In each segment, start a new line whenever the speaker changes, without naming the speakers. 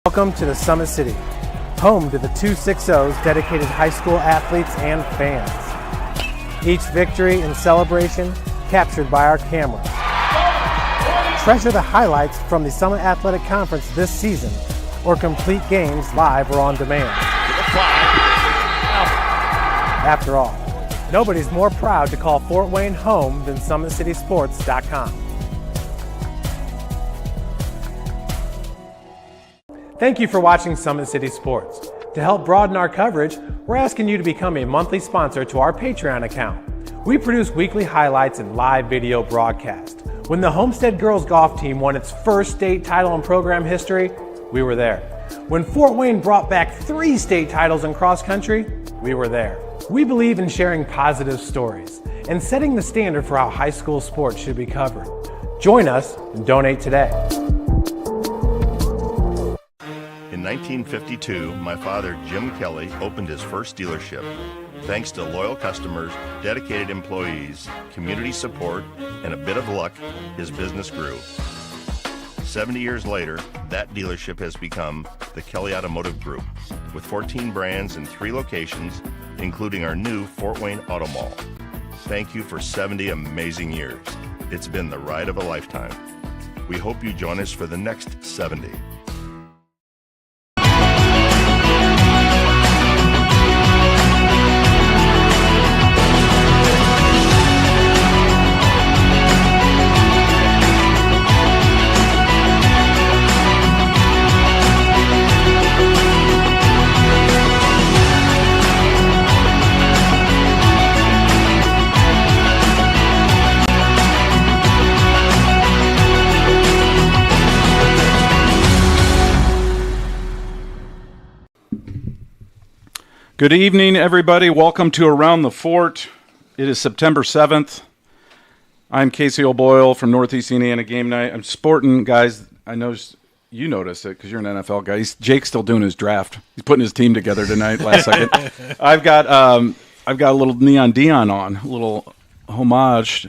Welcome to the Summit City, home to the 260's dedicated high school athletes and fans. Each victory and celebration captured by our cameras. Treasure the highlights from the Summit Athletic Conference this season, or complete games live or on demand. After all, nobody's more proud to call Fort Wayne home than SummitCitySports.com. Thank you for watching Summit City Sports. To help broaden our coverage, we're asking you to become a monthly sponsor to our Patreon account. We produce weekly highlights and live video broadcast. When the Homestead girls golf team won its first state title in program history, we were there. When Fort Wayne brought back 3 state titles in cross country, we were there. We believe in sharing positive stories and setting the standard for how high school sports should be covered. Join us and donate today.
In 1952, my father, Jim Kelly, opened his first dealership. Thanks to loyal customers, dedicated employees, community support, and a bit of luck, his business grew. 70 years later, that dealership has become the Kelly Automotive Group, with 14 brands in 3 locations, including our new Fort Wayne Auto Mall. Thank you for 70 amazing years. It's been the ride of a lifetime. We hope you join us for the next 70.
Good evening, everybody. Welcome to Around the Fort. It is September 7th. I'm Casey O'Boyle from Northeast Indiana Game Night. I'm sporting, guys. I know you noticed it because you're an NFL guy. Jake's still doing his draft. He's putting his team together tonight. Last second, I've got a little Neon Dion on, a little homage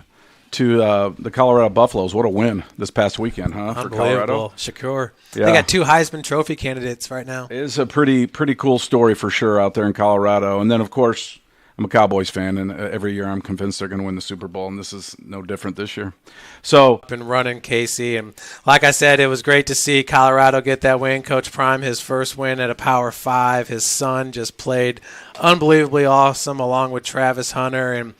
to the Colorado Buffaloes. What a win this past weekend, huh? For Colorado.
Shakur.
Yeah.
They got 2 Heisman Trophy candidates right now.
It is a pretty cool story for sure out there in Colorado. And then, of course, I'm a Cowboys fan, and every year I'm convinced they're going to win the Super Bowl, and this is no different this year. So,
been running, Casey, and like I said, it was great to see Colorado get that win. Coach Prime, his first win at a Power 5. His son just played unbelievably awesome along with Travis Hunter, and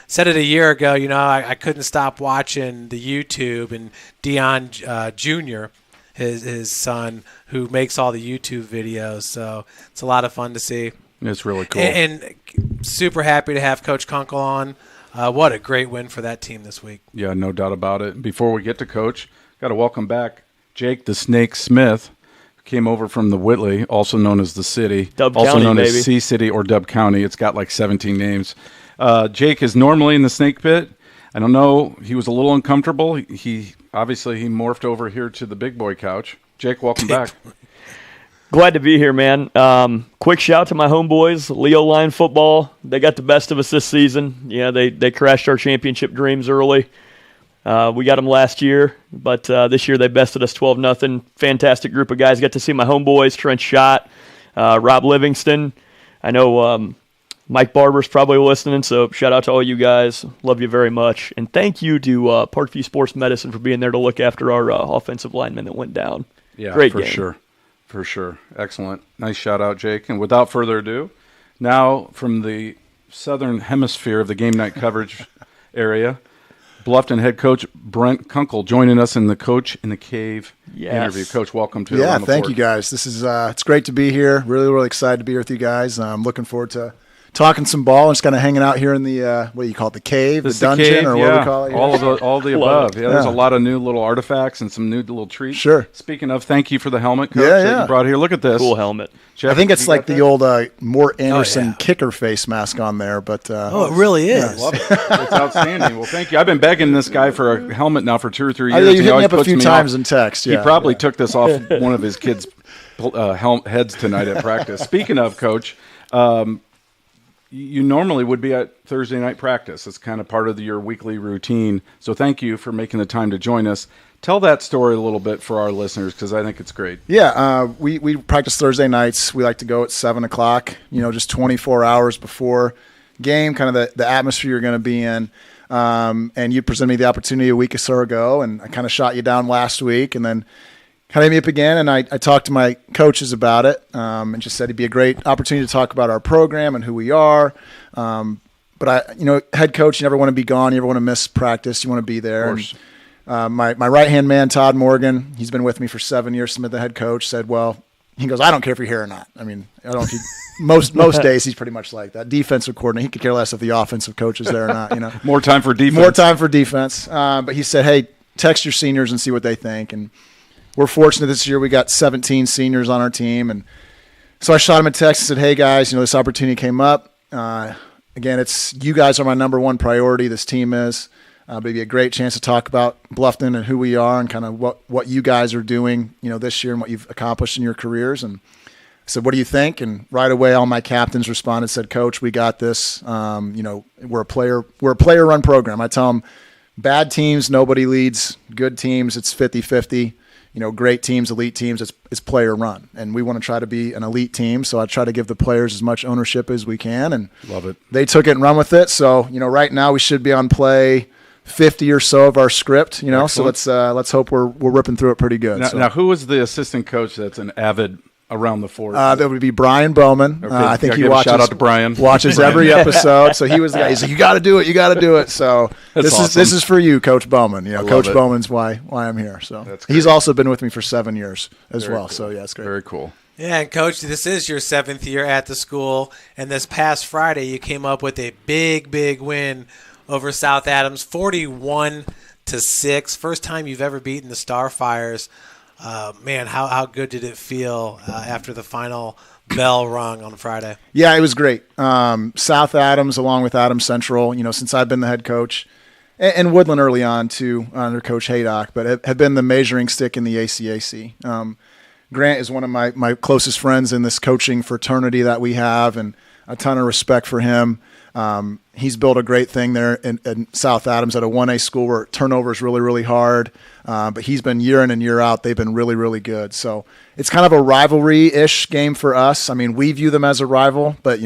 said it a year ago, I couldn't stop watching the YouTube, and Dion Jr., his son, who makes all the YouTube videos. So it's a lot of fun to see.
It's really cool.
And super happy to have Coach Kunkel on. What a great win for that team this week.
Yeah, no doubt about it. Before we get to Coach, got to welcome back Jake the Snake Smith, who came over from the Whitley, also known as the city.
Dub
also
County,
known
baby.
as C-City or Dub County. It's got like 17 names. Jake is normally in the Snake Pit. I don't know. He was a little uncomfortable. He morphed over here to the big boy couch. Jake, welcome back.
Glad to be here, man. Quick shout to my homeboys, Leo Line Football. They got the best of us this season. Yeah, they crashed our championship dreams early. We got them last year, but this year they bested us 12-0. Fantastic group of guys. Got to see my homeboys, Trent Schott, Rob Livingston. I know Mike Barber's probably listening, so shout out to all you guys. Love you very much. And thank you to Parkview Sports Medicine for being there to look after our offensive linemen that went down.
Yeah,
great
for
game.
Sure. For sure. Excellent. Nice shout out, Jake. And without further ado, now from the southern hemisphere of the game night coverage area, Bluffton head coach Brent Kungle joining us in the Coach in the Cave interview. Coach, welcome to Around the
thank
Fort.
you guys. This is it's great to be here. Really, really excited to be here with you guys. I'm looking forward to talking some ball and just kind of hanging out here in the what do you call it, the cave, the dungeon,
cave,
or what do we call it here?
all the above. Yeah, there's a lot of new little artifacts and some new little treats.
Sure.
Speaking of, thank you for the helmet, Coach, that you brought here. Look at this.
Cool helmet.
Jeff,
I think it's like the old Mort Anderson
yeah.
kicker face mask on there, but
it really is.
I love it. It's outstanding. Well, thank you. I've been begging this guy for a helmet now for 2 or 3 years.
you hit
always
me up a
puts
few
me
times
off.
in text.
He probably took this off one of his kids' heads tonight at practice. Speaking of, Coach, you normally would be at Thursday night practice. It's kind of part of your weekly routine. So thank you for making the time to join us. Tell that story a little bit for our listeners, because I think it's great.
Yeah, we practice Thursday nights. We like to go at 7 o'clock, just 24 hours before game, kind of the atmosphere you're going to be in. And you presented me the opportunity a week or so ago, and I kind of shot you down last week, and then kind of hit me up again, and I talked to my coaches about it, and just said it'd be a great opportunity to talk about our program and who we are. But head coach, you never want to be gone. You never want to miss practice. You want to be there.
Of course.
And, my right-hand man, Todd Morgan, he's been with me for 7 years. Some of the head coach said, he goes, I don't care if you're here or not. I mean, I don't. Most days he's pretty much like that. Defensive coordinator, he could care less if the offensive coach is there or not.
More time for defense.
More time for defense. But he said, hey, text your seniors and see what they think. And we're fortunate this year we got 17 seniors on our team. And so I shot him a text and said, hey, guys, this opportunity came up. Again, you guys are my number one priority. This team is. But it'd be a great chance to talk about Bluffton and who we are and kind of what you guys are doing, this year and what you've accomplished in your careers. And I said, what do you think? And right away, all my captains responded, said, Coach, we got this. We're a player-run program. I tell them, bad teams, nobody leads. Good teams, it's 50-50. Great teams, elite teams, it's player-run. And we want to try to be an elite team, so I try to give the players as much ownership as we can. And
love it.
They took it and run with it. So, right now we should be on play 50 or so of our script,
Excellent.
So let's hope we're ripping through it pretty good.
Now, who is the assistant coach that's an avid around the fort?
That would be Brian Bowman.
Okay.
I think he
give
watches.
A shout out to Brian.
Watches every episode. So he was the guy. He's like, you got to do it. So this is for you, Coach Bowman. Coach Bowman's why I'm here. So he's also been with me for 7 years as well.
Cool.
So yeah, it's great.
Very cool.
Yeah, and Coach, this is your 7th year at the school, and this past Friday you came up with a big win over South Adams, 41-6. First time you've ever beaten the Starfires. Man, how good did it feel after the final bell rung on Friday?
Yeah, it was great. South Adams, along with Adams Central, since I've been the head coach, and Woodland early on too, under Coach Haydock, but have been the measuring stick in the ACAC. Grant is one of my closest friends in this coaching fraternity that we have, and a ton of respect for him. He's built a great thing there in South Adams at a 1A school where turnover is really, really hard. But he's been year in and year out. They've been really, really good. So it's kind of a rivalry-ish game for us. I mean, we view them as a rival, but,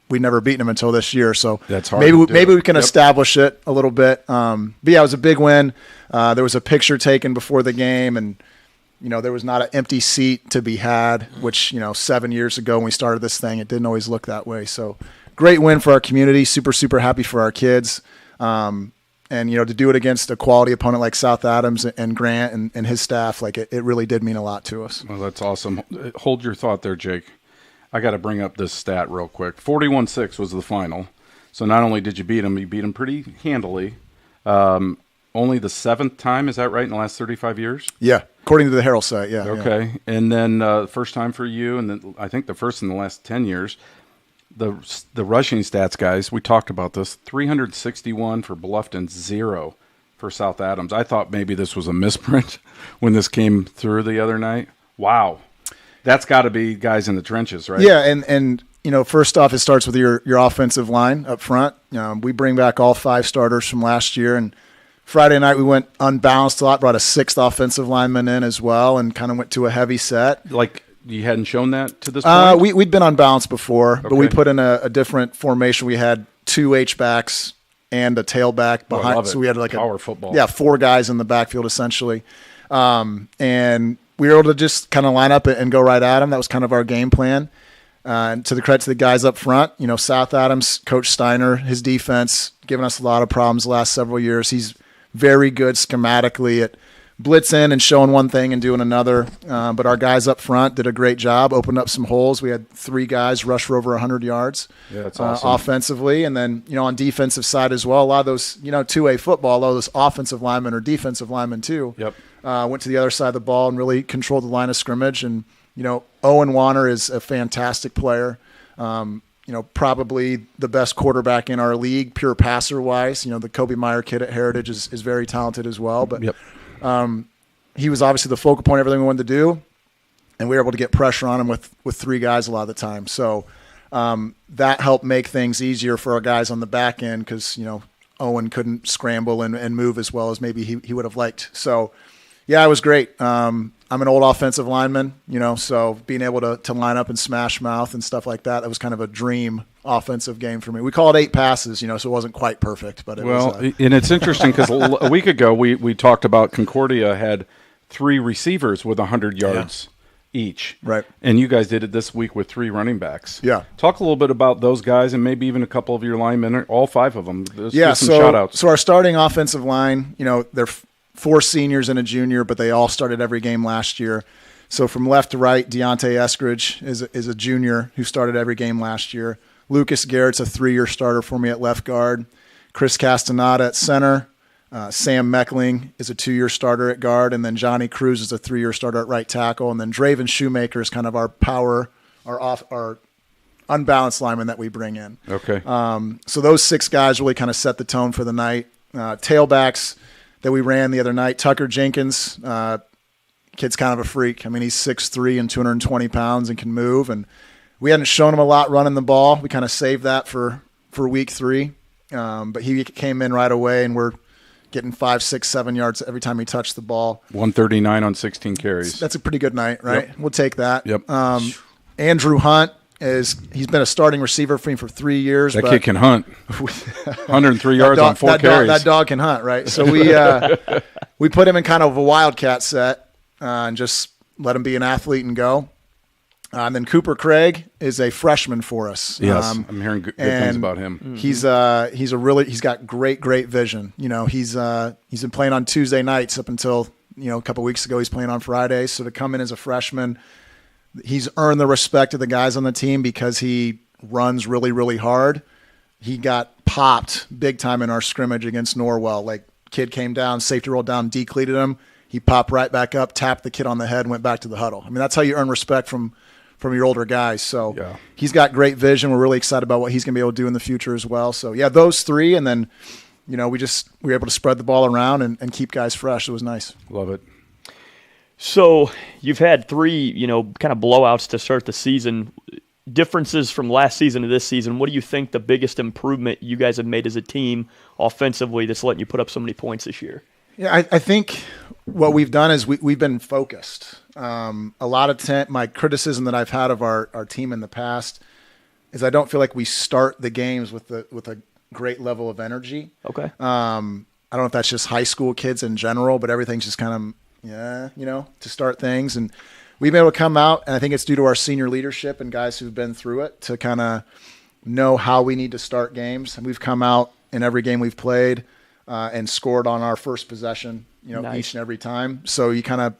we've never beaten them until this year. So
that's hard
maybe we can establish it a little bit. But yeah, it was a big win. There was a picture taken before the game, and there was not an empty seat to be had, which 7 years ago when we started this thing, it didn't always look that way. So great win for our community. Super, super happy for our kids. And, to do it against a quality opponent like South Adams and Grant and his staff, it really did mean a lot to us.
Well, that's awesome. Hold your thought there, Jake. I got to bring up this stat real quick. 41-6 was the final. So not only did you beat them pretty handily. Only the 7th time, is that right, in the last 35 years?
Yeah, according to the Herald site, yeah.
Okay,
yeah.
And then first time for you, and then I think the first in the last 10 years. The rushing stats, guys, we talked about this, 361 for Bluffton, 0 for South Adams. I thought maybe this was a misprint when this came through the other night. Wow. That's got to be guys in the trenches, right?
Yeah, and first off, it starts with your offensive line up front. We bring back all 5 starters from last year, and Friday night we went unbalanced a lot, brought a 6th offensive lineman in as well, and kind of went to a heavy set.
Like you hadn't shown that to this point?
We'd been unbalanced before, but we
Okay.
put in a different formation. We had 2 H-backs and a tailback behind.
love it.
So we had
Power football.
Yeah, 4 guys in the backfield essentially. And we were able to just kind of line up and go right at them. That was kind of our game plan. And to the credit to the guys up front, South Adams, Coach Steiner, his defense, giving us a lot of problems the last several years. He's very good schematically at blitzing and showing one thing and doing another. But our guys up front did a great job, opened up some holes. We had 3 guys rush for over 100 yards
that's awesome.
offensively. And then, on defensive side as well, a lot of those, 2A football, a lot of those offensive linemen or defensive linemen too,
Yep.
went to the other side of the ball and really controlled the line of scrimmage. And, Owen Warner is a fantastic player. Probably the best quarterback in our league, pure passer-wise. The Kobe Meyer kid at Heritage is very talented as well. But
Yep.
He was obviously the focal point of everything we wanted to do, and we were able to get pressure on him with 3 guys a lot of the time. So that helped make things easier for our guys on the back end because, Owen couldn't scramble and move as well as maybe he would have liked. So, yeah, it was great. I'm an old offensive lineman, so being able to line up and smash mouth and stuff like that was kind of a dream offensive game for me. We call it 8 passes, so it wasn't quite perfect. But it was,
and it's interesting because a week ago we talked about Concordia had 3 receivers with 100 yards each.
Right.
And you guys did it this week with 3 running backs.
Yeah.
Talk a little bit about those guys and maybe even a couple of your linemen, or all 5 of them. Let's
yeah,
do some shout-outs.
So our starting offensive line, they're 4 seniors and a junior, but they all started every game last year. So from left to right, Deontay Eskridge is a junior who started every game last year. Lucas Garrett's a 3-year starter for me at left guard. Chris Castaneda at center. Sam Meckling is a 2-year starter at guard, and then Johnny Cruz is a 3-year starter at right tackle, and then Draven Shoemaker is kind of our power, our unbalanced lineman that we bring in.
Okay.
So those 6 guys really kind of set the tone for the night. Tailbacks that we ran the other night, Tucker Jenkins, kid's kind of a freak. I mean, he's 6'3" and 220 pounds and can move, and we hadn't shown him a lot running the ball. We kind of saved that for week 3, but he came in right away, and we're getting 5, 6, 7 yards every time he touched the ball.
139 on 16 carries.
That's a pretty good night, right?
Yep.
We'll take that.
Yep.
Andrew Hunt he's been a starting receiver for me for 3 years.
That kid can hunt. 103 yards on 4 carries.
That dog can hunt, right? So we put him in kind of a wildcat set and just let him be an athlete and go. And then Cooper Craig is a freshman for us.
Yes, I'm hearing good things about him.
Mm-hmm. He's got great vision. He's been playing on Tuesday nights up until a couple of weeks ago. He's playing on Fridays. So to come in as a freshman, he's earned the respect of the guys on the team because he runs really, really hard. He got popped big time in our scrimmage against Norwell. Like, kid came down, safety rolled down, decleated him. He popped right back up, tapped the kid on the head, and went back to the huddle. I mean, that's how you earn respect from your older guys. So
yeah.
He's got great vision. We're really excited about what he's going to be able to do in the future as well. So, yeah, those 3, and then, we were able to spread the ball around and keep guys fresh. It was nice.
Love it.
So you've had 3, kind of blowouts to start the season. Differences from last season to this season, what do you think the biggest improvement you guys have made as a team offensively that's letting you put up so many points this year?
Yeah, I think what we've done is we've been focused. A lot of my criticism that I've had of our team in the past is I don't feel like we start the games with a great level of energy.
Okay.
I don't know if that's just high school kids in general, but everything's just kind of, to start things. And we've been able to come out, and I think it's due to our senior leadership and guys who've been through it to kind of know how we need to start games. And we've come out in every game we've played and scored on our first possession,
nice.
Each and every time. So you kind of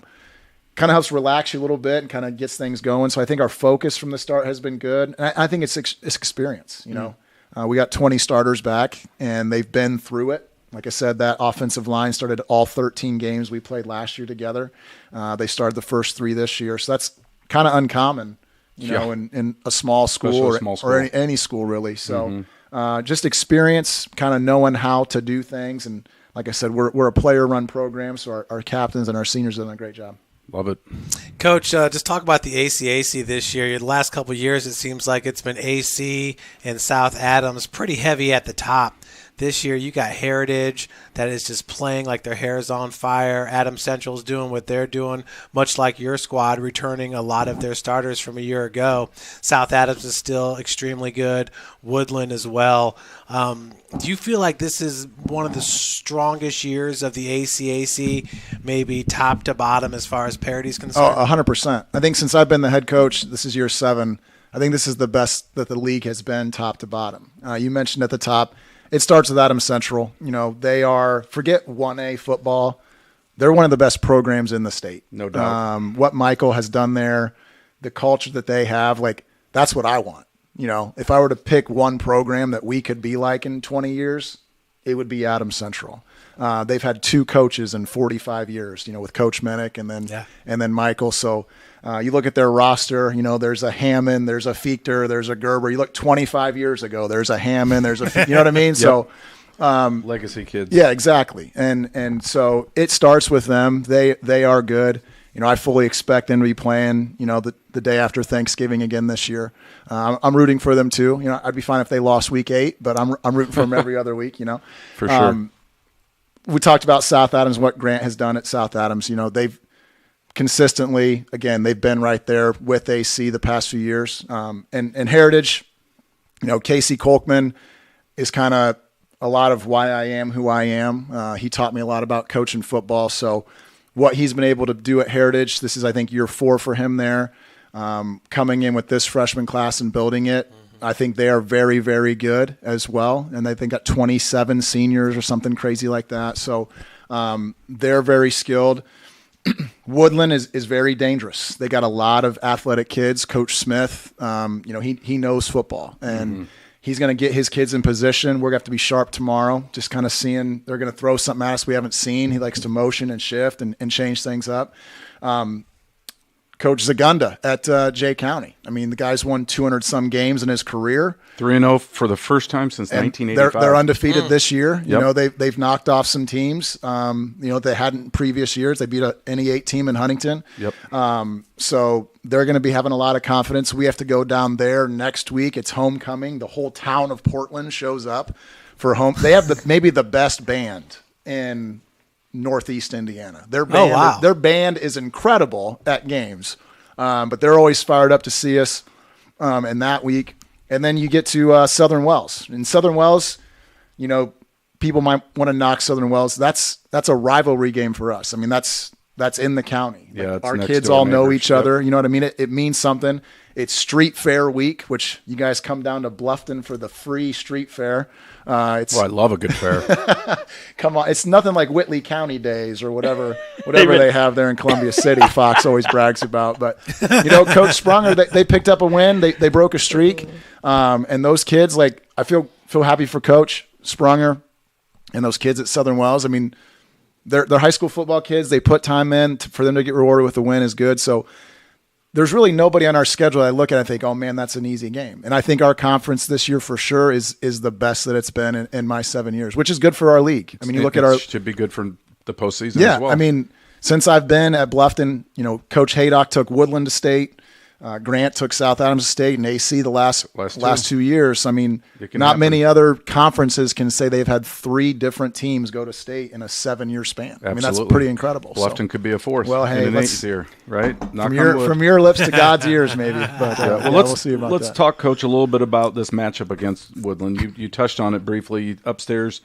helps relax you a little bit and kind of gets things going. So I think our focus from the start has been good. And I think it's experience, we got 20 starters back, and they've been through it. Like I said, that offensive line started all 13 games we played last year together. They started the first 3 this year. So that's kind of uncommon, in a small school or any school really. So just experience, kind of knowing how to do things. And like I said, we're a player-run program, so our captains and our seniors have done a great job.
Love it.
Coach, just talk about the ACAC this year. The last couple of years, it seems like it's been AC and South Adams pretty heavy at the top. This year, you got Heritage that is just playing like their hair is on fire. Adams Central's doing what they're doing, much like your squad, returning a lot of their starters from a year ago. South Adams is still extremely good. Woodland as well. Do you feel like this is one of the strongest years of the ACAC, maybe top to bottom as far as parity is concerned?
Oh, 100%. I think since I've been the head coach, this is year 7, I think this is the best that the league has been top to bottom. You mentioned at the top, it starts with Adams Central. They are, forget 1A football, they're one of the best programs in the state.
No doubt.
What Michael has done there, the culture that they have, that's what I want. If I were to pick one program that we could be like in 20 years, it would be Adams Central. They've had 2 coaches in 45 years, with Coach Mennick and then Michael. So you look at their roster, there's a Hammond, there's a Fichter, there's a Gerber. You look 25 years ago, there's a Hammond, there's a, you know what I mean?
Yep.
So
legacy kids.
Yeah, exactly. And so it starts with them. They are good. I fully expect them to be playing, the day after Thanksgiving again this year. I'm rooting for them too. I'd be fine if they lost week 8, but I'm rooting for them every other week.
For sure.
We talked about South Adams, what Grant has done at South Adams. They've consistently, again, they've been right there with AC the past few years. And Heritage, Casey Kolkman is kind of a lot of why I am who I am. He taught me a lot about coaching football. So what he's been able to do at Heritage, this is, I think, year 4 for him there. Coming in with this freshman class and building it, I think they are very, very good as well. And they think got 27 seniors or something crazy like that. So they're very skilled. Woodland is very dangerous. They got a lot of athletic kids. Coach Smith, he knows football, and he's going to get his kids in position. We're going to have to be sharp tomorrow, just kind of seeing they're going to throw something at us we haven't seen. He likes to motion and shift and change things up. Coach Zagunda at Jay County. I mean, the guy's won 200-some games in his career.
3-0 for the first time since 1985.
They're undefeated this year.
Yep.
They've knocked off some teams. They hadn't in previous years. They beat a NE8 team in Huntington.
Yep.
So they're going to be having a lot of confidence. We have to go down there next week. It's homecoming. The whole town of Portland shows up for home. They have maybe the best band in Northeast Indiana. Their band is incredible at games, but they're always fired up to see us in that week. And then you get to Southern Wells. In Southern Wells, people might want to knock Southern Wells. That's a rivalry game for us. I mean, that's in the county.
Yeah,
our kids all know each other. You know what I mean? It means something. It's Street Fair week, which you guys come down to Bluffton for the free street fair.
I love a good fair.
Come on. It's nothing like Whitley County days or whatever they have there in Columbia City. Fox always brags about. But, Coach Sprunger, they picked up a win. They broke a streak. And those kids, I feel happy for Coach Sprunger and those kids at Southern Wells. I mean, they're high school football kids. They put time in. For them to get rewarded with a win is good. So there's really nobody on our schedule I look at and think, oh, man, that's an easy game. And I think our conference this year for sure is the best that it's been in my 7 years, which is good for our league. I mean, you look at our –
should be good for the postseason
as
well.
I mean, since I've been at Bluffton, Coach Haydock took Woodland to state. Grant took South Adams State and AC the last 2 years. I mean, not many other conferences can say they've had 3 different teams go to state in a 7-year span.
Absolutely.
I mean, that's pretty incredible.
Bluffton could be a 4th.
Well, hey,
in an 8th year, right?
From your lips to God's ears, maybe. But we'll see about
let's
that.
talk, Coach, a little bit about this matchup against Woodland. You touched on it briefly upstairs.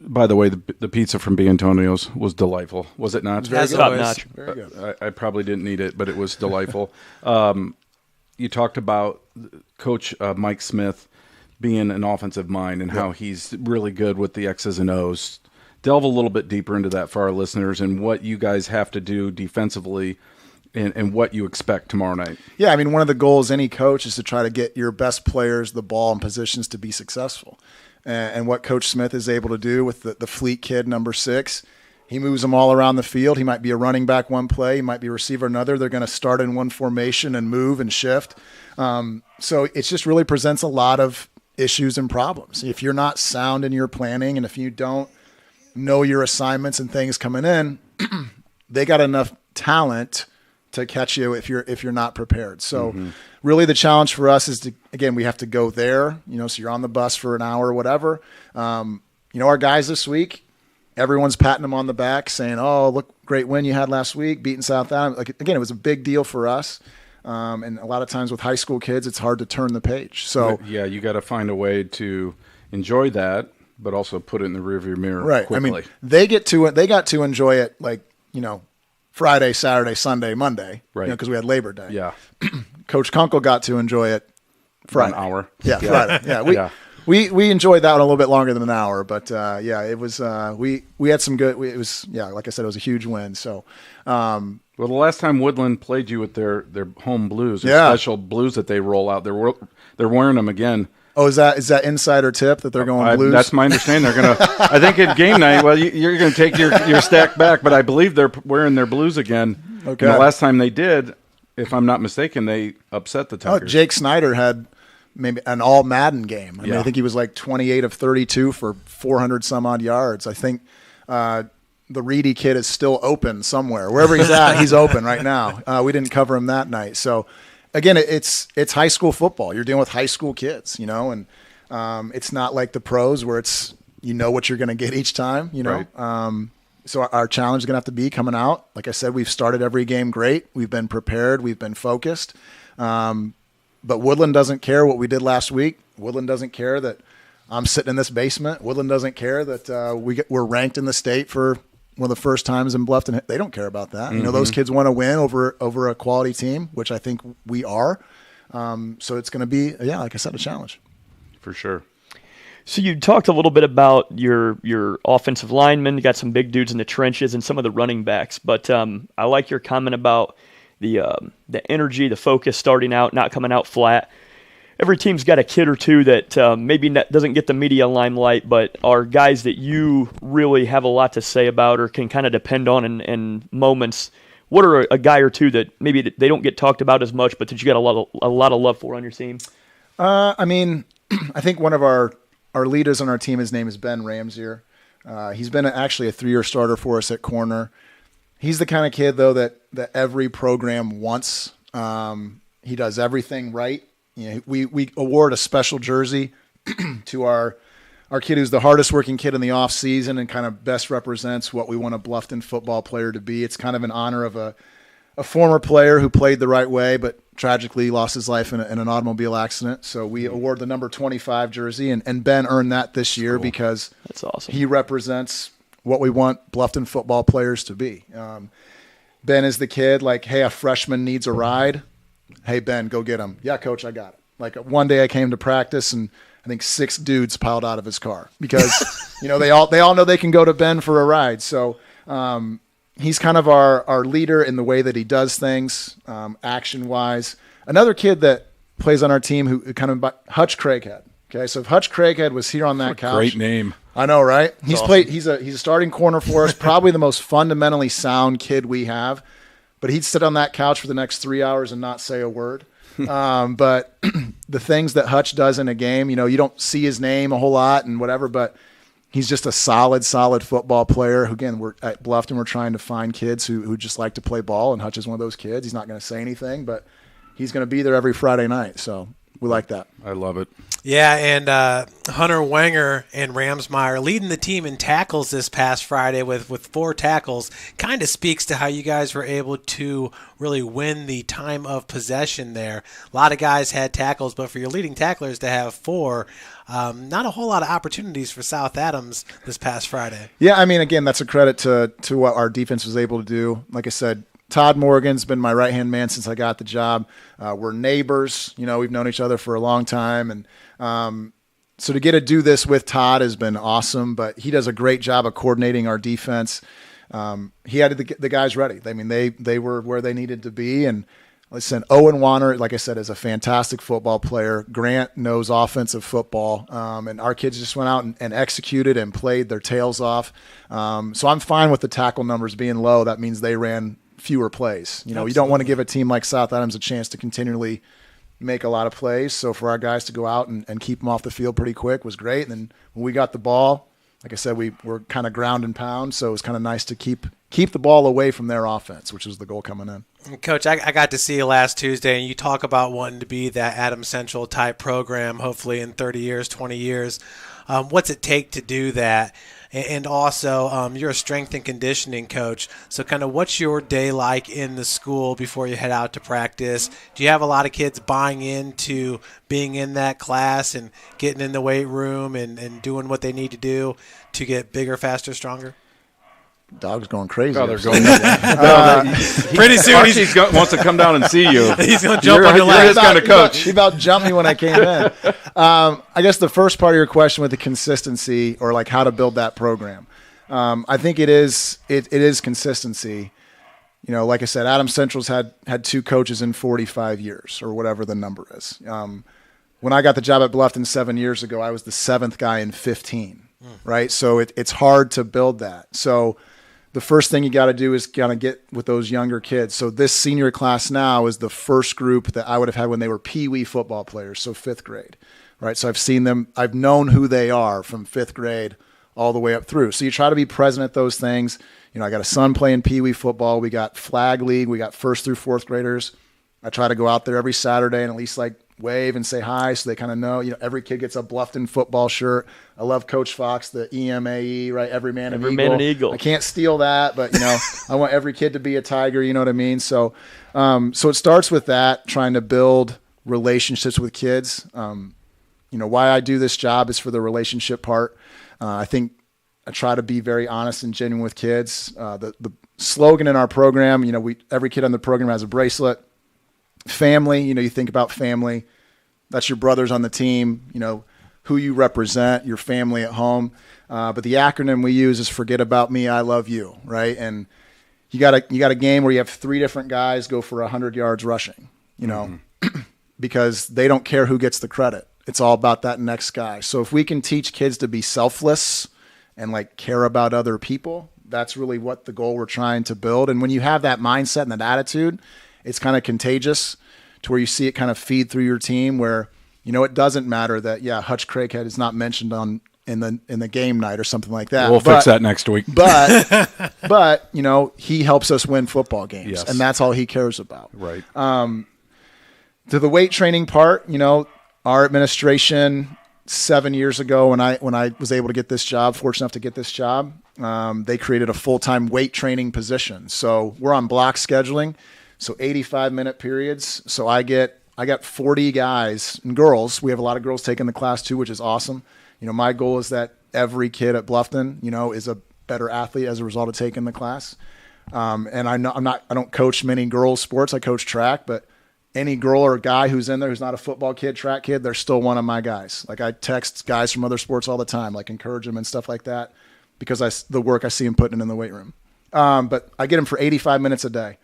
By the way, the pizza from B. Antonio's was delightful. Was it not?
Very good.
Very good.
I probably didn't eat it, but it was delightful. You talked about Coach Mike Smith being an offensive mind and how he's really good with the X's and O's. Delve a little bit deeper into that for our listeners and what you guys have to do defensively and what you expect tomorrow night.
Yeah, I mean, one of the goals any coach is to try to get your best players the ball in positions to be successful. And what Coach Smith is able to do with the fleet kid, number 6, he moves them all around the field. He might be a running back one play. He might be a receiver another. They're going to start in one formation and move and shift. So it just really presents a lot of issues and problems. If you're not sound in your planning and if you don't know your assignments and things coming in, they got enough talent to catch you if you're not prepared. So really the challenge for us is we have to go there, so you're on the bus for an hour or whatever. Our guys this week, everyone's patting them on the back saying, oh, look, great win you had last week, beating South Adams. It was a big deal for us. And a lot of times with high school kids, it's hard to turn the page. So
yeah, you got to find a way to enjoy that, but also put it in the rearview mirror
right.
quickly.
I mean, they got to enjoy it Friday, Saturday, Sunday, Monday,
right?
Because we had Labor Day.
Yeah.
Coach Kunkel got to enjoy it Friday.
An hour.
Yeah, Friday. Yeah, we enjoyed that one a little bit longer than an hour, but it was we had some good. It was like I said, it was a huge win. So,
well, the last time Woodland played you with their home blues, special blues that they roll out, they're wearing them again.
Oh, is that insider tip that they're going blues?
That's my understanding. They're gonna. I think at game night. Well, you're gonna take your stack back, but I believe they're wearing their blues again.
Okay.
And the last time they did, if I'm not mistaken, they upset the Tigers.
Oh, Jake Snyder had maybe an all Madden game. I mean, I think he was like 28 of 32 for 400 some odd yards. I think the Reedy kid is still open somewhere. Wherever he's at, he's open right now. We didn't cover him that night. So, again, it's high school football. You're dealing with high school kids, and it's not like the pros where it's what you're going to get each time,
Right.
So our challenge is going to have to be coming out. Like I said, we've started every game great. We've been prepared. We've been focused. But Woodland doesn't care what we did last week. Woodland doesn't care that I'm sitting in this basement. Woodland doesn't care that we're ranked in the state for one of the first times in Bluffton. They don't care about that.
Mm-hmm.
Those kids want to win over a quality team, which I think we are. So it's going to be, like I said, a challenge.
For sure.
So you talked a little bit about your offensive linemen. You got some big dudes in the trenches and some of the running backs. But I like your comment about the energy, the focus starting out, not coming out flat. Every team's got a kid or two that maybe doesn't get the media limelight, but are guys that you really have a lot to say about or can kind of depend on in moments. What are a guy or two that maybe they don't get talked about as much, but that you got a lot of love for on your team?
I think one of our leaders on our team, his name is Ben Ramsier. He's been actually a 3-year starter for us at corner. He's the kind of kid, though, that every program wants. He does everything right. We award a special jersey to our kid who's the hardest working kid in the off season and kind of best represents what we want a Bluffton football player to be. It's kind of in honor of a former player who played the right way, but tragically lost his life in an automobile accident. So we award the number 25 jersey, and Ben earned that this year because
that's awesome.
He represents what we want Bluffton football players to be. Ben is the kid, like, hey, a freshman needs a ride. Hey, Ben, go get him. Yeah, coach, I got it. Like, one day I came to practice, and I think 6 dudes piled out of his car because, they all know they can go to Ben for a ride. So he's kind of our leader in the way that he does things, action-wise. Another kid that plays on our team who kind of Hutch Craighead. Okay, so if Hutch Craighead was here on that couch.
Great name.
I know, right?
That's awesome.
He's a starting corner for us, probably the most fundamentally sound kid we have. But he'd sit on that couch for the next 3 hours and not say a word. But the things that Hutch does in a game, you don't see his name a whole lot and whatever, but he's just a solid football player. Who, again, we're at Bluffton, we're trying to find kids who just like to play ball, and Hutch is one of those kids. He's not going to say anything, but he's going to be there every Friday night. So we like that.
I love it.
Yeah, and Hunter Wenger and Ramsmeyer leading the team in tackles this past Friday with 4 tackles kind of speaks to how you guys were able to really win the time of possession there. A lot of guys had tackles, but for your leading tacklers to have 4, not a whole lot of opportunities for South Adams this past Friday.
Yeah, again, that's a credit to what our defense was able to do. Like I said, Todd Morgan's been my right-hand man since I got the job. We're neighbors. We've known each other for a long time. And so to get to do this with Todd has been awesome, but he does a great job of coordinating our defense. He had the guys ready. They were where they needed to be. And listen, Owen Warner, like I said, is a fantastic football player. Grant knows offensive football. And our kids just went out and executed and played their tails off. So I'm fine with the tackle numbers being low. That means they ran fewer plays. You don't want to give a team like South Adams a chance to continually make a lot of plays. So for our guys to go out and keep them off the field pretty quick was great. And then when we got the ball, like I said, we were kind of ground and pound. So it was kind of nice to keep the ball away from their offense, which was the goal coming in.
Coach, I got to see you last Tuesday, and you talk about wanting to be that Adams Central type program, hopefully in 30 years, 20 years. What's it take to do that? And also, you're a strength and conditioning coach. So kind of what's your day like in the school before you head out to practice? Do you have a lot of kids buying into being in that class and getting in the weight room and doing what they need to do to get bigger, faster, stronger?
Dog's going crazy.
Oh, they're going.
Pretty soon he
wants to come down and see you.
He's going to jump on your
You're
lap.
his kind of coach.
He about jumped me when I came in. I guess the first part of your question with the consistency or like how to build that program, I think it is consistency. Like I said, Adams Central's had 2 coaches in 45 years or whatever the number is. When I got the job at Bluffton 7 years ago, I was the 7th guy in 15, right? So it's hard to build that. So the first thing you got to do is kind of get with those younger kids. So this senior class now is the first group that I would have had when they were Pee-wee football players, so 5th grade, right? So I've seen them. I've known who they are from 5th grade all the way up through. So you try to be present at those things. I got a son playing Pee Wee football. We got flag league. We got 1st through 4th graders. I try to go out there every Saturday and at least wave and say hi so they kind of know. Every kid gets a Bluffton football shirt. I love Coach Fox, the EMAE, right? Every man an eagle. I can't steal that, but I want every kid to be a Tiger. You know what I mean? So, so it starts with that, trying to build relationships with kids. Why I do this job is for the relationship part. I think I try to be very honest and genuine with kids. The slogan in our program, every kid on the program has a bracelet. Family, you think about family. That's your brothers on the team, who you represent, your family at home. But the acronym we use is forget about me, I love you, right? And you got a game where you have 3 different guys go for 100 yards rushing, because they don't care who gets the credit. It's all about that next guy. So if we can teach kids to be selfless and care about other people, that's really what the goal we're trying to build. And when you have that mindset and that attitude, it's kind of contagious to where you see it kind of feed through your team where, it doesn't matter that, Hutch Craighead is not mentioned in the game night or something like that.
We'll fix that next week.
But he helps us win football games,
yes.
And that's all he cares about.
Right.
To the weight training part, our administration 7 years ago when I was able to get this job, fortunate enough to get this job, they created a full-time weight training position. So we're on block scheduling, so 85-minute periods. So I got 40 guys and girls. We have a lot of girls taking the class too, which is awesome. My goal is that every kid at Bluffton, is a better athlete as a result of taking the class. And I don't coach many girls sports. I coach track, but any girl or guy who's in there who's not a football kid, track kid, they're still one of my guys. I text guys from other sports all the time, encourage them and stuff like that, because the work I see them putting in the weight room. But I get them for 85 minutes a day.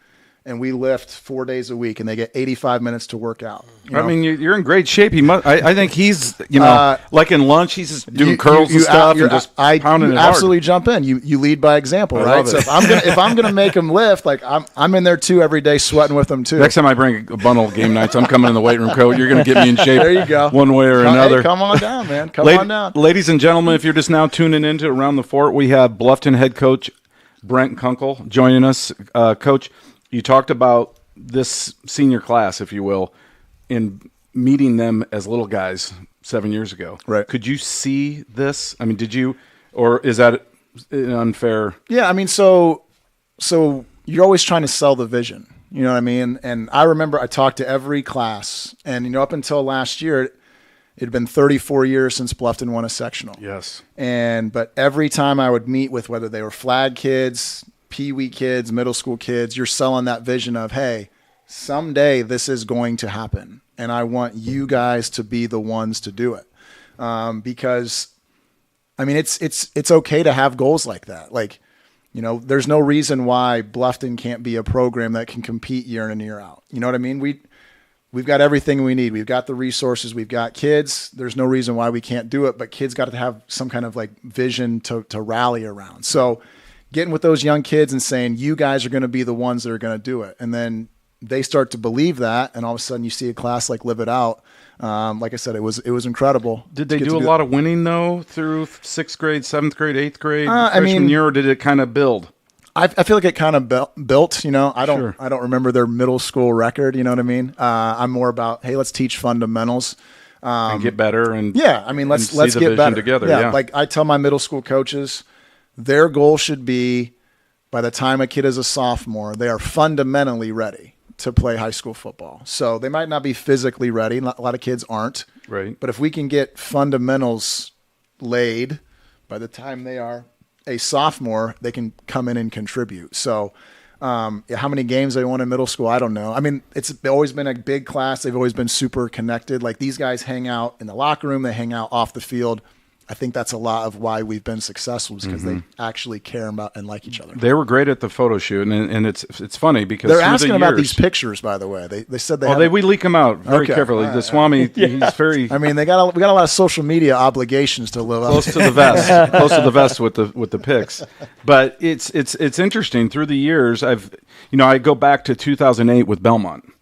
And we lift 4 days a week, and they get 85 minutes to work out.
I mean, you're in great shape. I think he's, in lunch, he's just doing curls and stuff and just pounding it hard.
Absolutely jump in. You lead by example, right? So if I'm gonna make them lift, I'm in there too every day, sweating with them too.
Next time I bring a bundle of game nights, I'm coming in the weight room coat. You're gonna get me in shape.
There you go.
One way or another.
Hey, come on down, man. Come on down.
Ladies and gentlemen, if you're just now tuning into Around the Fort, we have Bluffton head coach Brent Kungle joining us. Coach, you talked about this senior class, if you will, in meeting them as little guys 7 years ago.
Right.
Could you see this? I mean, did you, or is that unfair?
Yeah, I mean, so you're always trying to sell the vision. You know what I mean? And I remember I talked to every class, and up until last year, it had been 34 years since Bluffton won a sectional.
Yes.
But every time I would meet with whether they were flag kids, Pee Wee kids, middle school kids, you're selling that vision of, hey, someday this is going to happen, and I want you guys to be the ones to do it. Because, I mean, it's okay to have goals like that. There's no reason why Bluffton can't be a program that can compete year in and year out. You know what I mean? We've got everything we need. We've got the resources. We've got kids. There's no reason why we can't do it, but kids got to have some kind of vision to rally around. So getting with those young kids and saying, you guys are going to be the ones that are going to do it. And then they start to believe that. And all of a sudden you see a class Live It Out. Like I said, it was incredible.
Did they do a lot of winning though through 6th grade, 7th grade, 8th grade, freshman year, or did it kind of build?
I feel like it kind of built, I don't
Sure.
I don't remember their middle school record. You know what I mean? I'm more about, hey, let's teach fundamentals.
And get better. And
let's get better
together.
Yeah. I tell my middle school coaches, their goal should be by the time a kid is a sophomore, they are fundamentally ready to play high school football. So they might not be physically ready. A lot of kids aren't.
Right.
But if we can get fundamentals laid by the time they are a sophomore, they can come in and contribute. So how many games they won in middle school, I don't know. I mean, it's always been a big class. They've always been super connected. These guys hang out in the locker room. They hang out off the field. I think that's a lot of why we've been successful, is because they actually care about and like each other.
They were great at the photo shoot, and it's funny because
they're asking about these pictures, by the way. They said
we leak them out very carefully. The Swami, he's very.
I mean, we got a lot of social media obligations to live up.
Close to the vest, close to the vest with the pics. But it's interesting through the years. I go back to 2008 with Belmont.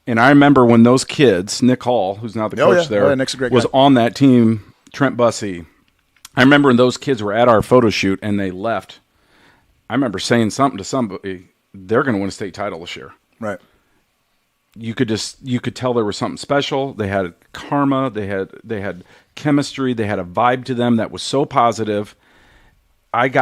And I remember when those kids, Nick Hall, who's now the coach there,
Nick's a great
was
guy.
on that team. Trent Bussey, I remember when those kids were at our photo shoot and they left, I remember saying something to somebody, they're going to win a state title this year.
Right.
You could tell there was something special. They had karma, they had chemistry, they had a vibe to them that was so positive. And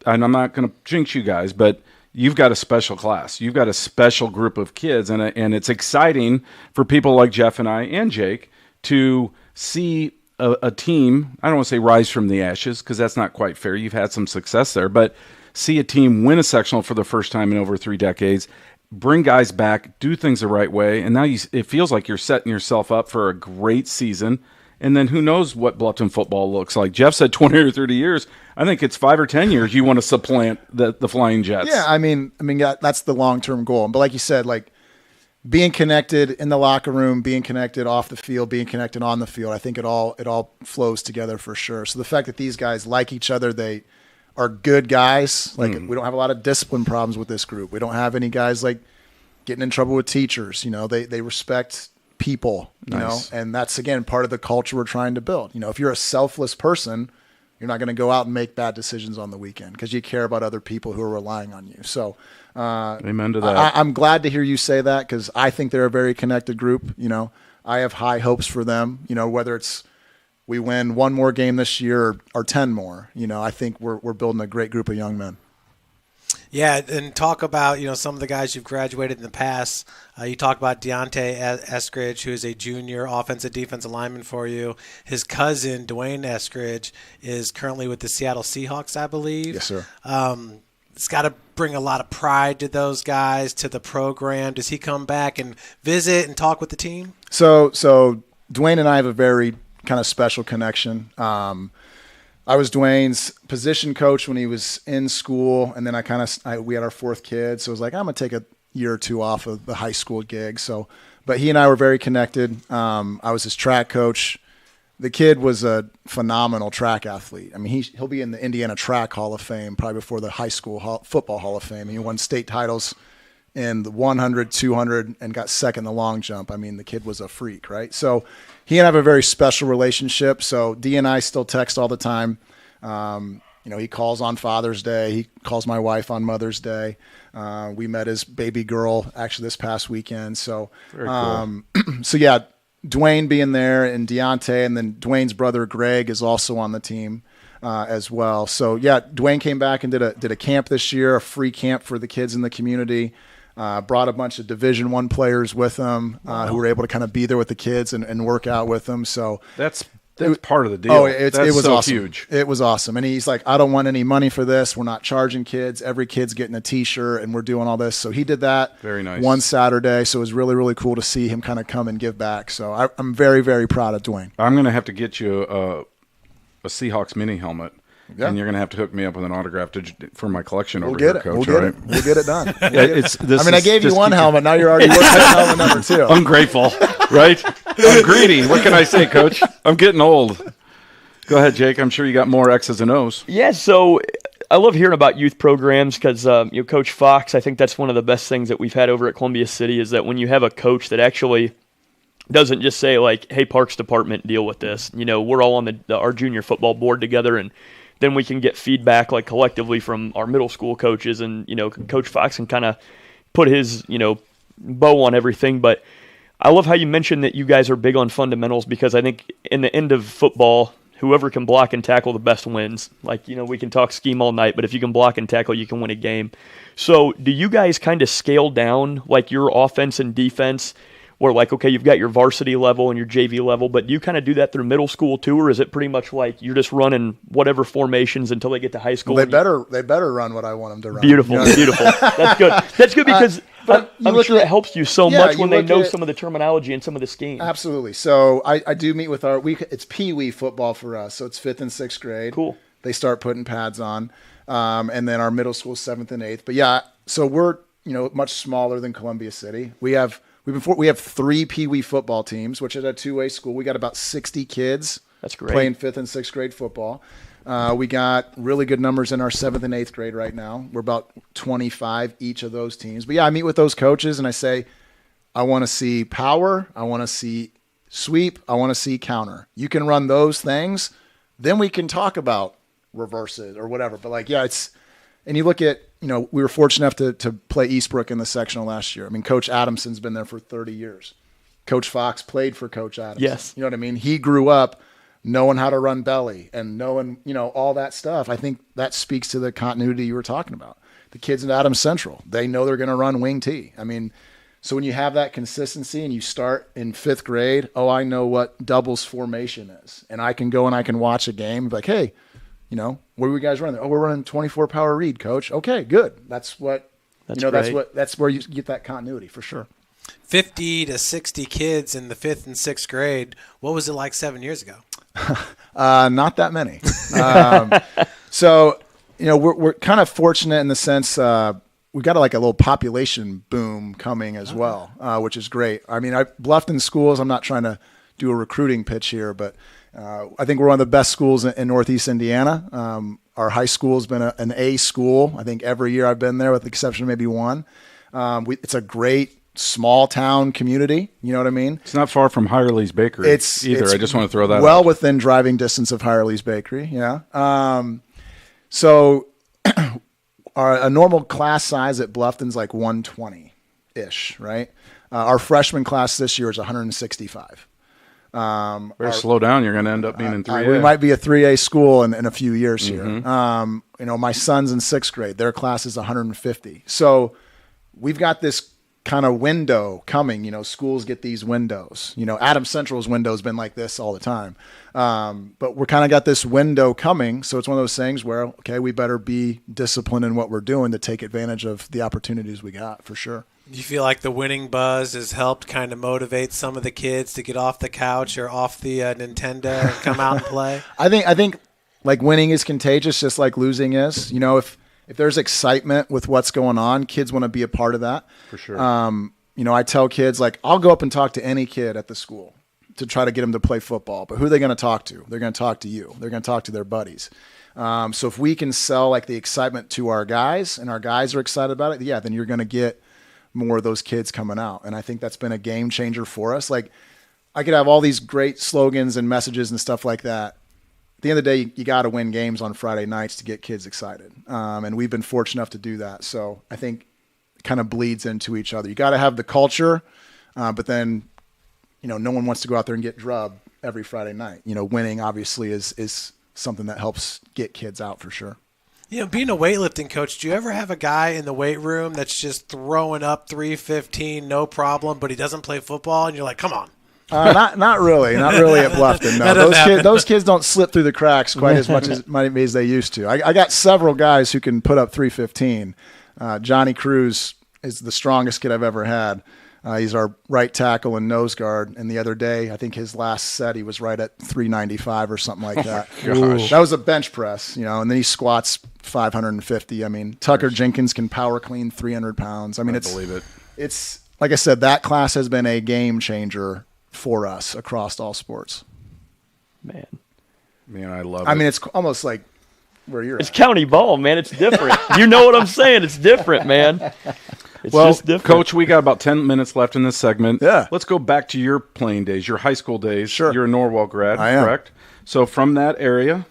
I'm not going to jinx you guys, but you've got a special class. You've got a special group of kids, and it's exciting for people like Jeff and I and Jake to see a team, I don't want to say rise from the ashes because that's not quite fair. You've had some success there, but see a team win a sectional for the first time in over 3 decades, bring guys back, do things the right way, and now it feels like you're setting yourself up for a great season. And then who knows what Bluffton football looks like. Jeff said 20 or 30 years. I think it's 5 or 10 years you want to supplant the Flying Jets.
Yeah, I mean, that's the long-term goal. But like you said, like being connected in the locker room, being connected off the field, being connected on the field, I think it all flows together for sure. So the fact that these guys like each other, they are good guys. Like we don't have a lot of discipline problems with this group. We don't have any guys like getting in trouble with teachers. They respect people, you know, and that's again part of the culture we're trying to build. If you're a selfless person, you're not going to go out and make bad decisions on the weekend because you care about other people who are relying on you. So,
amen to that.
I'm glad to hear you say that because I think they're a very connected group. I have high hopes for them. Whether it's we win 1 more game this year or 10 more. I think we're building a great group of young men.
Yeah, and talk about, some of the guys you've graduated in the past. You talk about Deontay Eskridge, who is a junior offensive defensive lineman for you. His cousin, Dwayne Eskridge, is currently with the Seattle Seahawks, I believe.
Yes, sir.
It's got to bring a lot of pride to those guys, to the program. Does he come back and visit and talk with the team?
So Dwayne and I have a very kind of special connection. I was Dwayne's position coach when he was in school, and then we had our 4th kid, so it was like, I'm going to take a year or 2 off of the high school gig. So, but he and I were very connected. I was his track coach. The kid was a phenomenal track athlete. I mean, he'll be in the Indiana Track Hall of Fame probably before the high school football Hall of Fame. He won state titles in the 100, 200, and got second in the long jump. I mean, the kid was a freak, right? So he and I have a very special relationship. So D and I still text all the time. He calls on Father's Day. He calls my wife on Mother's Day. We met his baby girl actually this past weekend. So,
very cool.
So yeah, Dwayne being there and Deontay, and then Dwayne's brother Greg is also on the team as well. So yeah, Dwayne came back and did a camp this year, a free camp for the kids in the community. Brought a bunch of Division I players with him who were able to kind of be there with the kids and work out with them. So
that's part of the deal.
Oh, it was
so
awesome.
Huge.
It was awesome. And he's like, I don't want any money for this. We're not charging kids. Every kid's getting a T-shirt, and we're doing all this. So he did that.
Very nice.
One Saturday. So it was really, really cool to see him kind of come and give back. So I'm very, very proud of Dwayne.
I'm going to have to get you a Seahawks mini helmet.
Yeah.
And you're going to have to hook me up with an autograph for my collection over
here,
Coach.
We'll get it done.
I
gave you one helmet. Now you're already working on helmet number 2.
Ungrateful, right? I'm greedy. What can I say, Coach? I'm getting old. Go ahead, Jake. I'm sure you got more X's and O's.
Yeah, so I love hearing about youth programs because Coach Fox, I think that's one of the best things that we've had over at Columbia City is that when you have a coach that actually doesn't just say, like, hey, Parks Department, deal with this. We're all on our junior football board together, and then we can get feedback like collectively from our middle school coaches, and Coach Fox can kind of put his bow on everything. But I love how you mentioned that you guys are big on fundamentals because I think in the end of football, whoever can block and tackle the best wins. Like we can talk scheme all night, but if you can block and tackle, you can win a game. So do you guys kind of scale down like your offense and defense? Or like, okay, you've got your varsity level and your JV level, but do you kind of do that through middle school too, or is it pretty much like you're just running whatever formations until they get to high school?
Well, they better run what I want them to run.
Beautiful, beautiful. That's good. That's good because I'm sure it helps you so much when they know some of the terminology and some of the schemes.
Absolutely. So I do meet with it's Pee Wee football for us, so it's 5th and 6th grade.
Cool.
They start putting pads on, and then our middle school 7th and 8th. But yeah, so we're much smaller than Columbia City. We have 3 Pee Wee football teams, which is a 2-way school. We got about 60 kids.
That's great.
Playing 5th and 6th grade football. We got really good numbers in our 7th and 8th grade right now. We're about 25 each of those teams. But yeah, I meet with those coaches and I say, I want to see power. I want to see sweep. I want to see counter. You can run those things. then we can talk about reverse it or whatever. But like, yeah, and you look at, we were fortunate enough to play Eastbrook in the sectional last year. I mean, Coach Adamson's been there for 30 years. Coach Fox played for Coach Adamson.
Yes.
You know what I mean? He grew up knowing how to run belly and knowing, all that stuff. I think that speaks to the continuity you were talking about. The kids in Adams Central, they know they're going to run wing T. I mean, so when you have that consistency and you start in 5th grade, I know what doubles formation is. And I can go and I can watch a game and be like, hey, what are you guys running? Oh, we're running 24 power read, coach. Okay, good. That's where you get that continuity for sure.
50 to 60 kids in the 5th and 6th grade. What was it like 7 years ago?
Not that many. So, we're kind of fortunate in the sense we got a little population boom coming as well, which is great. I mean, Bluffton schools, I'm not trying to do a recruiting pitch here, but I think we're one of the best schools in Northeast Indiana. Our high school has been an A school. I think every year I've been there with the exception of maybe one. It's a great small town community. You know what I mean?
It's not far from Hirely's Bakery I just want to throw that
well
out.
Within driving distance of Hirely's Bakery. Yeah. So a normal class size at Bluffton's like 120-ish, right? Our freshman class this year is 165.
Better slow down. You're going to end up being in 3A.
We might be a 3A school in a few years here. My son's in 6th grade. Their class is 150. So we've got this kind of window coming. Schools get these windows. Adams Central's window's been like this all the time. But we're kind of got this window coming. So it's one of those things where, okay, we better be disciplined in what we're doing to take advantage of the opportunities we got for sure.
Do you feel like the winning buzz has helped kind of motivate some of the kids to get off the couch or off the Nintendo and come out and play? I
think like winning is contagious, just like losing is. If there's excitement with what's going on, kids want to be a part of that.
For sure.
I tell kids, I'll go up and talk to any kid at the school to try to get them to play football. But who are they going to talk to? They're going to talk to you. They're going to talk to their buddies. So if we can sell the excitement to our guys and our guys are excited about it, then you're going to get more of those kids coming out. And I think that's been a game changer for us. I could have all these great slogans and messages and stuff like that. At the end of the day, you got to win games on Friday nights to get kids excited. And we've been fortunate enough to do that. So I think it kind of bleeds into each other. You got to have the culture, but then, no one wants to go out there and get drubbed every Friday night. Winning obviously is something that helps get kids out for sure.
Being a weightlifting coach, do you ever have a guy in the weight room that's just throwing up 315, no problem, but he doesn't play football, and you're like, come on?
Not really at Bluffton. No, those kids don't slip through the cracks quite as much as they used to. I got several guys who can put up 315. Johnny Cruz is the strongest kid I've ever had. He's our right tackle and nose guard. And the other day, I think his last set, he was right at 395 or something like that.
Gosh.
That was a bench press, and then he squats 550. I mean, Tucker Jenkins can power clean 300 pounds. I mean, it's like I said, that class has been a game changer for us across all sports.
Man, I love it.
I mean, it's almost like where you're
It's county ball, man. It's different. You know what I'm saying? It's different, man. It's just different.
Coach, we got about 10 minutes left in this segment.
Yeah.
Let's go back to your playing days, your high school days.
Sure.
You're a Norwell grad,
I am.
Correct? So from that area,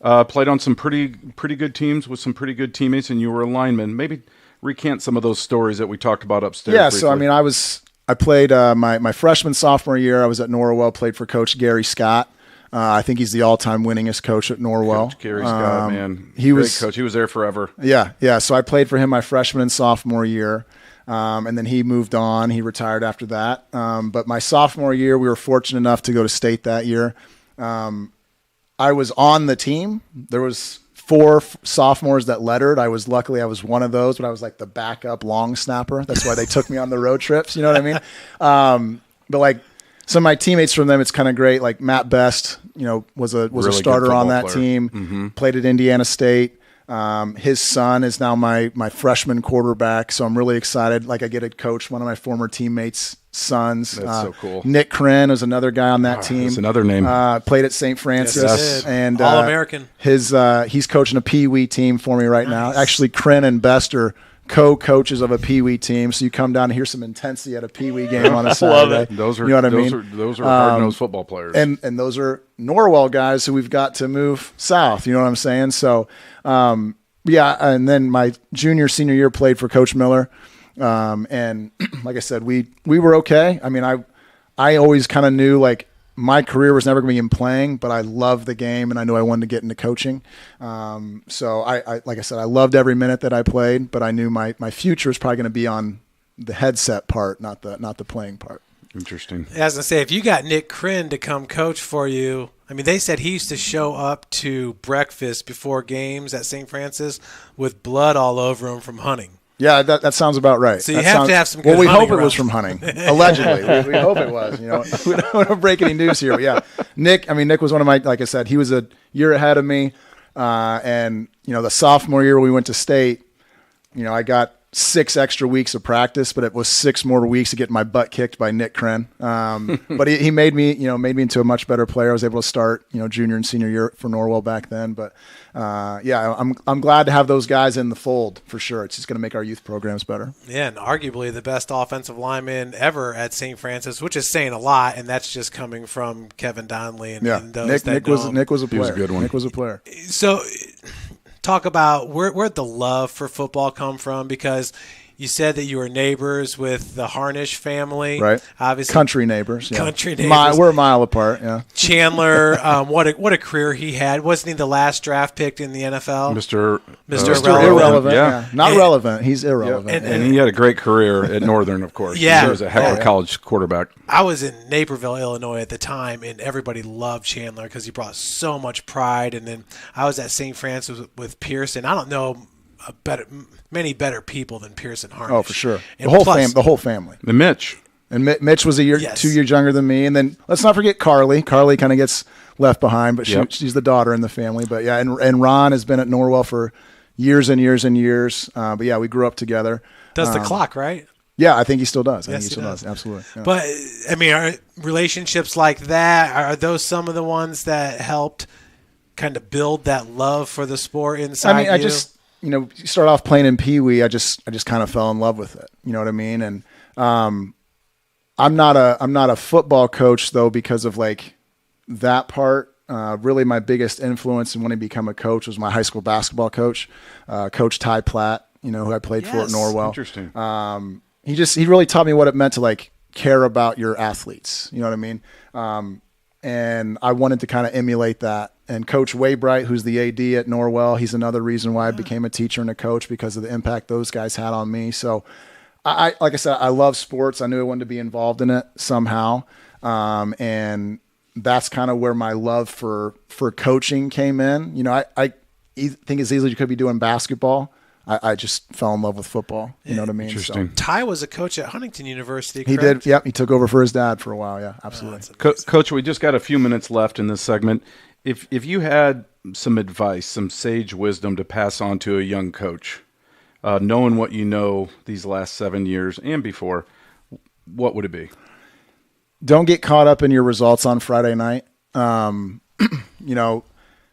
played on some pretty good teams with some pretty good teammates, and you were a lineman. Maybe recant some of those stories that we talked about upstairs.
Yeah,
briefly.
so I mean, I played my freshman, sophomore year. I was at Norwell, played for Coach Gary Scott. I think he's the all-time winningest coach at Norwell.
Coach Gary Scott, man. Great coach. He was there forever.
Yeah. So I played for him my freshman and sophomore year. And then he moved on. He retired after that. But my sophomore year, we were fortunate enough to go to state that year. I was on the team. There was 4 sophomores that lettered. I was one of those, but I was like the backup long snapper. That's why they took me on the road trips. You know what I mean? But some of my teammates from them, it's kind of great. Like Matt Best, was a
Really
starter on that
player.
team.
Mm-hmm.
Played at Indiana State. His son is now my freshman quarterback, so I'm really excited. I get to coach one of my former teammates' sons.
That's so cool.
Nick Kren was another guy on that team.
That's another name.
Played at St. Francis.
Yes,
and
All-American.
He's coaching a Pee Wee team for me right now. Actually, Kren and Best are co-coaches of a Pee Wee team. So you come down and hear some intensity at a Pee Wee game on a Saturday.
Those are,
you know what I mean?
Those are hard-nosed football players.
And those are Norwell guys who we've got to move south. You know what I'm saying? So, yeah. And then my senior year played for Coach Miller. And like I said, we were okay. I mean, I always kind of knew like my career was never going to be in playing, but I loved the game and I knew I wanted to get into coaching. So I like I said, I loved every minute that I played, but I knew my future was probably going to be on the headset part, not the playing part.
Interesting.
As I was going to say, if you got Nick Krinn to come coach for you, I mean, they said he used to show up to breakfast before games at St. Francis with blood all over him from hunting.
Yeah, that sounds about right.
So you have to have some good hunting.
Well, we hope it
around.
Was from hunting, allegedly. we hope it was. You know, we don't want to break any news here, but yeah, Nick was one of my, like I said, he was a year ahead of me, and you know, the sophomore year we went to state, you know, I got 6 extra weeks of practice, but it was 6 more weeks to get my butt kicked by Nick Krinn. But he made me into a much better player. I was able to start, you know, junior and senior year for Norwell back then. But yeah, I'm glad to have those guys in the fold for sure. It's just going to make our youth programs better.
Yeah, and arguably the best offensive lineman ever at St. Francis, which is saying a lot, and that's just coming from Kevin Donnelly and those
Nick was a player.
He was a good one.
Nick was a player.
So talk about where'd the love for football come from? Because you said that you were neighbors with the Harnish family,
right?
Obviously,
country neighbors. Yeah.
Country neighbors.
We're a mile apart. Yeah.
Chandler, what a career he had. Wasn't he the last draft pick in the NFL?
Mr.
Irrelevant.
Yeah.
Not relevant. He's irrelevant.
And he had a great career at Northern, of course.
Yeah.
He was a heck of a college quarterback.
I was in Naperville, Illinois at the time, and everybody loved Chandler because he brought so much pride. And then I was at St. Francis with Pearson. I don't know many better people than Pearson Harnish.
Oh, for sure.
And
the whole family.
And Mitch.
And Mitch was 2 years younger than me. And then let's not forget Carly. Carly kind of gets left behind, but she's the daughter in the family. But yeah, and Ron has been at Norwell for years and years and years. But yeah, we grew up together.
Does the clock, right?
Yeah, I think he still does.
Yes, he still
does. Absolutely. Yeah.
But I mean, are relationships like that, are those some of the ones that helped kind of build that love for the sport inside you?
I just, you start off playing in Pee Wee. I just kind of fell in love with it. You know what I mean? And I'm not a football coach though, because of like that part. Really, my biggest influence in wanting to become a coach was my high school basketball coach, Coach Ty Platt. You know, who I played for at Norwell.
Interesting.
He really taught me what it meant to like care about your athletes. You know what I mean? And I wanted to kind of emulate that. And Coach Waybright, who's the AD at Norwell, he's another reason why I became a teacher and a coach, because of the impact those guys had on me. So I like I said, I love sports. I knew I wanted to be involved in it somehow. And that's kind of where my love for coaching came in. You know, I think as easily as you could be doing basketball. I just fell in love with football. You know what I mean?
Interesting.
So, Ty was a coach at Huntington University, correct?
He did. Yep. He took over for his dad for a while. Yeah, absolutely.
Coach, we just got a few minutes left in this segment. If you had some advice, some sage wisdom to pass on to a young coach, knowing what you know these last 7 years and before, what would it be?
Don't get caught up in your results on Friday night.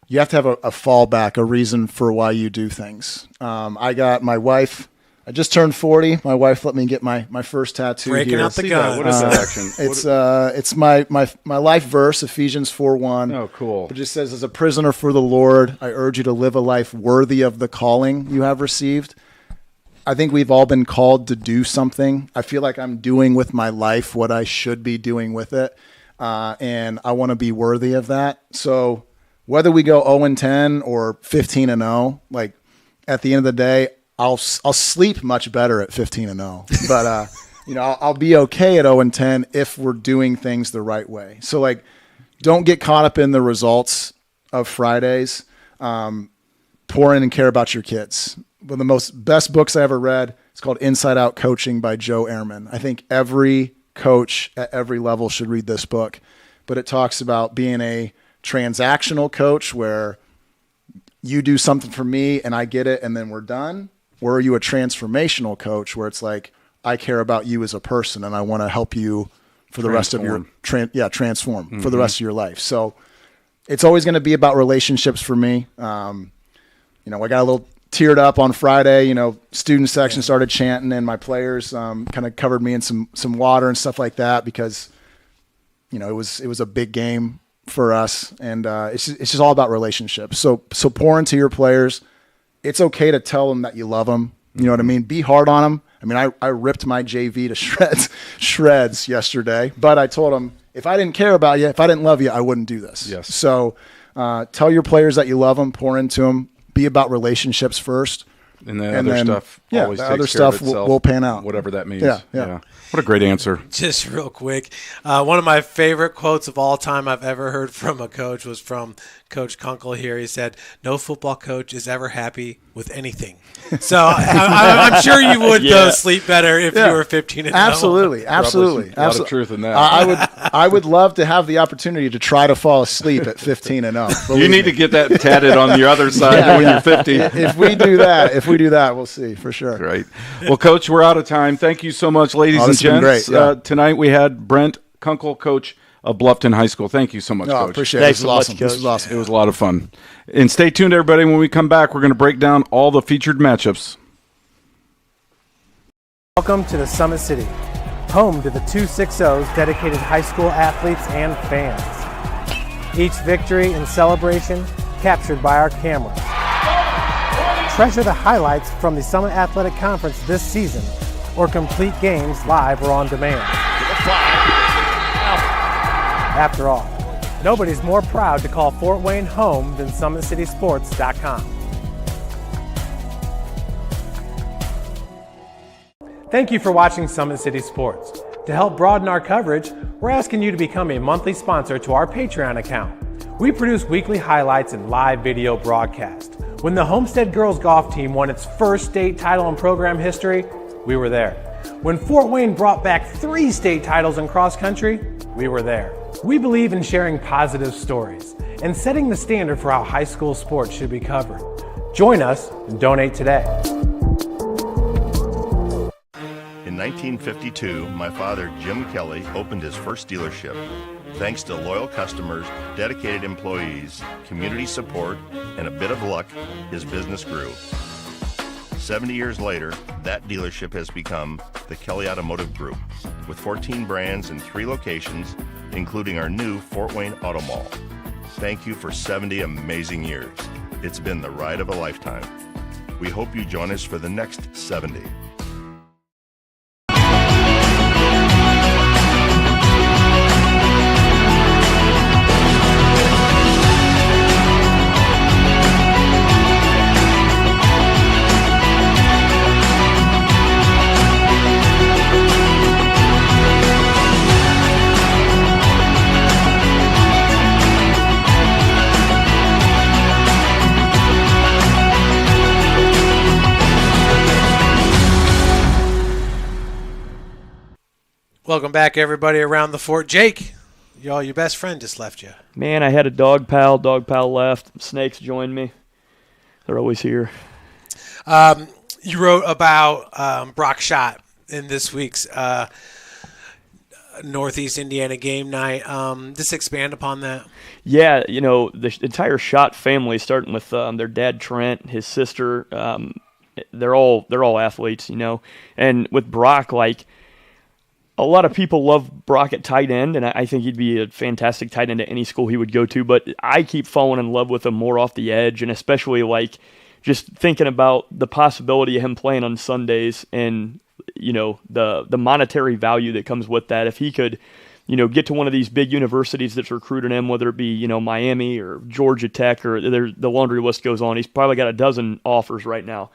You have to have a fallback, a reason for why you do things. I got my wife. I just turned 40. My wife let me get my first tattoo.
Breaking
here.
out the gun.
What is that action?
It's my life verse, Ephesians 4:1.
Oh, cool.
It just says, "As a prisoner for the Lord, I urge you to live a life worthy of the calling you have received." I think we've all been called to do something. I feel like I'm doing with my life what I should be doing with it, and I want to be worthy of that. So whether we go 0-10 or 15-0, like at the end of the day, I'll sleep much better at 15-0. But I'll be okay at 0-10 if we're doing things the right way. So like, don't get caught up in the results of Fridays. Pour in and care about your kids. One of the best books I ever read, it's called Inside Out Coaching by Joe Ehrman. I think every coach at every level should read this book. But it talks about being a transactional coach where you do something for me and I get it and then we're done? Or are you a transformational coach where it's like, I care about you as a person and I want to help you for the rest of your transform for the rest of your life. So it's always going to be about relationships for me. I got a little teared up on Friday. Student section started chanting, and my players kind of covered me in some water and stuff like that because, it was a big game for us, and it's just all about relationships. So pour into your players. It's okay to tell them that you love them. You know what I mean? Be hard on them. I mean, I ripped my JV to shreds yesterday, but I told them, if I didn't care about you, if I didn't love you, I wouldn't do this.
Yes.
So tell your players that you love them, pour into them, be about relationships first.
And the other stuff always takes
other
care
stuff
of itself,
will pan out.
Whatever that means.
Yeah.
What a great answer.
Just real quick, one of my favorite quotes of all time I've ever heard from a coach was from Coach Kunkel here. He said, "No football coach is ever happy with anything." So I'm sure you would sleep better if you were 15 and 0.
Absolutely.
A lot of truth in that.
I would love to have the opportunity to try to fall asleep at 15 and 0.
You need to get that tatted on your other side when you're 50.
If we do that, we'll see for sure.
Great. Well, Coach, we're out of time. Thank you so much, ladies and gents.
Great.
Tonight we had Brent Kungle, coach of Bluffton High School. Thank you so much, Coach.
Appreciate it.
Thanks
This
so
was
much,
awesome. This was awesome.
It was a lot of fun. And stay tuned, everybody. When we come back, we're going to break down all the featured matchups.
Welcome to the Summit City, home to the 260's dedicated high school athletes and fans. Each victory and celebration captured by our cameras. Treasure the highlights from the Summit Athletic Conference this season, or complete games live or on demand. After all, nobody's more proud to call Fort Wayne home than SummitCitySports.com. Thank you for watching Summit City Sports. To help broaden our coverage, we're asking you to become a monthly sponsor to our Patreon account. We produce weekly highlights and live video broadcast. When the Homestead girls golf team won its first state title in program history, we were there. When Fort Wayne brought back 3 state titles in cross country, we were there. We believe in sharing positive stories and setting the standard for how high school sports should be covered. Join us and donate today.
In 1952, my father, Jim Kelly, opened his first dealership. Thanks to loyal customers, dedicated employees, community support, and a bit of luck, his business grew. 70 years later, that dealership has become the Kelly Automotive Group, with 14 brands in 3 locations, including our new Fort Wayne Auto Mall. Thank you for 70 amazing years. It's been the ride of a lifetime. We hope you join us for the next 70.
Welcome back, everybody around the fort. Jake, your best friend just left you.
Man, I had a dog pal. Dog pal left. Snakes joined me. They're always here.
You wrote about Brock Schott in this week's Northeast Indiana game night. Just expand upon that.
Yeah, the entire Schott family, starting with their dad Trent, his sister. They're all athletes, And with Brock, a lot of people love Brock at tight end, and I think he'd be a fantastic tight end at any school he would go to, but I keep falling in love with him more off the edge, and especially just thinking about the possibility of him playing on Sundays and the monetary value that comes with that. If he could get to one of these big universities that's recruiting him, whether it be Miami or Georgia Tech, or the laundry list goes on, he's probably got a dozen offers right now.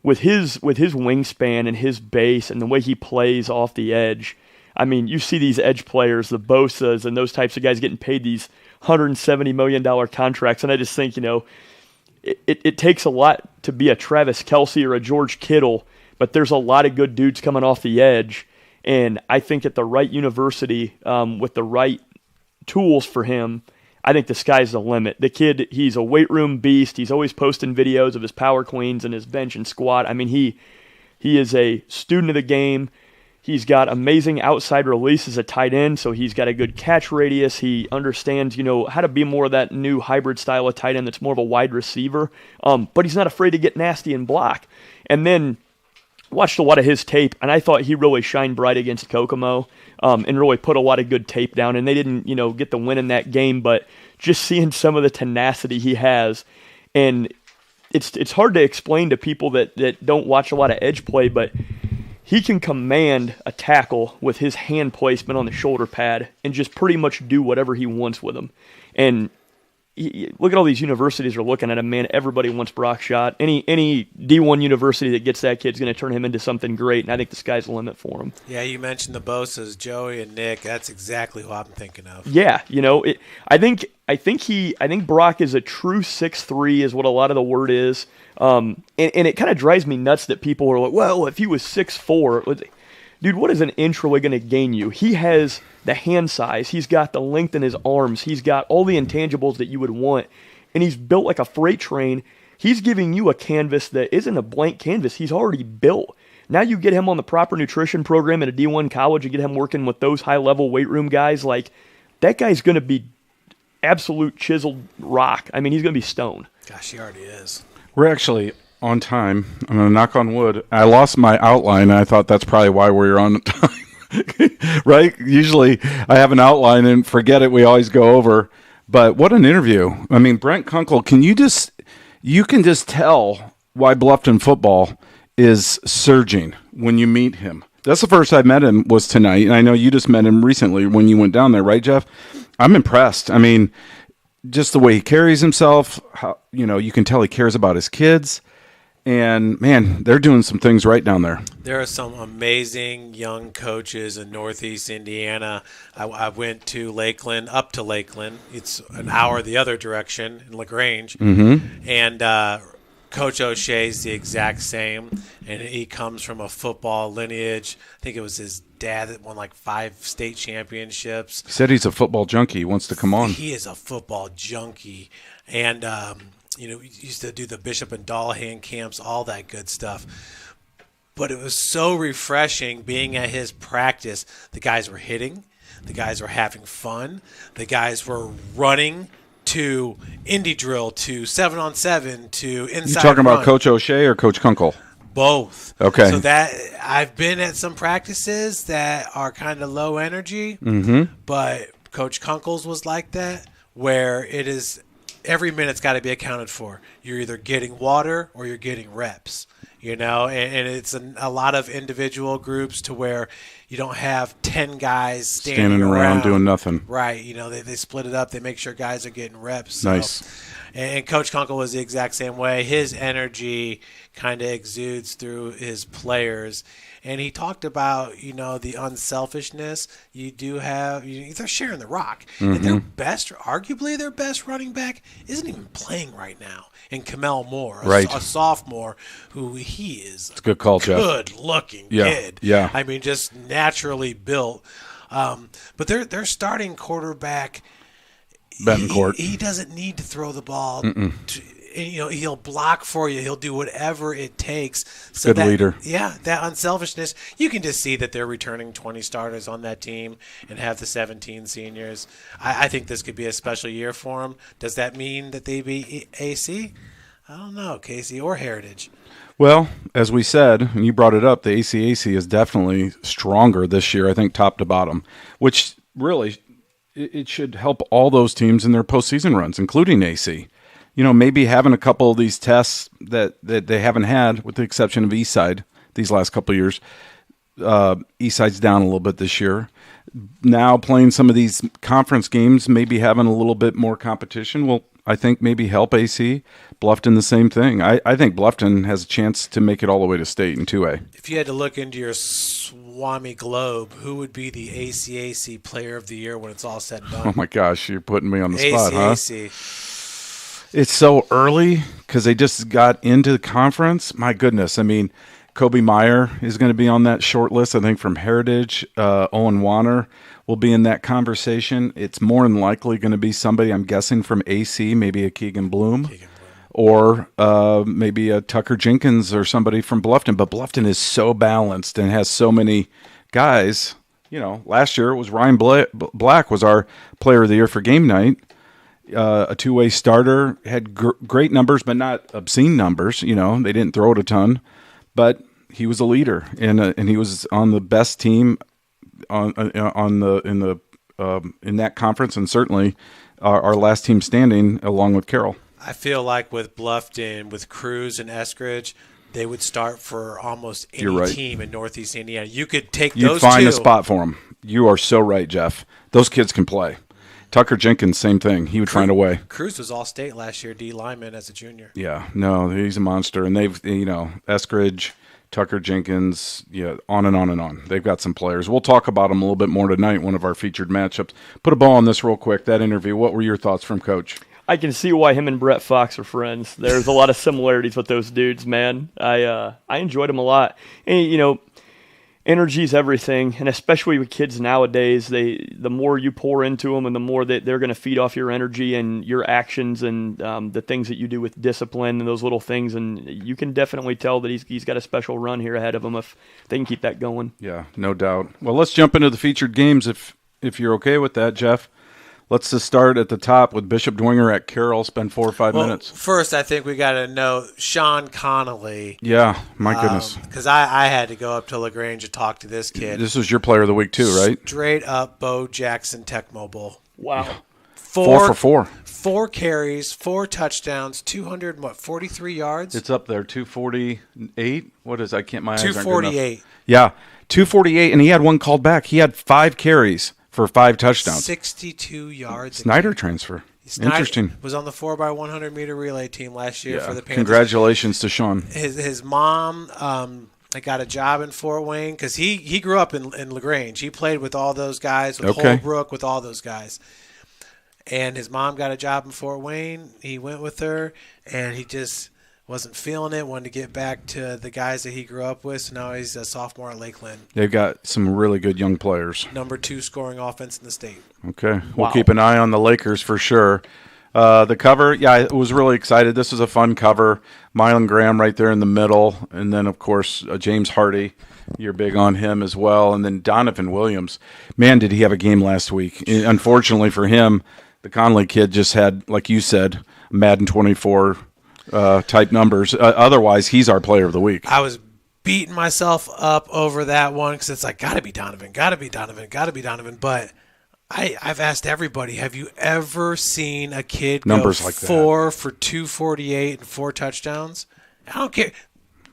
With his wingspan and his base and the way he plays off the edge, I mean, you see these edge players, the Bosas and those types of guys getting paid these $170 million contracts, and I just think, it takes a lot to be a Travis Kelce or a George Kittle, but there's a lot of good dudes coming off the edge, and I think at the right university with the right tools for him, I think the sky's the limit. The kid, he's a weight room beast. He's always posting videos of his power cleans and his bench and squat. I mean, he is a student of the game. He's got amazing outside release as a tight end, so he's got a good catch radius. He understands, how to be more of that new hybrid style of tight end that's more of a wide receiver. But he's not afraid to get nasty and block. And then watched a lot of his tape, and I thought he really shined bright against Kokomo and really put a lot of good tape down. And they didn't, get the win in that game, but just seeing some of the tenacity he has, and it's hard to explain to people that don't watch a lot of edge play, but he can command a tackle with his hand placement on the shoulder pad and just pretty much do whatever he wants with him. And look at all these universities are looking at him, man. Everybody wants Brock Schott. Any D1 university that gets that kid's going to turn him into something great, and I think the sky's the limit for him.
Yeah, you mentioned the Bosa's, Joey and Nick. That's exactly who I'm thinking of.
Yeah, I think Brock is a true 6'3", is what a lot of the word is. And it kind of drives me nuts that people are like, well, if he was 6'4", dude, what is an inch really going to gain you? He has the hand size. He's got the length in his arms. He's got all the intangibles that you would want. And he's built like a freight train. He's giving you a canvas that isn't a blank canvas. He's already built. Now you get him on the proper nutrition program at a D1 college. You get him working with those high-level weight room guys. Like, that guy's going to be absolute chiseled rock. I mean, he's going to be stone.
Gosh, he already is.
We're actually on time. I'm going to knock on wood. I lost my outline, and I thought that's probably why we're on time. Right? Usually I have an outline and forget it. We always go over. But what an interview. I mean, Brent Kungle, you can just tell why Bluffton football is surging when you meet him. That's the first I met him was tonight, and I know you just met him recently when you went down there, right, Jeff? I'm impressed. I mean, just the way he carries himself, how, you can tell he cares about his kids. And, man, they're doing some things right down there.
There are some amazing young coaches in Northeast Indiana. I went to Lakeland, up to Lakeland. It's an hour the other direction in LaGrange.
Mm-hmm.
And Coach O'Shea's the exact same. And he comes from a football lineage. I think it was his dad that won like 5 state championships.
He said he's a football junkie. He wants to come on.
He is a football junkie. And, we used to do the Bishop and Dallahan camps, all that good stuff. But it was so refreshing being at his practice. The guys were hitting. The guys were having fun. The guys were running to indie drill, to 7-on-7, to inside
You talking
run.
about Coach O'Shea or Coach Kunkel?
Both.
Okay.
So that I've been at some practices that are kind of low energy, but Coach Kunkel's was like that, where it is every minute's got to be accounted for. You're either getting water or you're getting reps, and it's a lot of individual groups to where you don't have 10 guys standing around
doing nothing.
Right. They split it up. They make sure guys are getting reps.
Nice.
And Coach Kunkel was the exact same way. His energy kind of exudes through his players. And he talked about, the unselfishness. You do have, they're sharing the rock. And arguably their best running back isn't even playing right now. And Kamel Moore, a sophomore, who he is
it's a good call, Jeff.
Good-looking kid.
Yeah.
I mean, just naturally built. But their starting quarterback,
Betancourt.
He doesn't need to throw the ball. He'll block for you. He'll do whatever it takes. So
Good leader.
Yeah, that unselfishness. You can just see that they're returning 20 starters on that team and have the 17 seniors. I think this could be a special year for them. Does that mean that they be AC? I don't know, Casey, or Heritage.
Well, as we said, and you brought it up, the ACAC is definitely stronger this year, I think, top to bottom, which really it should help all those teams in their postseason runs, including AC. Maybe having a couple of these tests that they haven't had, with the exception of Eastside these last couple of years. Eastside's down a little bit this year. Now playing some of these conference games, maybe having a little bit more competition will, I think, maybe help AC. Bluffton, the same thing. I think Bluffton has a chance to make it all the way to state in 2A.
If you had to look into your Swami Globe, who would be the ACAC Player of the Year when it's all said and done?
Oh, my gosh, you're putting me on the spot,
ACAC.
Huh? It's so early because they just got into the conference. My goodness. I mean, Kobe Meyer is going to be on that short list, I think, from Heritage. Owen Warner will be in that conversation. It's more than likely going to be somebody, I'm guessing, from AC, maybe a Keegan Bloom. Or maybe a Tucker Jenkins or somebody from Bluffton. But Bluffton is so balanced and has so many guys. Last year it was Ryan Black was our player of the year for game night. A two-way starter, had great numbers, but not obscene numbers. They didn't throw it a ton, but he was a leader, and he was on the best team in that conference, and certainly our last team standing, along with Carroll.
I feel like with Bluffton, with Cruz and Eskridge, they would start for almost any team in Northeast Indiana. You could take those two.
You'd find a spot for them. You are so right, Jeff. Those kids can play. Tucker Jenkins, same thing. He would find a way.
Cruz was all-state last year, D lineman as a junior.
Yeah, no, he's a monster. And they've, Eskridge, Tucker Jenkins, on and on and on. They've got some players. We'll talk about them a little bit more tonight, one of our featured matchups. Put a ball on this real quick, that interview. What were your thoughts from Coach?
I can see why him and Brett Fox are friends. There's a lot of similarities with those dudes, man. I enjoyed them a lot. And, energy is everything, and especially with kids nowadays, the more you pour into them and the more that they're going to feed off your energy and your actions and the things that you do with discipline and those little things. And you can definitely tell that he's got a special run here ahead of him if they can keep that going.
Yeah, no doubt. Well, let's jump into the featured games if you're okay with that, Jeff. Let's just start at the top with Bishop Dwenger at Carroll. Spend 4 or 5 minutes.
First, I think we got to know Sean Connolly.
Yeah, my goodness.
Because I had to go up to LaGrange and talk to this kid.
This was your player of the week too, right?
Straight up Bo Jackson Tech Mobile.
Wow.
4 for 4.
4 carries, 4 touchdowns, 243 yards.
It's up there, 248. What is? I can't. My eyes aren't good enough.
248.
Yeah, 248, and he had one called back. He had 5 carries for 5 touchdowns.
62 yards.
Snyder transfer. Interesting.
Was on the 4x100-meter relay team last year for the Panthers.
Congratulations to Sean.
His mom got a job in Fort Wayne because he grew up in LaGrange. He played with all those guys, with Holbrook, with all those guys. And his mom got a job in Fort Wayne. He went with her, and he just wasn't feeling it, wanted to get back to the guys that he grew up with. So now he's a sophomore at Lakeland.
They've got some really good young players.
Number 2 scoring offense in the state.
Okay. We'll keep an eye on the Lakers for sure. The cover, I was really excited. This was a fun cover. Mylan Graham right there in the middle. And then, of course, James Hardy. You're big on him as well. And then Donovan Williams. Man, did he have a game last week. Unfortunately for him, the Conley kid just had, like you said, Madden 24 type numbers. Otherwise, he's our player of the week.
I was beating myself up over that one because it's like, got to be Donovan, got to be Donovan, got to be Donovan. But I've asked everybody, have you ever seen a kid
numbers
go
like that?
4 for 248 and 4 touchdowns? I don't care.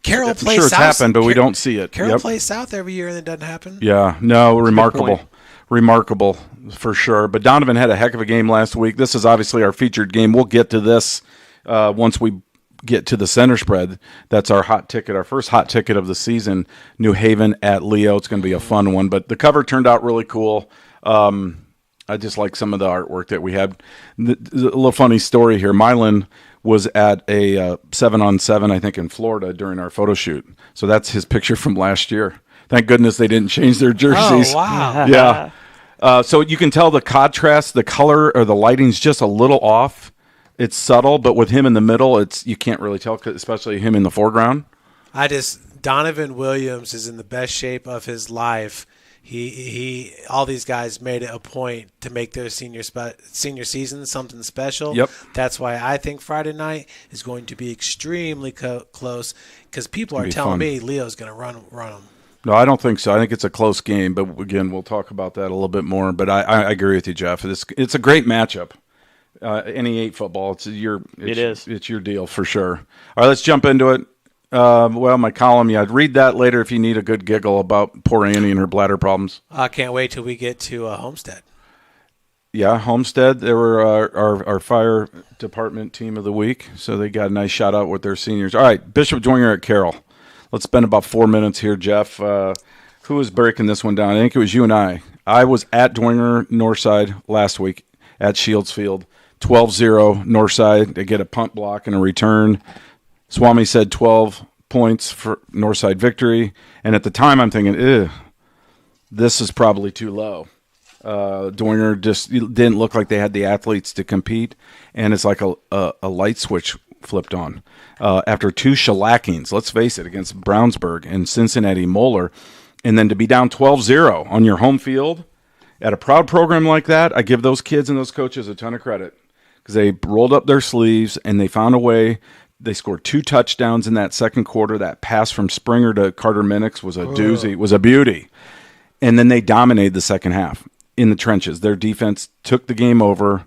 Carroll plays
sure
South.
It's happened, but we don't see it.
Carroll plays South every year and it doesn't happen.
Yeah, no, remarkable for sure. But Donovan had a heck of a game last week. This is obviously our featured game. We'll get to this once we get to the center spread. That's our hot ticket, our first hot ticket of the season, New Haven at Leo. It's going to be a fun one. But the cover turned out really cool. I just like some of the artwork that we had. A little funny story here. Mylan was at a 7-on-7, I think, in Florida during our photo shoot. So that's his picture from last year. Thank goodness they didn't change their jerseys.
Oh, wow.
Yeah. So you can tell the contrast, the color or the lighting's just a little off. It's subtle, but with him in the middle, you can't really tell, especially him in the foreground.
Donovan Williams is in the best shape of his life. He all these guys made it a point to make their senior season something special.
Yep.
That's why I think Friday night is going to be extremely close because people are telling me Leo's going to run them.
No, I don't think so. I think it's a close game, but again, we'll talk about that a little bit more. But I agree with you, Jeff. It's a great matchup. NE8 football, it's your deal for sure. All right, let's jump into it. My column, read that later if you need a good giggle about poor Annie and her bladder problems.
I can't wait till we get to Homestead.
Yeah, Homestead, they were our fire department team of the week, so they got a nice shout out with their seniors. All right, Bishop Dwenger at Carroll. Let's spend about 4 minutes here, Jeff. Who was breaking this one down? I think it was you and I. I was at Dwenger Northside last week at Shields Field. 12-0 Northside. They get a punt block and a return. Swami said 12 points for Northside victory. And at the time, I'm thinking, this is probably too low. Dwenger just didn't look like they had the athletes to compete. And it's like a light switch flipped on. After 2 shellackings, let's face it, against Brownsburg and Cincinnati Moeller, And then to be down 12-0 on your home field at a proud program like that, I give those kids and those coaches a ton of credit because they rolled up their sleeves and they found a way. They scored 2 touchdowns in that second quarter. That pass from Springer to Carter Minix was a doozy, was a beauty. And then they dominated the second half in the trenches. Their defense took the game over.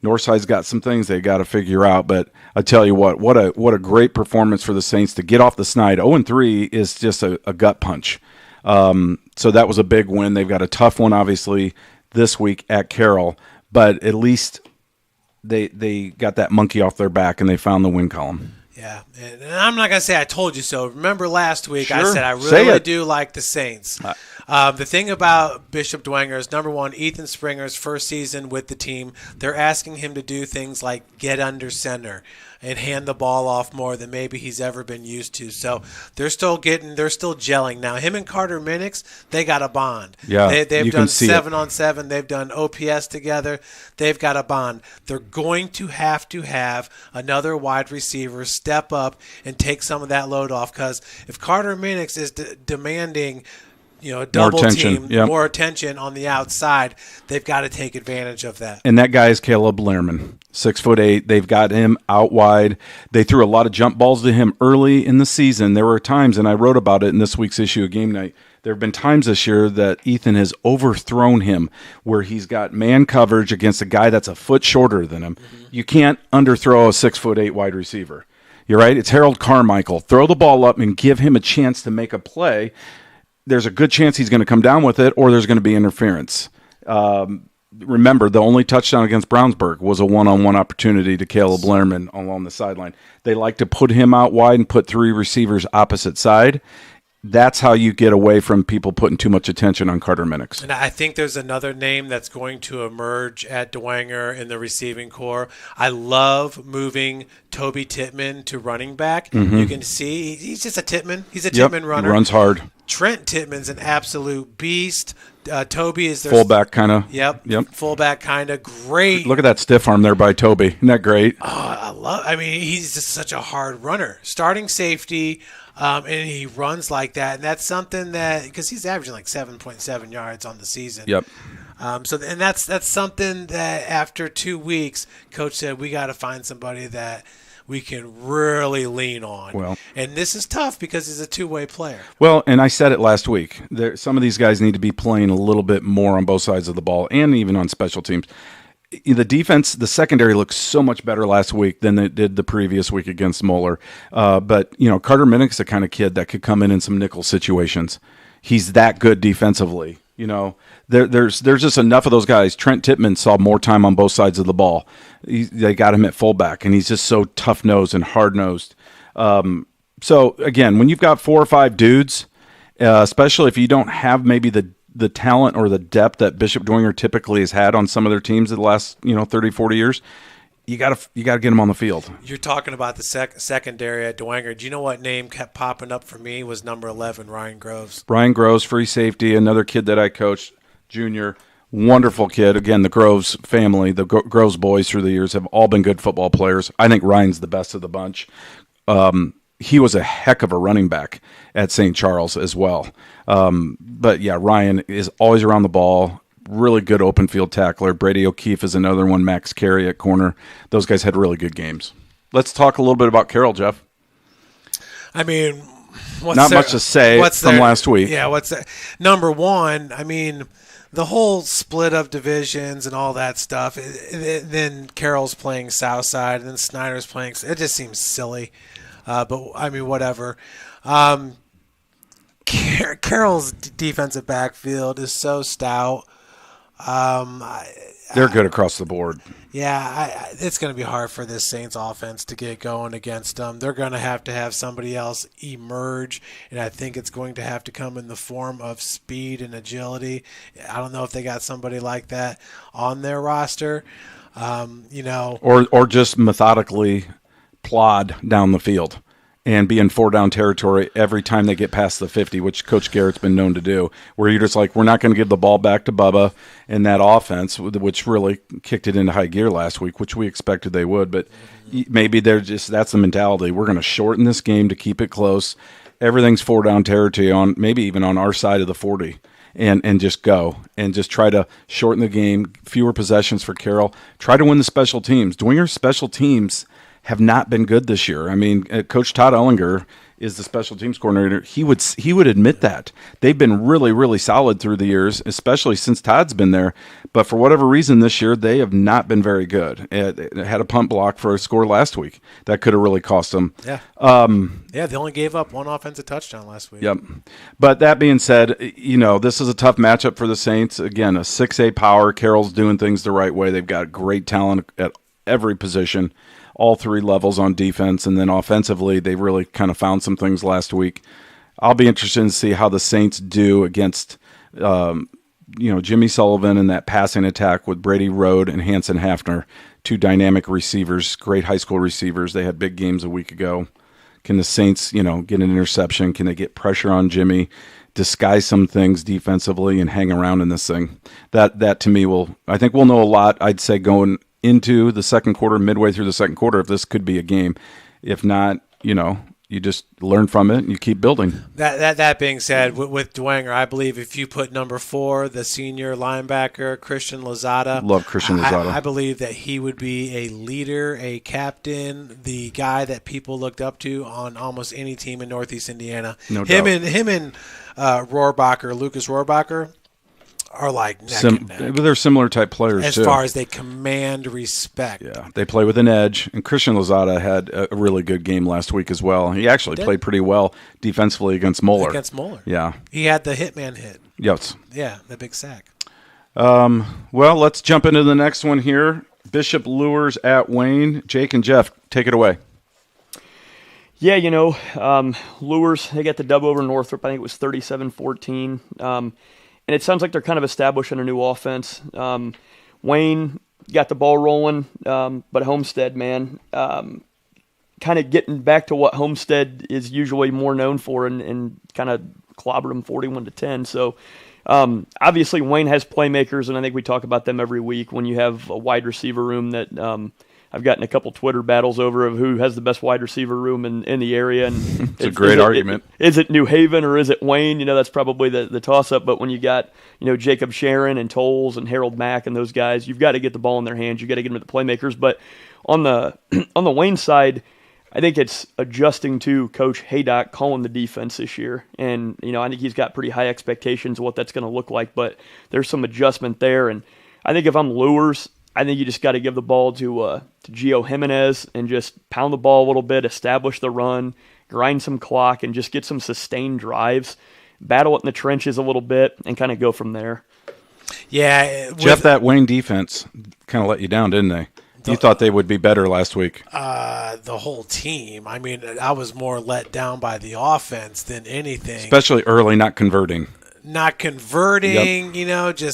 Northside's got some things they got to figure out, but I tell you what a great performance for the Saints to get off the snide. 0-3 is just a gut punch. So that was a big win. They've got a tough one, obviously, this week at Carroll, but at least they got that monkey off their back and they found the win column.
Yeah, and I'm not going to say I told you so. Remember last week I
Sure.
said I
Say
really
it.
do like the Saints. The thing about Bishop Dwenger is, number one, Ethan Springer's first season with the team, they're asking him to do things like get under center and hand the ball off more than maybe he's ever been used to. So they're still gelling. Now, him and Carter Minix, they got a bond.
Yeah,
they've
you
done
can see it.
7-on-7. They've done OPS together. They've got a bond. They're going to have another wide receiver step up and take some of that load off, because if Carter Minix is demanding a double
attention,
team, more attention on the outside, they've got to take advantage of that.
And that guy is Caleb Lehrman, 6'8". They've got him out wide. They threw a lot of jump balls to him early in the season. There were times, and I wrote about it in this week's issue of Game Night, there have been times this year that Ethan has overthrown him where he's got man coverage against a guy that's a foot shorter than him. Mm-hmm. You can't underthrow a 6'8" wide receiver. You're right. It's Harold Carmichael. Throw the ball up and give him a chance to make a play. There's a good chance he's going to come down with it, or there's going to be interference. Remember, the only touchdown against Brownsburg was a one-on-one opportunity to Caleb Lehrman along the sideline. They like to put him out wide and put 3 receivers opposite side. That's how you get away from people putting too much attention on Carter Minix.
And I think there's another name that's going to emerge at Dwenger in the receiving core. I love moving Toby Tittman to running back.
Mm-hmm.
You can see he's just a Tittman. He's a Tittman runner.
He runs hard.
Trent Tittman's an absolute beast. Toby is their
Fullback kind of.
Yep. Fullback kind of great.
Look at that stiff arm there by Toby. Isn't that great?
I mean, he's just such a hard runner. Starting safety, and he runs like that. And that's something that, because he's averaging like 7.7 yards on the season.
Yep.
And that's something that after 2 weeks, Coach said, we got to find somebody that we can really lean on.
Well,
and this is tough because he's a two-way player.
Well, and I said it last week. Some of these guys need to be playing a little bit more on both sides of the ball and even on special teams. The defense, the secondary looked so much better last week than it did the previous week against Moeller. But Carter Minix is the kind of kid that could come in some nickel situations. He's that good defensively. There's just enough of those guys. Trent Tittman saw more time on both sides of the ball. They got him at fullback, and he's just so tough-nosed and hard-nosed. So, again, when you've got 4 or 5 dudes, especially if you don't have maybe the talent or the depth that Bishop Dwenger typically has had on some of their teams in the last 30, 40 years, you got to get them on the field.
You're talking about the secondary at Dwenger. Do you know what name kept popping up for me was number 11, Ryan Groves.
Ryan Groves, free safety, another kid that I coached, junior, wonderful kid. Again, the Groves family, the Groves boys through the years have all been good football players. I think Ryan's the best of the bunch. He was a heck of a running back at St. Charles as well. But, yeah, Ryan is always around the ball. Really good open field tackler. Brady O'Keefe is another one. Max Carey at corner. Those guys had really good games. Let's talk a little bit about Carroll, Jeff.
I mean,
not much to say from last week.
Yeah, what's that? Number one, I mean, the whole split of divisions and all that stuff. Then Carroll's playing Southside, and then Snyder's playing. It just seems silly. But I mean, whatever. Carroll's defensive backfield is so stout.
They're good across the board.
Yeah, it's going to be hard for this Saints offense to get going against them. They're going to have somebody else emerge, and I think it's going to have to come in the form of speed and agility. I don't know if they got somebody like that on their roster,
or just methodically plod down the field and be in 4-down territory every time they get past the 50, which Coach Garrett's been known to do, where you're just like, we're not going to give the ball back to Bubba in that offense, which really kicked it into high gear last week, which we expected they would. But maybe that's the mentality. We're going to shorten this game to keep it close. everything's 4-down territory on maybe even on our side of the 40. And just go and just try to shorten the game, fewer possessions for Carroll. Try to win the special teams. Dwinger's special teams have not been good this year. I mean, Coach Todd Ellinger is the special teams coordinator. He would admit that. They've been really, really solid through the years, especially since Todd's been there. But for whatever reason this year, they have not been very good. It had a punt block for a score last week. That could have really cost them.
Yeah. They only gave up one offensive touchdown last week.
Yep. But that being said, this is a tough matchup for the Saints. Again, a 6A power. Carroll's doing things the right way. They've got great talent at every position, all three levels on defense, and then offensively, they really kind of found some things last week. I'll be interested to see how the Saints do against, Jimmy Sullivan and that passing attack with Brady Rode and Hanson Hafner, two dynamic receivers, great high school receivers. They had big games a week ago. Can the Saints, get an interception? Can they get pressure on Jimmy, disguise some things defensively, and hang around in this thing? That to me I think we'll know a lot. I'd say going into the second quarter, midway through the second quarter, if this could be a game. If not, you just learn from it and you keep building.
That being said, with Dwenger, I believe if you put number 4, the senior linebacker, Christian Lozada.
Love Christian Lozada.
I believe that he would be a leader, a captain, the guy that people looked up to on almost any team in Northeast Indiana.
No doubt.
Him and Lucas Rohrbacher, are like neck and neck.
They're similar type players
as
too.
far as they command respect.
Yeah, they play with an edge. And Christian Lozada had a really good game last week as well. He actually played pretty well defensively against Moeller. Yeah,
he had the hitman hit.
Yes.
Yeah, the big sack.
Well, let's jump into the next one here. Bishop Lures at Wayne. Jake and Jeff, take it away.
Yeah, Lures, they got the dub over Northrop. I think it was 37-14. And it sounds like they're kind of establishing a new offense. Wayne got the ball rolling, but Homestead, man, kind of getting back to what Homestead is usually more known for and kind of clobbered them 41-10. So obviously Wayne has playmakers, and I think we talk about them every week when you have a wide receiver room that I've gotten a couple Twitter battles over of who has the best wide receiver room in the area. And
it's a great argument.
Is it New Haven or is it Wayne? That's probably the toss-up. But when you got, Jacob Sharon and Tolles and Harold Mack and those guys, you've got to get the ball in their hands. You've got to get them at the playmakers. But on the Wayne side, I think it's adjusting to Coach Haydock calling the defense this year. And, I think he's got pretty high expectations of what that's going to look like. But there's some adjustment there. And I think if I'm Lures, I think you just got to give the ball to Gio Jimenez and just pound the ball a little bit, establish the run, grind some clock, and just get some sustained drives, battle it in the trenches a little bit, and kind of go from there.
Yeah.
Jeff, that Wayne defense kind of let you down, didn't they? You thought they would be better last week.
The whole team. I mean, I was more let down by the offense than anything.
Especially early, not converting.
Just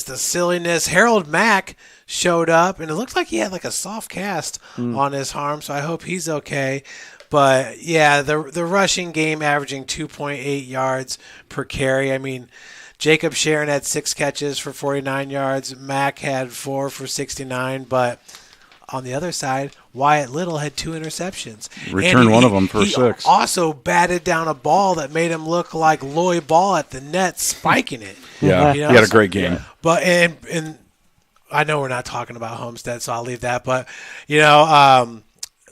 the silliness. Harold Mack showed up, and it looked like he had like a soft cast on his arm, so I hope he's okay. But, yeah, the rushing game averaging 2.8 yards per carry. I mean, Jacob Sharon had 6 catches for 49 yards. Mack had 4 for 69, but on the other side, Wyatt Little had 2 interceptions.
Returned one of them for 6.
He also batted down a ball that made him look like Loy Ball at the net, spiking it.
Yeah, he had a great game.
But and I know we're not talking about Homestead, so I'll leave that. But,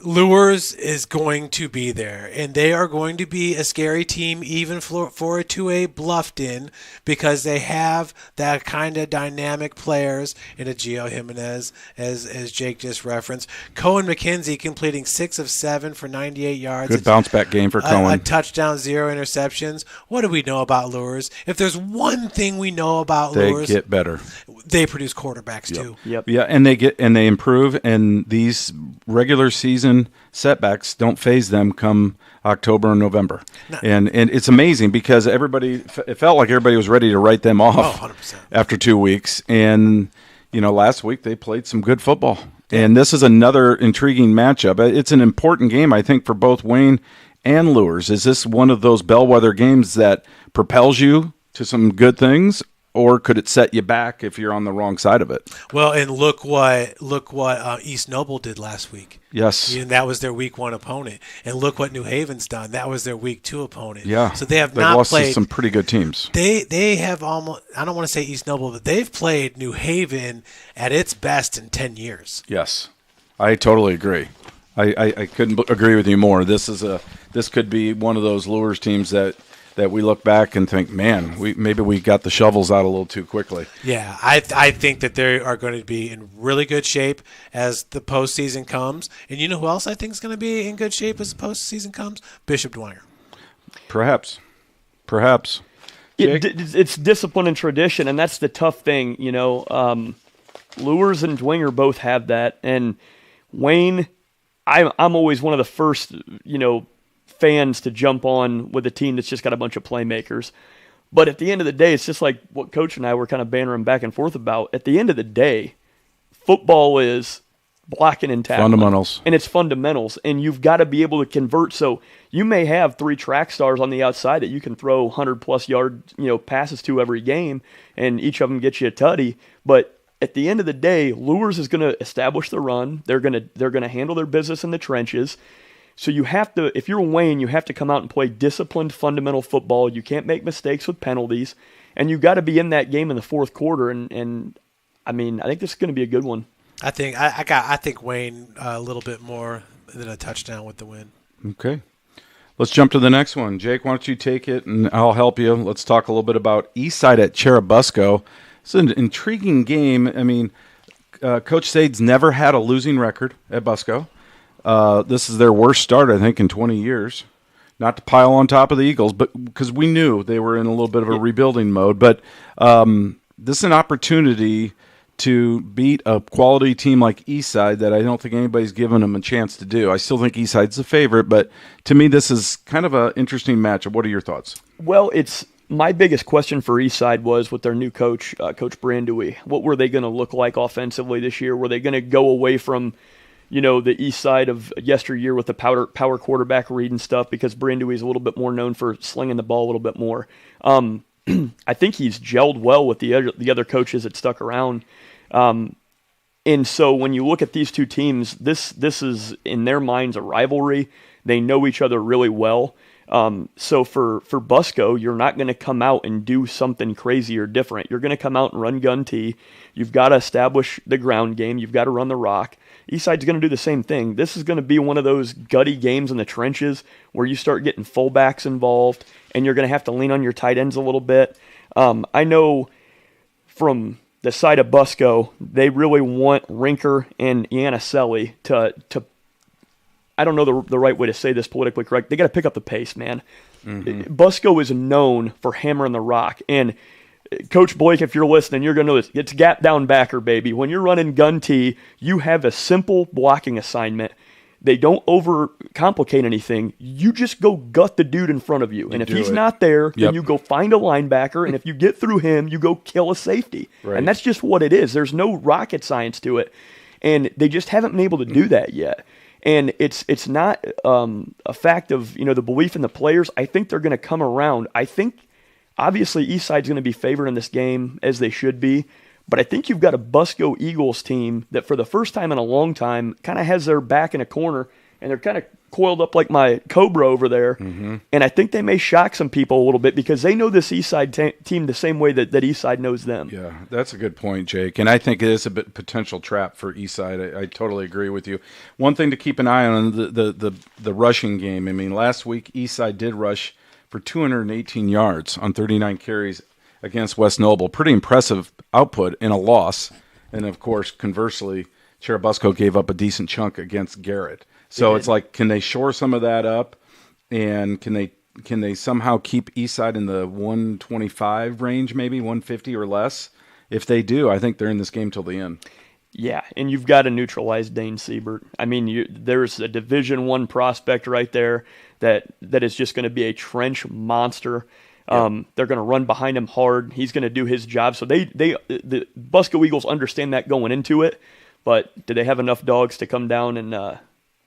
Lures is going to be there, and they are going to be a scary team even for a 2A Bluffton because they have that kind of dynamic players in a Gio Jimenez, as Jake just referenced. Cohen McKenzie completing 6 of 7 for 98 yards.
Good bounce-back game for Cohen.
A touchdown, 0 interceptions. What do we know about Lures? If there's one thing we know about Lures,
they get better.
They produce quarterbacks too.
Yep.
Yeah, and they improve, and these regular season setbacks don't faze them come October and November. And it's amazing because it felt like everybody was ready to write them off
100%.
After 2 weeks. And, last week they played some good football. And this is another intriguing matchup. It's an important game, I think, for both Wayne and Lures. Is this one of those bellwether games that propels you to some good things, or could it set you back if you're on the wrong side of it?
Well, and look what East Noble did last week.
Yes.
And that was their week 1 opponent. And look what New Haven's done. That was their week 2 opponent.
Yeah.
So they've
not lost
played
to some pretty good teams.
They have almost, I don't want to say East Noble, but they've played New Haven at its best in 10 years.
Yes. I totally agree. I couldn't agree with you more. This could be one of those Lures teams that we look back and think, man, maybe we got the shovels out a little too quickly.
Yeah, I think that they are going to be in really good shape as the postseason comes. And you know who else I think is going to be in good shape as the postseason comes? Bishop Dwenger.
Perhaps.
It's discipline and tradition, and that's the tough thing. Lures and Dwenger both have that. And Wayne, I'm always one of the first, fans to jump on with a team that's just got a bunch of playmakers. But at the end of the day, it's just like what Coach and I were kind of bantering back and forth about. At the end of the day, football is blocking and tackling.
Fundamentals.
And it's fundamentals. And you've got to be able to convert. So you may have 3 track stars on the outside that you can throw 100-plus yard passes to every game, and each of them gets you a tutty. But at the end of the day, Lures is going to establish the run. They're going to handle their business in the trenches. So you have to, if you're Wayne, you have to come out and play disciplined, fundamental football. You can't make mistakes with penalties, and you got to be in that game in the fourth quarter. And I think this is going to be a good one.
I think Wayne a little bit more than a touchdown with the win.
Okay, let's jump to the next one. Jake, why don't you take it, and I'll help you. Let's talk a little bit about Eastside at Cherubusco. It's an intriguing game. Coach Sade's never had a losing record at Busco. This is their worst start, I think, in 20 years. Not to pile on top of the Eagles, but because we knew they were in a little bit of a rebuilding mode. But this is an opportunity to beat a quality team like Eastside that I don't think anybody's given them a chance to do. I still think Eastside's the favorite, but to me this is kind of an interesting matchup. What are your thoughts? Well,
my biggest question for Eastside was with their new coach, Coach Brandewey. What were they going to look like offensively this year? Were they going to go away from the east side of yesteryear with the power quarterback read and stuff, because Brandewey's a little bit more known for slinging the ball a little bit more. I think he's gelled well with the other coaches that stuck around. And so when you look at these two teams, this is in their minds a rivalry. They know each other really well. So for Busco, you're not going to come out and do something crazy or different. You're going to come out and run gun tee. You've got to establish the ground game. You've got to run the rock. Eastside's going to do the same thing. This is going to be one of those gutty games in the trenches where you start getting fullbacks involved, and you're going to have to lean on your tight ends a little bit. I know from the side of Busco, they really want Rinker and Iannicelli to I don't know the right way to say this politically correct. They got to pick up the pace, man. Mm-hmm. Busco is known for hammering the rock. And Coach Blake, if you're listening, you're going to know this. It's gap down backer, baby. When you're running gun tee, you have a simple blocking assignment. They don't overcomplicate anything. You just go gut the dude in front of you. And if he's not there, then you go find a linebacker. And if you get through him, you go kill a safety. Right. And that's just what it is. There's no rocket science to it. And they just haven't been able to do that yet. And it's not a fact of the belief in the players. I think they're going to come around. I think obviously Eastside's going to be favored in this game, as they should be. But I think you've got a Busco Eagles team that for the first time in a long time kind of has their back in a corner, and they're kind of coiled up like my Cobra over there. Mm-hmm. And I think they may shock some people a little bit because they know this Eastside team the same way that Eastside knows them.
Yeah, that's a good point, Jake. And I think it is a potential trap for Eastside. I totally agree with you. One thing to keep an eye on, the rushing game. I mean, last week Eastside did rush for 218 yards on 39 carries against West Noble. Pretty impressive output in a loss. And, of course, conversely, Cherubusco gave up a decent chunk against Garrett. So it's like, can they shore some of that up, and can they somehow keep Eastside in the 125 range, maybe 150 or less? If they do, I think they're in this game till the end.
Yeah, and you've got to neutralize Dane Siebert. I mean, there's a Division I prospect right there that is just going to be a trench monster. They're going to run behind him hard. He's going to do his job. So the Busco Eagles understand that going into it, but do they have enough dogs to come down and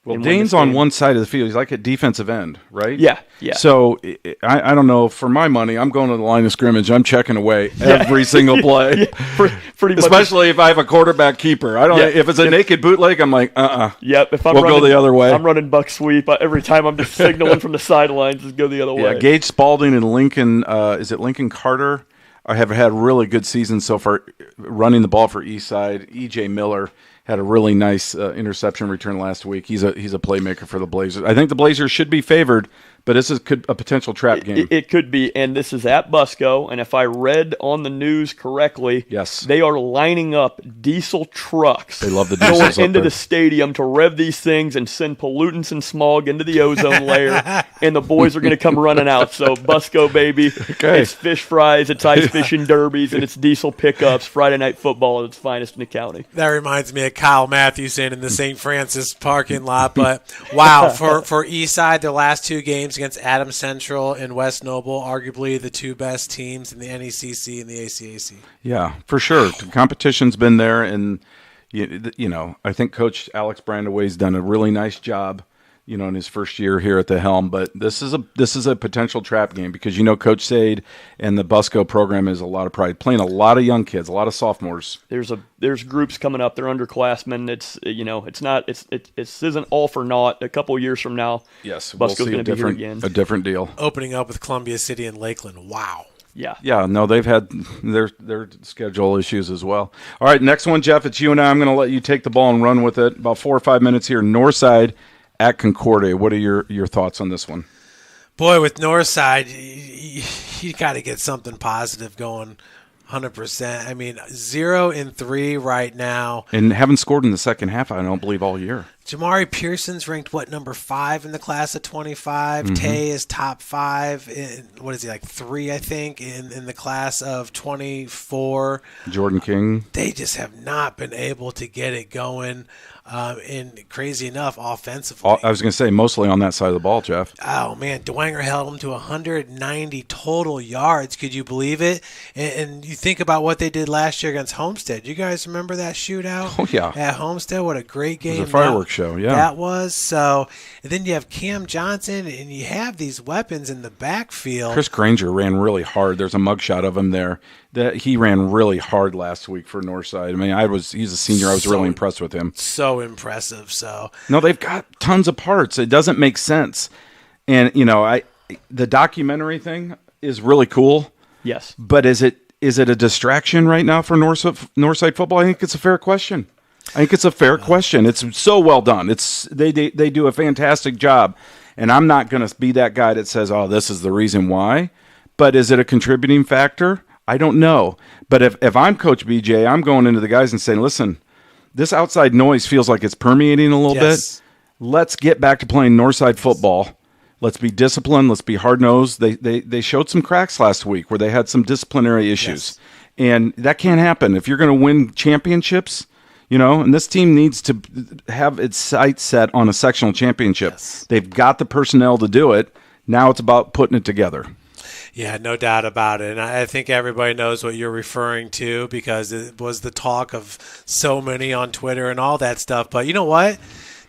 Well,
and win
Dane's
this
on
game.
one side of the field. He's like a defensive end, right?
Yeah.
So I don't know. For my money, I'm going to the line of scrimmage. I'm checking away every single play.
Pretty much.
Especially if I have a quarterback keeper. I don't.
Yeah.
If it's a naked bootleg, I'm like,
Yep. If I'm
we'll
running,
go the other way.
I'm running buck sweep every time. I'm just signaling from the sidelines to go the other
Yeah,
way.
Gage Spalding and Lincoln. Is it Lincoln Carter? I have had really good seasons so far running the ball for Eastside. E.J. Miller had a really nice interception return last week. He's a playmaker for the Blazers. I think the Blazers should be favored, but this is a potential trap game.
It could be, and this is at Busco, and if I read on the news correctly,
Yes.
they are lining up diesel trucks.
They love the
going
diesels up
into
there.
the stadium to rev these things and send pollutants and smog into the ozone layer, and the boys are going to come running out. So Busco, baby,
Okay.
It's fish fries, it's ice fishing derbies, and it's diesel pickups, Friday night football at its finest in the county.
That reminds me of Kyle Matthewson in the St. Francis parking lot. But, wow, for Eastside, their last two games against Adams Central and West Noble, arguably the two best teams in the NECC and the ACAC.
Yeah, for sure. The competition's been there, and you know, I think Coach Alex Brandaway's done a really nice job, you know, in his first year here at the helm. But this is a potential trap game because, you know, Coach Sade and the Busco program is a lot of pride, playing a lot of young kids, a lot of sophomores.
There's groups coming up. They're underclassmen. This isn't all for naught. A couple of years from now,
Yes, we'll
Busco's
see
going to be here again.
a different deal.
Opening up with Columbia City and Lakeland. Wow.
Yeah.
Yeah, no, they've had their schedule issues as well. All right, next one, Jeff. It's you and I. I'm going to let you take the ball and run with it. About 4 or 5 minutes here. Northside at Concordia. What are your thoughts on this one?
Boy, with Northside, you got to get something positive going 100%. I mean, 0-3 right now.
And haven't scored in the second half, I don't believe, all year.
Jamari Pearson's ranked, number 5 in the class of 25. Tay is top 5. What is he, like 3, I think, in the class of 24.
Jordan King.
They just have not been able to get it going. And crazy enough, offensively.
I was going to say mostly on that side of the ball, Jeff.
Oh, man, Dwenger held them to 190 total yards. Could you believe it? And you think about what they did last year against Homestead. You guys remember that shootout?
Oh, yeah.
At Homestead, what a great game.
It was a fireworks show, yeah.
That was. So, and then you have Cam Johnson, and you have these weapons in the backfield.
Chris Granger ran really hard. There's a mugshot of him there. He ran really hard last week for Northside. I mean, he's a senior. I was really impressed with him.
So impressive. So
no, they've got tons of parts. It doesn't make sense. And you know, the documentary thing is really cool.
Yes.
But is it a distraction right now for Northside football? I think it's a fair question. It's so well done. They do a fantastic job. And I'm not going to be that guy that says, "Oh, this is the reason why." But is it a contributing factor? I don't know. But if I'm Coach BJ, I'm going into the guys and saying, listen, this outside noise feels like it's permeating a little bit. Let's get back to playing Northside football. Let's be disciplined. Let's be hard-nosed. They showed some cracks last week where they had some disciplinary issues. And that can't happen. If you're going to win championships, you know, and this team needs to have its sights set on a sectional championship. They've got the personnel to do it. Now it's about putting it together.
Yeah, no doubt about it. And I think everybody knows what you're referring to because it was the talk of so many on Twitter and all that stuff. But you know what?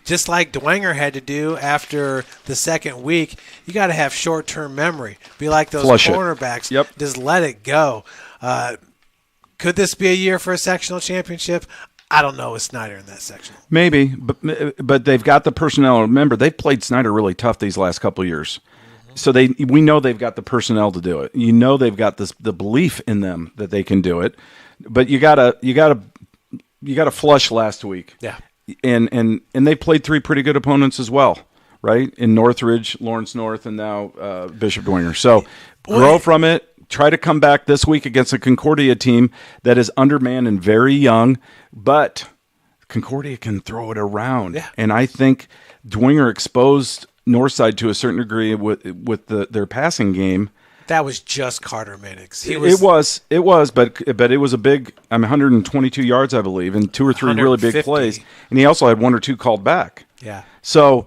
Just like Dwenger had to do after the second week, you got to have short-term memory. Be like those cornerbacks.
Yep.
Just let it go. Could this be a year for a sectional championship? I don't know with Snyder in that sectional.
Maybe, but they've got the personnel. Remember, they've played Snyder really tough these last couple of years. So we know they've got the personnel to do it. You know they've got the belief in them that they can do it. But you gotta flush last week.
Yeah.
And they played 3 pretty good opponents as well, right? In Northridge, Lawrence North, and now Bishop Dwenger. So grow from it. Try to come back this week against a Concordia team that is undermanned and very young, but Concordia can throw it around.
Yeah.
And I think Dwenger exposed Northside to a certain degree with their passing game.
That was just Carter Minix.
It was, but it was a big. 122 yards, I believe, and 2 or 3 really big plays, and he also had 1 or 2 called back.
Yeah.
So,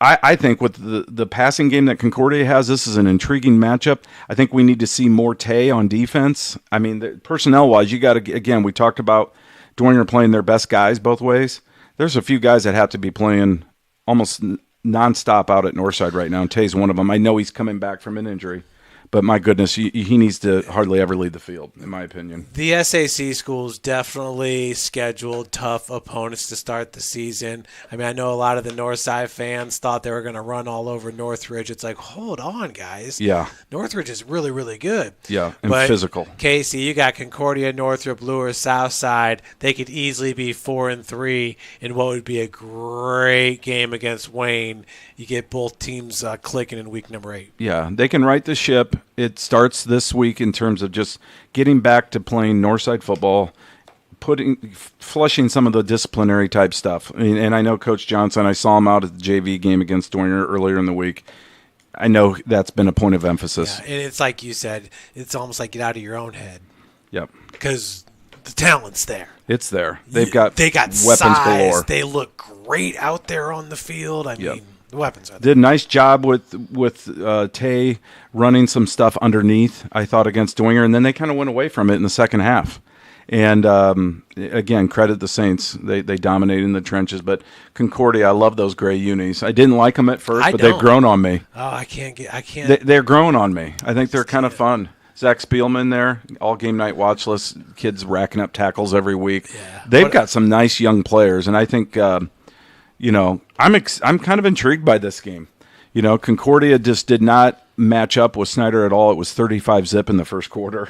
I think with the passing game that Concordia has, this is an intriguing matchup. I think we need to see more Tay on defense. I mean, personnel wise, you got to again. We talked about Dwenger playing their best guys both ways. There's a few guys that have to be playing almost nonstop out at Northside right now, and Tay's one of them. I know he's coming back from an injury, but my goodness, he needs to hardly ever leave the field, in my opinion.
The SAC schools definitely scheduled tough opponents to start the season. I mean, I know a lot of the Northside fans thought they were going to run all over Northridge. It's like, hold on, guys.
Yeah.
Northridge is really, really good.
Yeah, and
but
physical.
Casey, you got Concordia, Northrop, Lewis, Southside. They could easily be 4-3 in what would be a great game against Wayne. You get both teams clicking in week number 8.
Yeah, they can right the ship. It starts this week in terms of just getting back to playing Northside football, flushing some of the disciplinary type stuff. And I know Coach Johnson, I saw him out at the JV game against Doringer earlier in the week. I know that's been a point of emphasis.
Yeah, and it's like you said, it's almost like get out of your own head.
Yep.
Because the talent's there.
It's there. They got weapons
size.
galore.
They look great out there on the field. I mean, the weapons are there.
Did a nice job with Tay running some stuff underneath, I thought, against Doringer, and then they kind of went away from it in the second half. And, again, credit the Saints. They dominated in the trenches. But Concordia, I love those gray unis. I didn't like them at first, but they've grown on me.
Oh, I can't.
They're growing on me. I think they're kind of fun. Zach Spielman there, all game night watch list, kids racking up tackles every week.
Yeah.
They've got some nice young players, and I think, I'm kind of intrigued by this game. Concordia just did not match up with Snyder at all. It was 35-zip in the first quarter.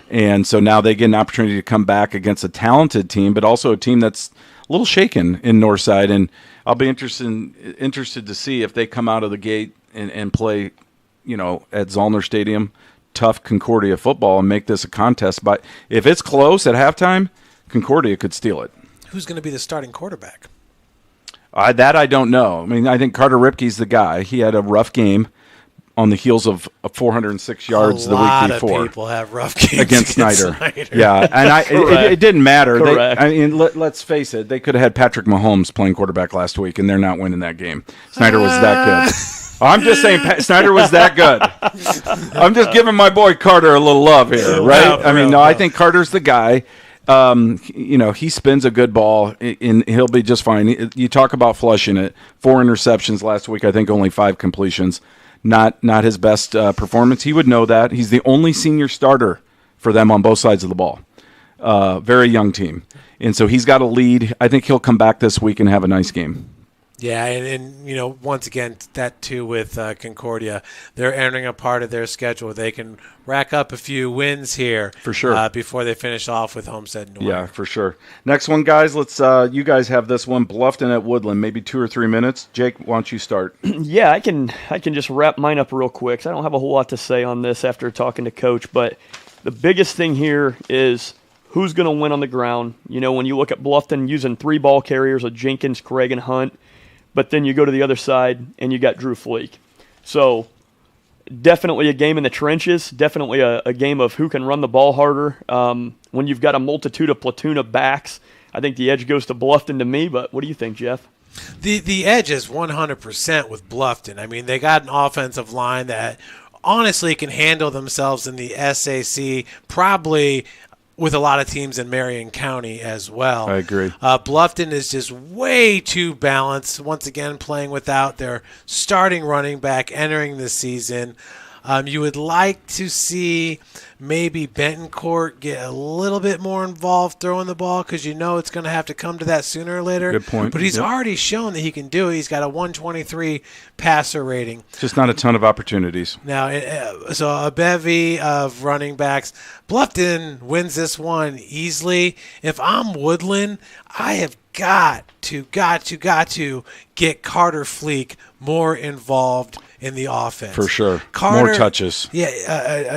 And so now they get an opportunity to come back against a talented team, but also a team that's a little shaken in Northside. And I'll be interested to see if they come out of the gate and play, at Zollner Stadium, tough Concordia football and make this a contest. But if it's close at halftime, Concordia could steal it.
Who's going to be the starting quarterback?
That I don't know. I mean, I think Carter Ripke's the guy. He had a rough game on the heels of 406 yards the week before.
A lot of people have rough games
against Snyder. Yeah, and it didn't matter.
Correct.
Let's face it. They could have had Patrick Mahomes playing quarterback last week, and they're not winning that game. Snyder was that good. I'm just saying Snyder was that good. I'm just giving my boy Carter a little love here, right? I think Carter's the guy. He spins a good ball, and he'll be just fine. You talk about flushing it. 4 interceptions last week. I think only 5 completions. Not his best performance. He would know that. He's the only senior starter for them on both sides of the ball. Very young team. And so he's got a lead. I think he'll come back this week and have a nice game.
Yeah, and once again, that too with Concordia, they're entering a part of their schedule where they can rack up a few wins here
for sure
before they finish off with Homestead North.
Yeah, for sure. Next one, guys. Let's. You guys have this one, Bluffton at Woodland. Maybe 2 or 3 minutes. Jake, why don't you start?
Yeah, I can just wrap mine up real quick. I don't have a whole lot to say on this after talking to Coach, but the biggest thing here is who's going to win on the ground. When you look at Bluffton using 3 ball carriers of Jenkins, Craig, and Hunt. But then you go to the other side, and you got Drew Fleek. So definitely a game in the trenches, definitely a game of who can run the ball harder. When you've got a multitude of platoon of backs, I think the edge goes to Bluffton to me. But what do you think, Jeff?
The edge is 100% with Bluffton. I mean, they got an offensive line that honestly can handle themselves in the SAC, probably – with a lot of teams in Marion County as well.
I agree.
Bluffton is just way too balanced, once again playing without their starting running back entering the season. You would like to see maybe Bentoncourt get a little bit more involved throwing the ball because it's going to have to come to that sooner or later.
Good point.
But he's already shown that he can do it. He's got a 123 passer rating.
Just not a ton of opportunities.
Now, so a bevy of running backs. Bluffton wins this one easily. If I'm Woodland, I have got to get Carter Fleek more involved in the offense.
For sure.
Carter,
more touches.
Yeah,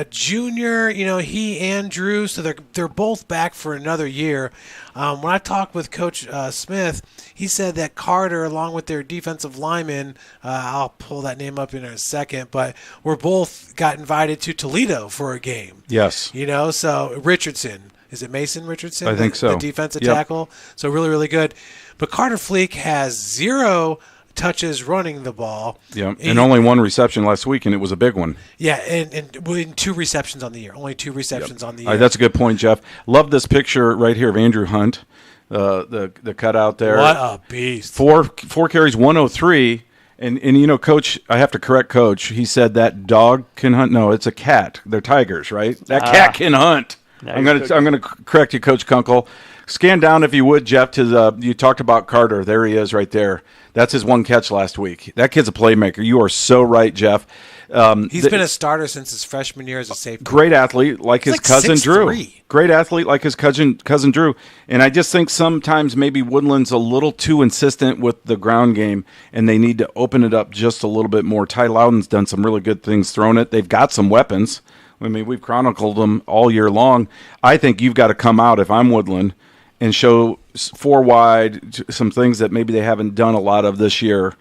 a junior, he and Drew, so they're both back for another year. When I talked with Coach Smith, he said that Carter, along with their defensive lineman, I'll pull that name up in a second, but we're both got invited to Toledo for a game.
Yes.
So Richardson. Is it Mason Richardson?
I think so.
The defensive tackle. So really, really good. But Carter Fleek has 0 touches running the ball.
Yeah, and only 1 reception last week, and it was a big one.
Yeah, and 2 receptions on the year. Only 2 receptions on the year.
That's a good point, Jeff. Love this picture right here of Andrew Hunt. the cutout there.
What a beast.
Four carries, 103. And you know, Coach, I have to correct Coach. He said that dog can hunt. No, it's a cat. They're tigers, right? That cat can hunt. I'm gonna correct you, Coach Kunkel. Scan down, if you would, Jeff, to you talked about Carter. There he is right there. That's his one catch last week. That kid's a playmaker. You are so right, Jeff.
He's been a starter since his freshman year as a safety.
Great athlete like his cousin
6'3".
Drew. Great athlete like his cousin Drew. And I just think sometimes maybe Woodland's a little too insistent with the ground game, and they need to open it up just a little bit more. Ty Loudon's done some really good things throwing it. They've got some weapons. I mean, we've chronicled them all year long. I think you've got to come out, if I'm Woodland, and show 4 wide, some things that maybe they haven't done a lot of this year,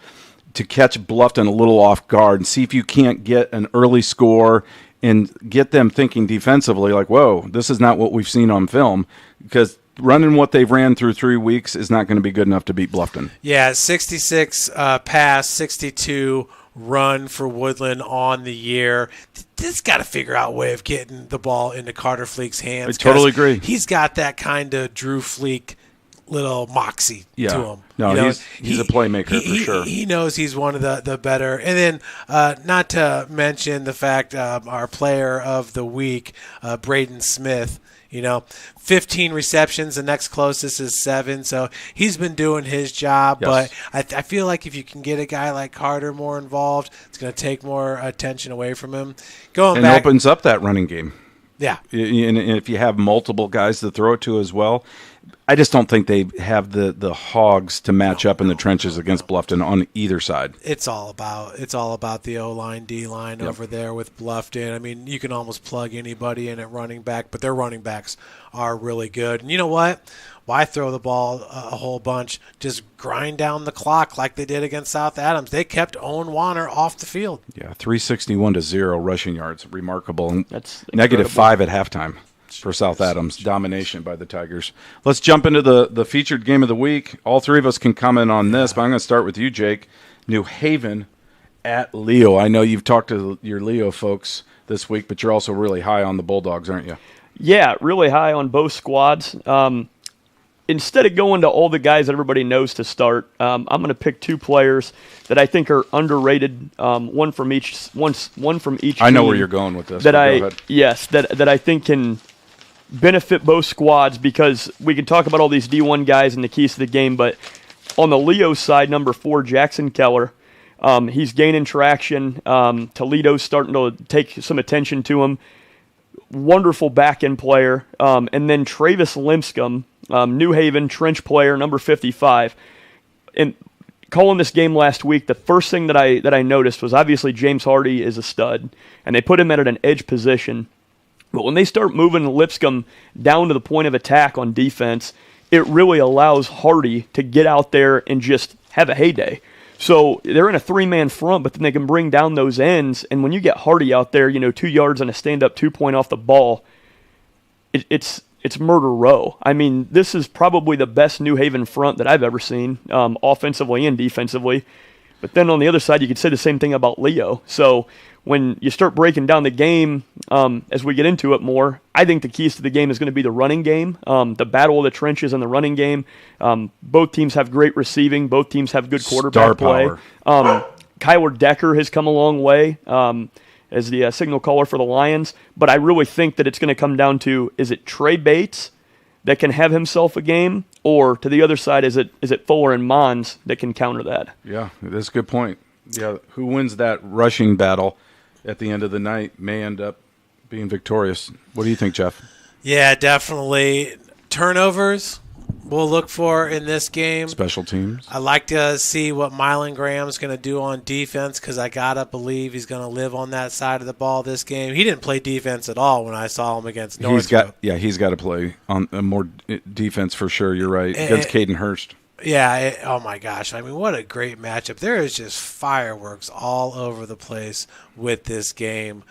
to catch Bluffton a little off guard and see if you can't get an early score and get them thinking defensively like, whoa, this is not what we've seen on film, because running what they've ran through 3 weeks is not going to be good enough to beat Bluffton.
Yeah, 66 pass, 62 run for Woodland on the year. This got to figure out a way of getting the ball into Carter Fleek's hands.
I totally agree.
He's got that kind of Drew Fleek little moxie to him.
No,
you know,
he's a playmaker for sure.
He knows he's one of the better. And then not to mention the fact our player of the week, Braden Smith, 15 receptions. The next closest is 7. So he's been doing his job.
Yes.
But I feel like if you can get a guy like Carter more involved, it's going to take more attention away from him.
And opens up that running game.
Yeah.
And if you have multiple guys to throw it to as well, I just don't think they have the hogs to match up in the trenches against Bluffton on either side.
It's all about the O-line, D-line over there with Bluffton. I mean, you can almost plug anybody in at running back, but their running backs are really good. And you know what? Why throw the ball a whole bunch? Just grind down the clock like they did against South Adams. They kept Owen Warner off the field. Yeah,
361-0 rushing yards. Remarkable. And
that's
-5 at halftime for South Adams. Domination by the Tigers. Let's jump into the featured game of the week. All three of us can comment on this, but I'm going to start with you, Jake. New Haven at Leo. I know you've talked to your Leo folks this week, but you're also really high on the Bulldogs, aren't you?
Yeah, really high on both squads. Instead of going to all the guys that everybody knows to start, I'm going to pick 2 players that I think are underrated. One from each.
I know where you're going with this. That
I think can benefit both squads, because we can talk about all these D1 guys and the keys to the game, but on the Leo side, number 4, Jackson Keller. He's gaining traction. Toledo's starting to take some attention to him. Wonderful back-end player. And then Travis Limpscomb, New Haven trench player, number 55. And calling this game last week, the first thing that I noticed was obviously James Hardy is a stud, and they put him at an edge position. But when they start moving Lipscomb down to the point of attack on defense, it really allows Hardy to get out there and just have a heyday. So they're in a 3-man front, but then they can bring down those ends. And when you get Hardy out there, 2 yards and a stand-up 2-point off the ball, it's murder row. I mean, this is probably the best New Haven front that I've ever seen, offensively and defensively. But then on the other side, you could say the same thing about Leo. So when you start breaking down the game, as we get into it more, I think the keys to the game is going to be the running game, the battle of the trenches in the running game. Both teams have great receiving. Both teams have good quarterback play. Kyler Decker has come a long way as the signal caller for the Lions. But I really think that it's going to come down to, is it Trey Bates that can have himself a game, or to the other side, is it Fuller and Mons that can counter that?
Yeah, that's a good point. Yeah, who wins that rushing battle at the end of the night may end up being victorious. What do you think, Jeff?
Yeah, definitely. Turnovers we'll look for in this game.
Special teams.
I like to see what Mylan Graham's going to do on defense, because I got to believe he's going to live on that side of the ball this game. He didn't play defense at all when I saw him against Northrop.
He's got to play on more defense for sure. You're right. Against Caden Hurst.
Yeah, oh my gosh. I mean, what a great matchup. There is just fireworks all over the place with this game.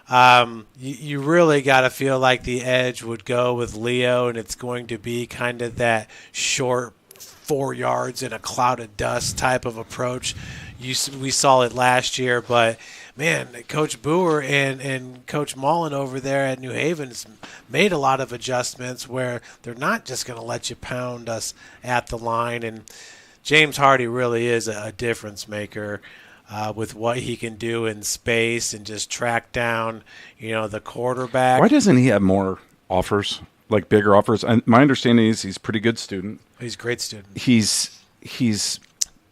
You really got to feel like the edge would go with Leo, and it's going to be kind of that short 4 yards in a cloud of dust type of approach. We saw it last year, but man, Coach Boer and Coach Mullen over there at New Haven has made a lot of adjustments where they're not just going to let you pound us at the line. And James Hardy really is a difference maker with what he can do in space and just track down, the quarterback.
Why doesn't he have more offers, like bigger offers? And my understanding is he's a pretty good student.
He's a great student.
He's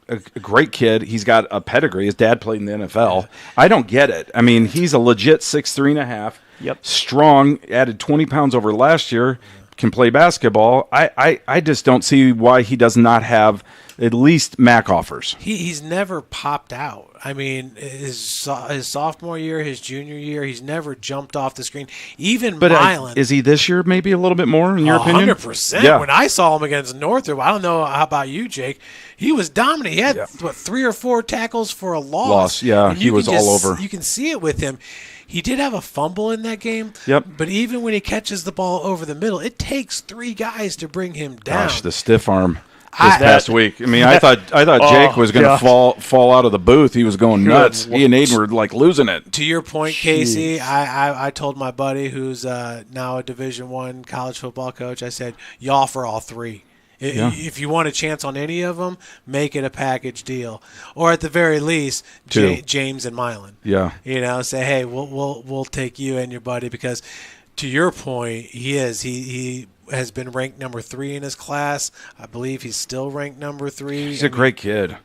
a great kid. He's got a pedigree. His dad played in the NFL. Yeah. I don't get it. I mean, he's a legit 6'3.5".
Yep.
Strong, added 20 pounds over last year, can play basketball. I just don't see why he does not have at least MAC offers.
He's never popped out. I mean, his sophomore year, his junior year, he's never jumped off the screen. Even Milan.
Is he this year maybe a little bit more, in your opinion?
100%. Yeah. When I saw him against Northrop, I don't know how about you, Jake. He was dominant. He had, 3 or 4 tackles for a loss.
Yeah, he was all over.
You can see it with him. He did have a fumble in that game.
Yep.
But even when he catches the ball over the middle, it takes 3 guys to bring him down.
Gosh, the stiff arm. This past week. I mean, I thought Jake was going to fall out of the booth. He was going nuts. He and Aiden were like losing it.
To your point, Casey, I told my buddy who's now a Division I college football coach, I said, y'all for all 3. If you want a chance on any of them, make it a package deal, or at the very least, James and Milan.
Yeah,
say, hey, we'll take you and your buddy, because to your point, he has been ranked number 3 in his class. I believe he's still ranked number 3.
He's a great kid,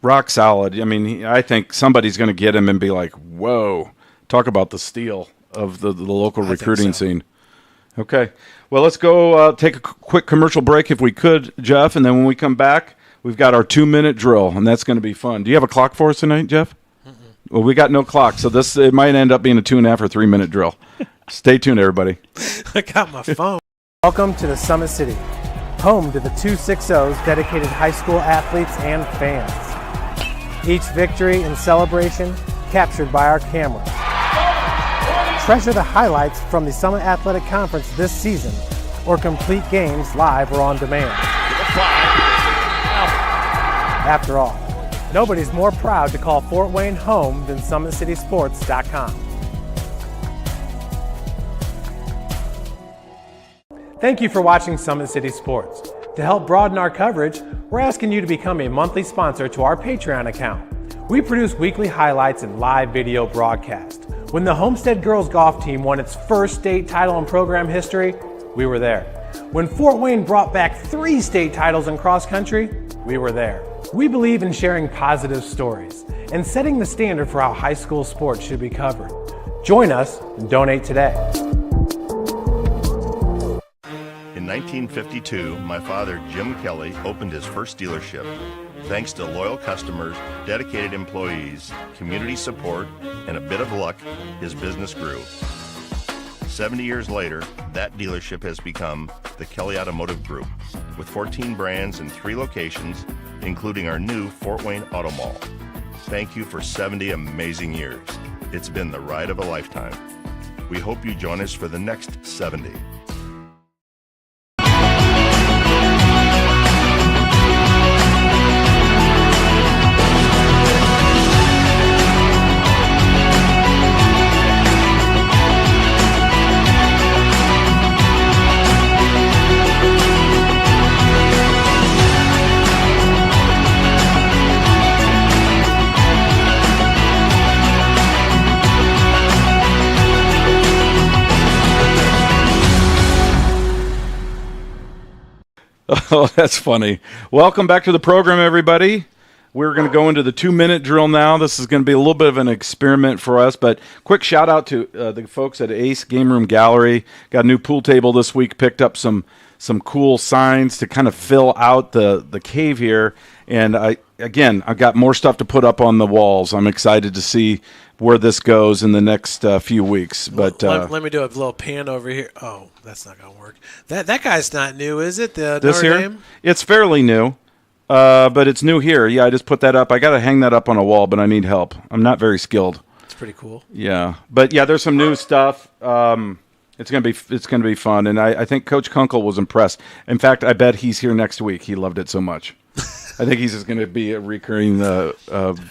rock solid. I mean, I think somebody's going to get him and be like, whoa, talk about the steal of the local recruiting scene. Okay. Well, let's go take a quick commercial break if we could, Jeff, and then when we come back, we've got our 2-minute drill, and that's going to be fun. Do you have a clock for us tonight, Jeff? Well, we got no clock, so it might end up being a 2.5 or 3-minute drill. Stay tuned, everybody.
I got my phone. Welcome to the Summit City, home to the 260's dedicated high school athletes and fans. Each victory and celebration captured by our cameras. Treasure the highlights from the Summit Athletic Conference this season, or complete games live or on demand. After all, nobody's more proud to call Fort Wayne home than SummitCitySports.com. Thank you for watching Summit City Sports. To help broaden our coverage, we're asking you to become a monthly sponsor to our Patreon account. We produce weekly highlights and live video broadcast. When the Homestead girls golf team won its first state title in program history, we were there. When Fort Wayne brought back 3 state titles in cross country, we were there. We believe in sharing positive stories and setting the standard for how high school sports should be covered. Join us and donate today.
In 1952, my father, Jim Kelly, opened his first dealership. Thanks to loyal customers, dedicated employees, community support, and a bit of luck, his business grew. 70 years later, that dealership has become the Kelly Automotive Group, with 14 brands in 3 locations, including our new Fort Wayne Auto Mall. Thank you for 70 amazing years. It's been the ride of a lifetime. We hope you join us for the next 70.
Oh, that's funny. Welcome back to the program, everybody. We're going to go into the 2-minute drill now. This is going to be a little bit of an experiment for us, but quick shout out to the folks at Ace Game Room Gallery. Got a new pool table this week, picked up some cool signs to kind of fill out the cave here. And I've got more stuff to put up on the walls. I'm excited to see where this goes in the next few weeks. But
let me do a little pan over here. Oh, that's not going to work. That guy's not new, is it?
This
Notre
here?
Dame?
It's fairly new, but it's new here. Yeah, I just put that up. I got to hang that up on a wall, but I need help. I'm not very skilled.
It's pretty cool.
Yeah, but yeah, there's some new stuff. It's gonna be fun, and I think Coach Kunkel was impressed. In fact, I bet he's here next week. He loved it so much. I think he's just going to be a recurring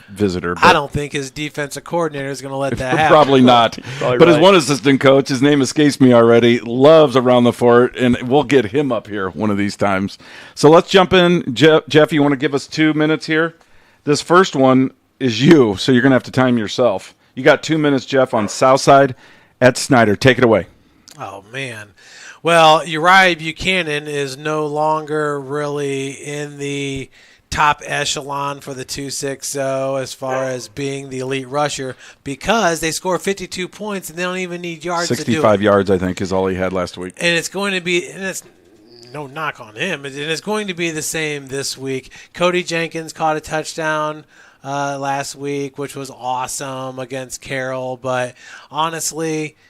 visitor.
I don't think his defensive coordinator is going to let that happen.
Probably not. But his one assistant coach, his name escapes me already, loves Around the Fort, and we'll get him up here one of these times. So let's jump in. Jeff, you want to give us 2 minutes here? This first one is you, so you're going to have to time yourself. You got 2 minutes, Jeff, on Southside at Snyder. Take it away.
Oh, man. Well, Uriah Buchanan is no longer really in the top echelon for the 260 as far as being the elite rusher because they score 52 points and they don't even need yards to do it.
65 yards, I think, is all he had last week.
And it's going to be – and it's no knock on him. And it's going to be the same this week. Cody Jenkins caught a touchdown last week, which was awesome against Carroll. But honestly –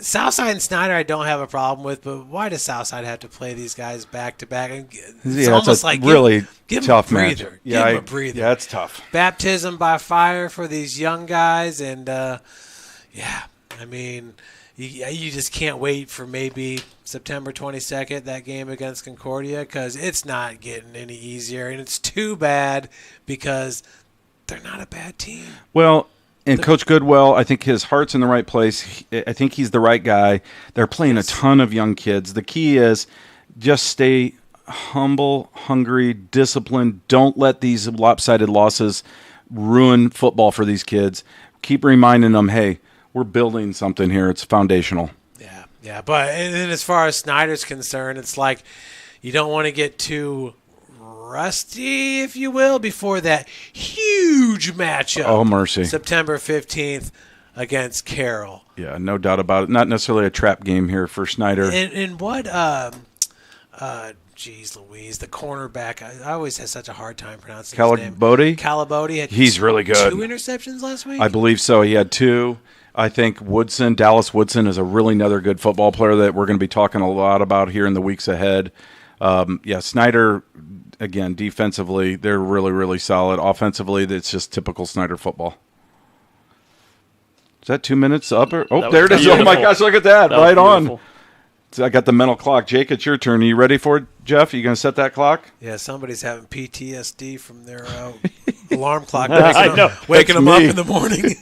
Southside and Snyder I don't have a problem with, but why does Southside have to play these guys back-to-back? It's almost like
really
give
tough
him a breather.
match.
Give him a breather.
Yeah, it's tough.
Baptism by fire for these young guys, and, I mean, you just can't wait for maybe September 22nd, that game against Concordia, because it's not getting any easier, and it's too bad because they're not a bad team.
Well, and Coach Goodwell, I think his heart's in the right place. I think he's the right guy. They're playing a ton of young kids. The key is just stay humble, hungry, disciplined. Don't let these lopsided losses ruin football for these kids. Keep reminding them, hey, we're building something here. It's foundational.
Yeah. But and then as far as Snyder's concerned, it's like you don't want to get too rusty, if you will, before that huge matchup.
Oh, mercy.
September 15th against Carroll.
Yeah, no doubt about it. Not necessarily a trap game here for Snyder.
And what, geez Louise, the cornerback, I always had such a hard time pronouncing his name. Calabote.
He's really good.
2 interceptions last week?
I believe so. He had 2. I think Dallas Woodson is a really another good football player that we're going to be talking a lot about here in the weeks ahead. Snyder, again, defensively, they're really, really solid. Offensively, it's just typical Snyder football. Is that 2 minutes up? There it is.
Beautiful.
Oh, my gosh, look at that. Right
beautiful.
On. So I got the mental clock. Jake, it's your turn. Are you ready for it, Jeff? Are you going to set that clock?
Yeah, somebody's having PTSD from their alarm clock
That's
waking them up
me.
in the morning.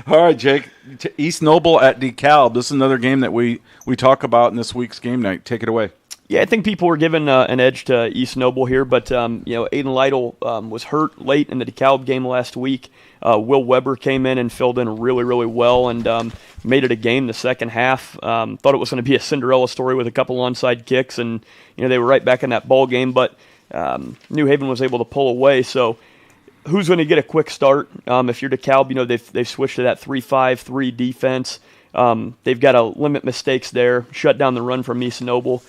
All right, Jake. East Noble at DeKalb. This is another game that we talk about in this week's game night. Take it away.
Yeah, I think people were giving an edge to East Noble here, but Aiden Lytle was hurt late in the DeKalb game last week. Will Weber came in and filled in really, really well and made it a game the second half. Thought it was going to be a Cinderella story with a couple onside kicks, and they were right back in that ball game, but New Haven was able to pull away. So who's going to get a quick start? If you're DeKalb, they've switched to that 3-5-3 defense. They've got to limit mistakes there, shut down the run from East Noble.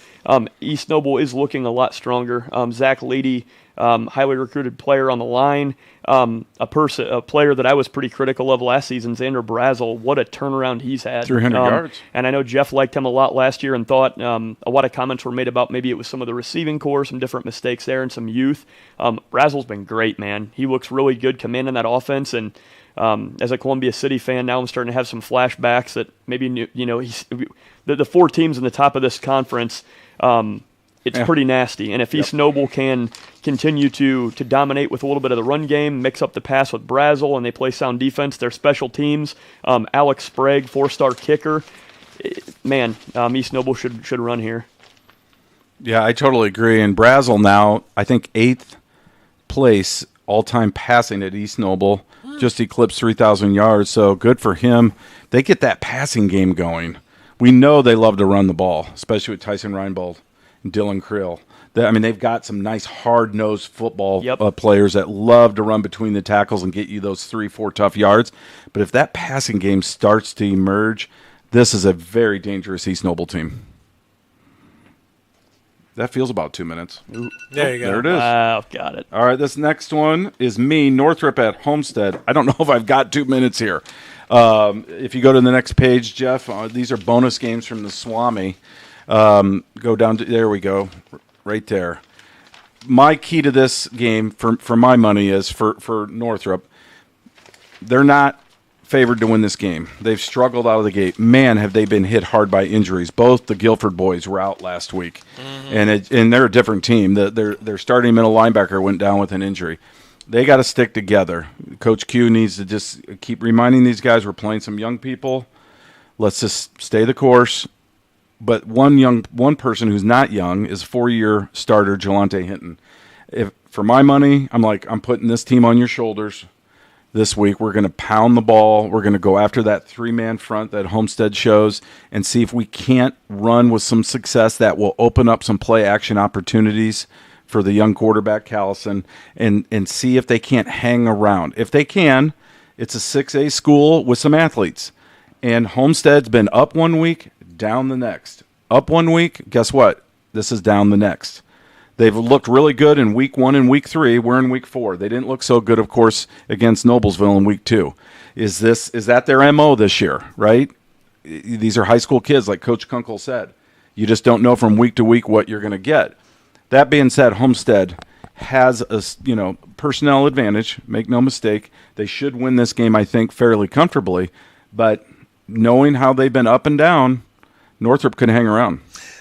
East Noble is looking a lot stronger. Zach Leedy, highly recruited player on the line. A player that I was pretty critical of last season, Xander Brazel. What a turnaround he's had.
300 yards.
And I know Jeff liked him a lot last year and thought a lot of comments were made about maybe it was some of the receiving core, some different mistakes there, and some youth. Brazel's been great, man. He looks really good commanding that offense, and as a Columbia City fan, now I'm starting to have some flashbacks that maybe, the 4 teams in the top of this conference, it's pretty nasty. And if East Noble can continue to dominate with a little bit of the run game, mix up the pass with Brazel, and they play sound defense, their special teams, Alex Sprague, 4-star kicker, man, East Noble should run here.
Yeah, I totally agree. And Brazel now, I think 8th place all-time passing at East Noble. Just eclipsed 3,000 yards, so good for him. They get that passing game going. We know they love to run the ball, especially with Tyson Reinbold and Dylan Krill. They've got some nice hard-nosed football players that love to run between the tackles and get you those 3-4 tough yards. But if that passing game starts to emerge, this is a very dangerous East Noble team. That feels about 2 minutes.
There you go.
There it is.
Wow, got it.
All right, this next one is me, Northrop at Homestead. I don't know if I've got 2 minutes here. If you go to the next page, Jeff, these are bonus games from the Swami. Go down to, there we go, right there. My key to this game, for my money, is for Northrop, they're not favored to win this game. They've struggled out of the gate. Man, have they been hit hard by injuries. Both the Guilford boys were out last week, and they're a different team. Their starting middle linebacker went down with an injury. They got to stick together. Coach Q needs to just keep reminding these guys we're playing some young people. Let's just stay the course. But one person who's not young is 4-year starter Jelante Hinton. If for my money, I'm putting this team on your shoulders this week. We're going to pound the ball. We're going to go after that 3-man front that Homestead shows and see if we can't run with some success that will open up some play action opportunities for the young quarterback Callison and see if they can't hang around. If they can, it's a 6A school with some athletes. And Homestead's been up 1 week, down the next. Up 1 week, guess what? This is down the next. They've looked really good in week 1 and week 3. We're in week 4. They didn't look so good, of course, against Noblesville in week 2. Is that their MO this year, right? These are high school kids, like Coach Kunkel said. You just don't know from week to week what you're going to get. That being said, Homestead has a personnel advantage. Make no mistake. They should win this game, I think, fairly comfortably. But knowing how they've been up and down, Northrop could hang around.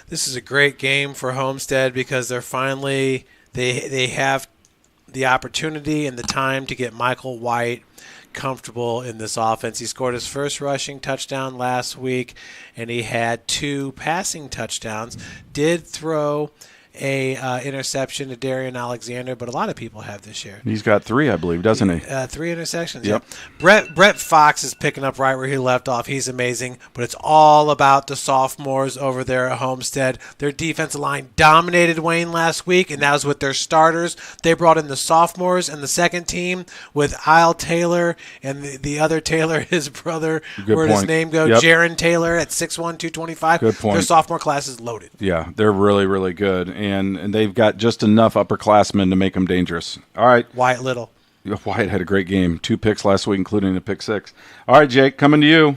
This is a great game for Homestead because they're finally they have the opportunity and the time to get Michael White comfortable in this offense. He scored his first rushing touchdown last week, and he had 2 passing touchdowns. Did throw a interception to Darian Alexander, but a lot of people have this year.
He's got 3, I believe, doesn't he?
3 interceptions.
Yep.
Yeah. Brett Fox is picking up right where he left off. He's amazing, but it's all about the sophomores over there at Homestead. Their defensive line dominated Wayne last week, and that was with their starters. They brought in the sophomores and the second team with Isle Taylor and the other Taylor, his brother. Where'd his name go?
Yep.
Jaron Taylor at 6'1", 225.
Good point.
Their sophomore class is loaded.
Yeah, they're really, really good. And they've got just enough upperclassmen to make them dangerous. All right.
Wyatt Little.
Wyatt had a great game. 2 picks last week, including a pick 6. All right, Jake, coming to you.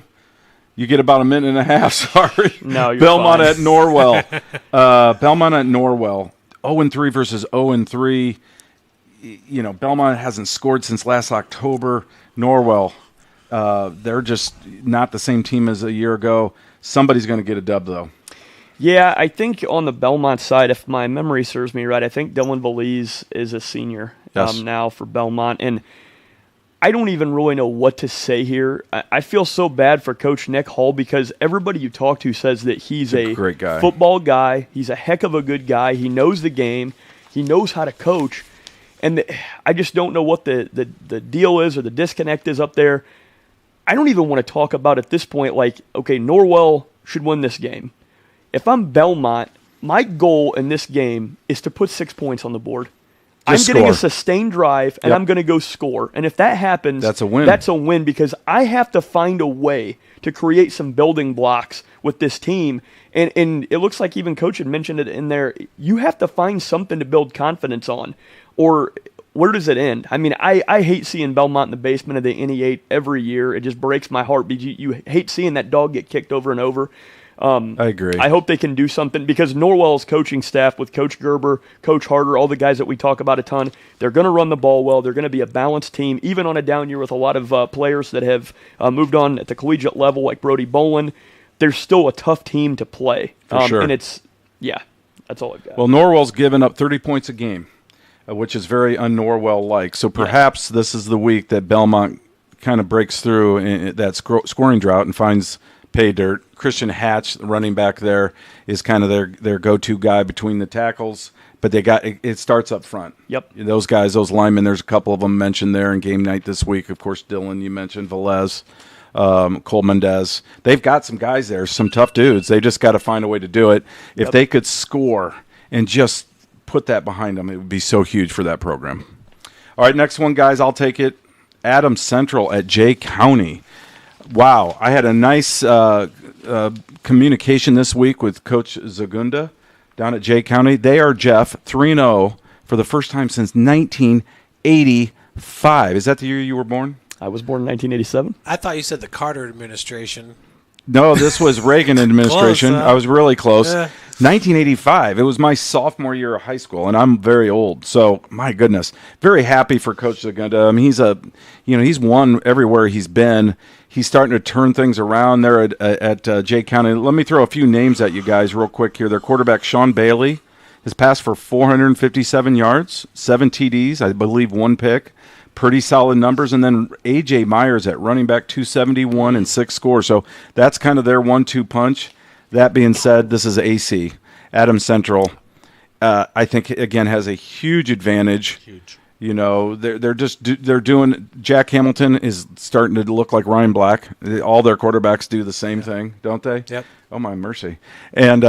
You get about a minute and a half. Sorry.
No, you're
Belmont
fine.
at Norwell. Belmont at Norwell. 0-3 versus 0-3. Belmont hasn't scored since last October. Norwell, they're just not the same team as a year ago. Somebody's going to get a dub, though.
Yeah, I think on the Belmont side, if my memory serves me right, I think Dylan Valise is a senior now for Belmont. And I don't even really know what to say here. I feel so bad for Coach Nick Hull because everybody you talk to says that he's a
great guy.
Football guy. He's a heck of a good guy. He knows the game. He knows how to coach. And I just don't know what the deal is or the disconnect is up there. I don't even want to talk about at this point, like, okay, Norwell should win this game. If I'm Belmont, my goal in this game is to put 6 points on the board. I'm getting a sustained drive, and I'm going to go score. And if that happens,
that's a win.
That's a win because I have to find a way to create some building blocks with this team. And it looks like even Coach had mentioned it in there. You have to find something to build confidence on, or where does it end? I mean, I hate seeing Belmont in the basement of the NE8 every year. It just breaks my heart because you hate seeing that dog get kicked over and over.
I agree.
I hope they can do something because Norwell's coaching staff with Coach Gerber, Coach Harder, all the guys that we talk about a ton, they're going to run the ball well. They're going to be a balanced team, even on a down year with a lot of players that have moved on at the collegiate level like Brody Bolin. They're still a tough team to play.
For sure.
And that's all I've got.
Well, Norwell's given up 30 points a game, which is very un-Norwell-like. So perhaps this is the week that Belmont kind of breaks through in that scoring drought and finds pay dirt. Christian Hatch, the running back there, is kind of their go-to guy between the tackles. But it starts up front.
Yep.
Those guys, those linemen, there's a couple of them mentioned there in game night this week. Of course, Dylan, you mentioned Velez, Cole Mendez. They've got some guys there, some tough dudes. They just got to find a way to do it. If they could score and just put that behind them, it would be so huge for that program. All right, next one, guys, I'll take it. Adams Central at Jay County. Wow, I had a nice communication this week with Coach Zagunda down at Jay County. They are, Jeff, 3-0 for the first time since 1985. Is that the year you were born?
I was born in 1987.
I thought you said the Carter administration.
No, this was Reagan administration.
Close,
I was really close. 1985. It was my sophomore year of high school, and I'm very old. So, my goodness, very happy for Coach Zagunda. I mean, he's won everywhere he's been. He's starting to turn things around there at Jay County. Let me throw a few names at you guys real quick here. Their quarterback, Sean Bailey, has passed for 457 yards, 7 TDs, I believe 1 pick. Pretty solid numbers. And then A.J. Myers at running back, 271 and 6 scores. So that's kind of their 1-2 punch. That being said, this is AC. Adams Central, I think, again, has a huge advantage.
Huge.
You know, they're doing. Jack Hamilton is starting to look like Ryan Black. All their quarterbacks do the same thing, don't they?
Yep.
Oh my mercy! And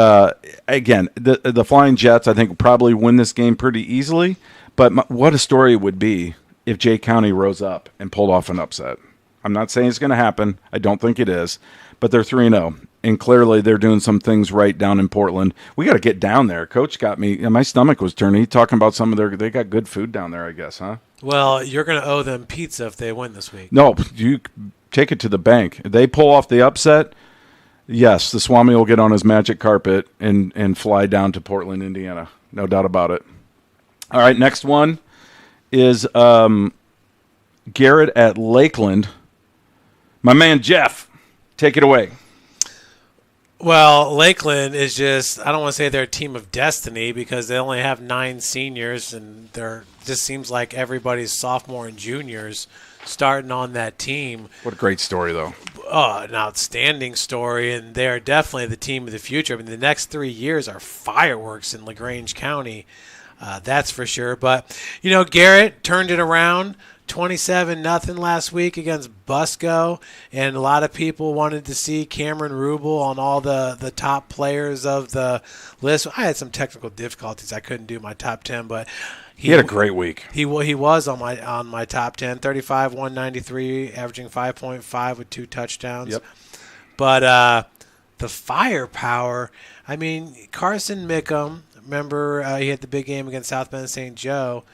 again, the Flying Jets, I think, probably win this game pretty easily. But what a story it would be if Jay County rose up and pulled off an upset. I'm not saying it's going to happen. I don't think it is. But they're 3-0. And clearly they're doing some things right down in Portland. We got to get down there. Coach got me. My stomach was turning. He's talking about they got good food down there, I guess, huh?
Well, you're going to owe them pizza if they win this week.
No, you take it to the bank. If they pull off the upset, yes, the Swami will get on his magic carpet and fly down to Portland, Indiana. No doubt about it. All right, next one is Garrett at Lakeland. My man Jeff, take it away.
Well, Lakeland is just, I don't want to say they're a team of destiny because they only have 9 seniors, and just seems like everybody's sophomore and juniors starting on that team.
What a great story, though.
Oh, an outstanding story, and they're definitely the team of the future. I mean, the next 3 years are fireworks in LaGrange County, that's for sure. But, Garrett turned it around. 27-0 last week against Busco, and a lot of people wanted to see Cameron Rubel on all the top players of the list. I had some technical difficulties. I couldn't do my top 10, but
he had a great week.
He was on my top 10, 35, 193, averaging 5.5 with 2 touchdowns.
Yep.
But the firepower, I mean, Carson Mickham, remember he had the big game against South Bend St. Joe.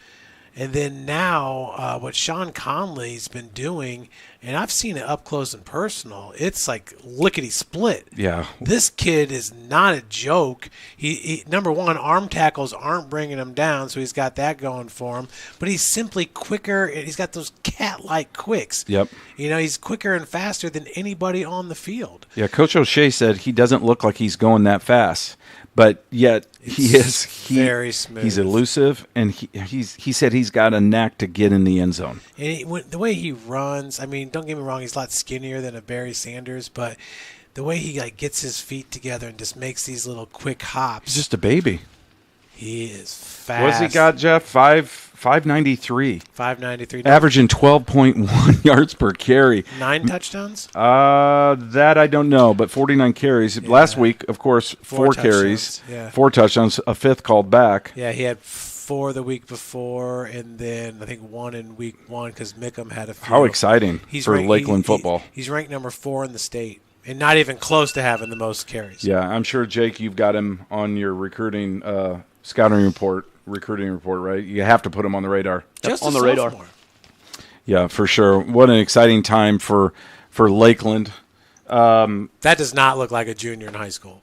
And then now what Sean Conley's been doing, and I've seen it up close and personal, it's like lickety-split.
Yeah.
This kid is not a joke. He number one, arm tackles aren't bringing him down, so he's got that going for him. But he's simply quicker, and he's got those cat-like quicks.
Yep.
He's quicker and faster than anybody on the field.
Yeah, Coach O'Shea said he doesn't look like he's going that fast. But yet he is
very smooth.
He's elusive, and he said he's got a knack to get in the end zone.
And the way he runs, I mean, don't get me wrong, he's a lot skinnier than a Barry Sanders, but the way he gets his feet together and just makes these little quick hops.
He's just a baby.
He is fast.
What's he got, Jeff? 593.
593.
Averaging 12.1 yards per carry.
9 touchdowns?
That I don't know, but 49 carries. Yeah. Last week, of course, 4 carries, 4 touchdowns, a 5th called back.
Yeah, he had 4 the week before, and then I think 1 in week 1 because Mickham had a few.
How exciting for Lakeland football.
He's ranked number 4 in the state. And not even close to having the most carries.
Yeah, I'm sure, Jake, you've got him on your recruiting scouting report, right? You have to put him on the radar.
Just
on the radar.
Yeah, for sure. What an exciting time for Lakeland.
That does not look like a junior in high school.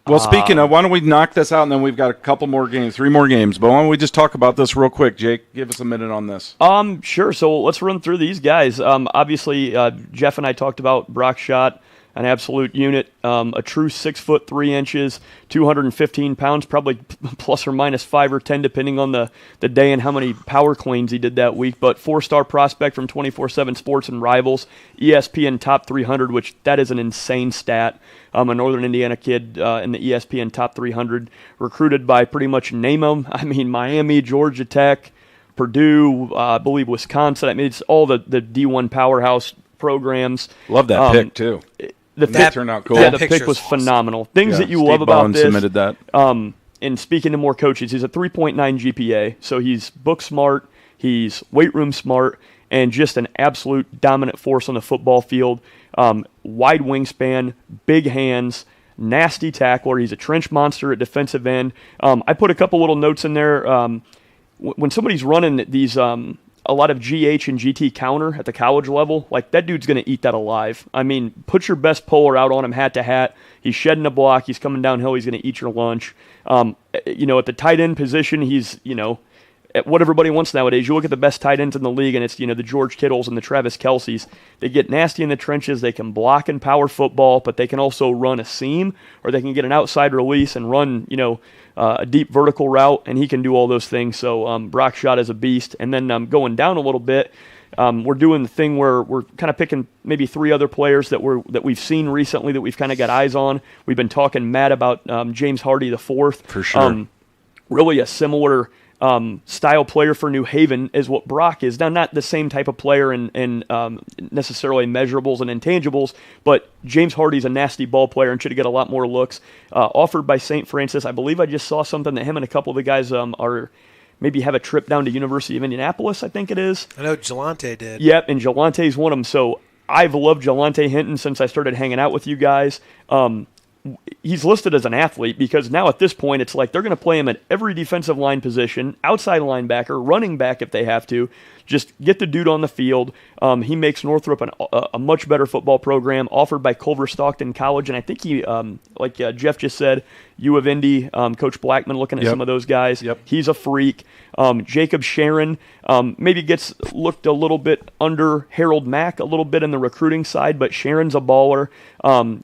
Well, speaking of, why don't we knock this out, and then we've got a couple more games, 3 more games. But why don't we just talk about this real quick, Jake? Give us a minute on this.
Sure. So let's run through these guys. Obviously, Jeff and I talked about Brock Schott, an absolute unit, a true 6'3", 215 pounds, probably plus or minus 5 or 10, depending on the day and how many power cleans he did that week. But 4-star prospect from 24/7 Sports and Rivals, ESPN Top 300, which that is an insane stat. A Northern Indiana kid in the ESPN Top 300, recruited by pretty much name 'em. I mean, Miami, Georgia Tech, Purdue, I believe Wisconsin. I mean, it's all the D1 powerhouse programs.
Love that pick too.
The pick
turned out cool.
Yeah, the pick was phenomenal. Things that you
Steve
love about
Bowen
this.
Submitted that.
And speaking to more coaches, he's a 3.9 GPA, so he's book smart, he's weight room smart, and just an absolute dominant force on the football field. Wide wingspan, big hands, nasty tackler. He's a trench monster at defensive end. I put a couple little notes in there. When somebody's running these a lot of GH and GT counter at the college level, like that dude's going to eat that alive. I mean, put your best puller out on him hat to hat. He's shedding a block. He's coming downhill. He's going to eat your lunch. At the tight end position, he's, at what everybody wants nowadays. You look at the best tight ends in the league, and it's, the George Kittles and the Travis Kelce's. They get nasty in the trenches. They can block in power football, but they can also run a seam, or they can get an outside release and run, a deep vertical route, and he can do all those things. So Brock Schott is a beast. And then going down a little bit, we're doing the thing where we're kind of picking maybe 3 other players that we've seen recently that we've kind of got eyes on. We've been talking mad about James Hardy the fourth.
For sure.
Really a similar style player for New Haven is what Brock is. Now, not the same type of player in necessarily measurables and intangibles, but James Hardy's a nasty ball player and should get a lot more looks. Offered by St. Francis. I believe I just saw something that him and a couple of the guys are maybe have a trip down to University of Indianapolis, I think it is.
I know Jelante did.
Yep, and Jelante's one of them. So I've loved Jelante Hinton since I started hanging out with you guys. He's listed as an athlete because now at this point it's like they're going to play him at every defensive line position, outside linebacker, running back if they have to. Just get the dude on the field. He makes Northrop a much better football program offered by Culver Stockton College. And I think he, like Jeff just said, U of Indy, Coach Blackman looking at some of those guys.
Yep.
He's a freak. Jacob Sharon maybe gets looked a little bit under Harold Mack a little bit in the recruiting side, but Sharon's a baller,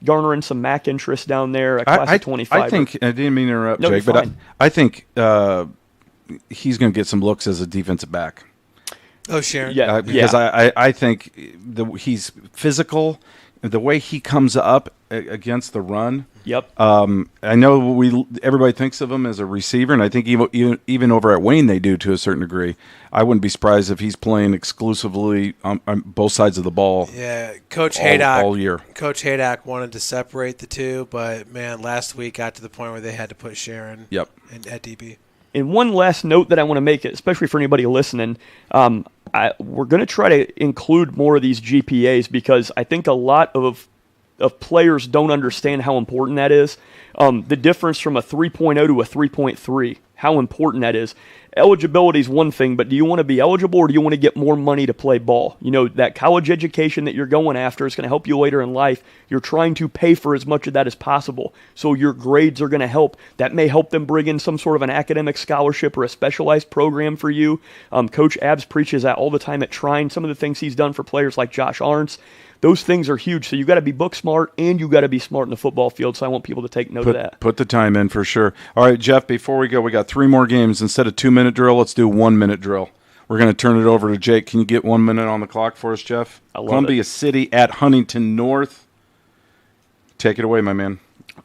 garnering some Mack interest down there, a class of 25.
I think, I didn't mean to interrupt,
No,
Jake,
you're
but
fine.
I think he's going to get some looks as a defensive back.
Oh, Sharon.
Yeah,
Because I think he's physical. The way he comes up against the run.
Yep.
I know everybody thinks of him as a receiver, and I think even over at Wayne they do to a certain degree. I wouldn't be surprised if he's playing exclusively on both sides of the ball.
Yeah, Coach Haydock
all year.
Coach Haydock wanted to separate the two, but man, last week got to the point where they had to put Sharon
Yep.
at DB.
And one last note that I want to make, especially for anybody listening, we're going to try to include more of these GPAs because I think a lot of players don't understand how important that is. The difference from a 3.0 to a 3.3, how important that is. Eligibility is one thing, but do you want to be eligible or do you want to get more money to play ball? That college education that you're going after is going to help you later in life. You're trying to pay for as much of that as possible. So your grades are going to help. That may help them bring in some sort of an academic scholarship or a specialized program for you. Coach Abs preaches that all the time at Trine. Some of the things he's done for players like Josh Arntz. Those things are huge. So you got to be book smart and you got to be smart in the football field. So I want people to take note of that.
Put the time in for sure. All right, Jeff, before we go, we got 3 more games. Instead of 2-minute drill, let's do 1-minute drill. We're going to turn it over to Jake. Can you get 1 minute on the clock for us, Jeff?
I love
Columbia City at Huntington North. Take it away, my man.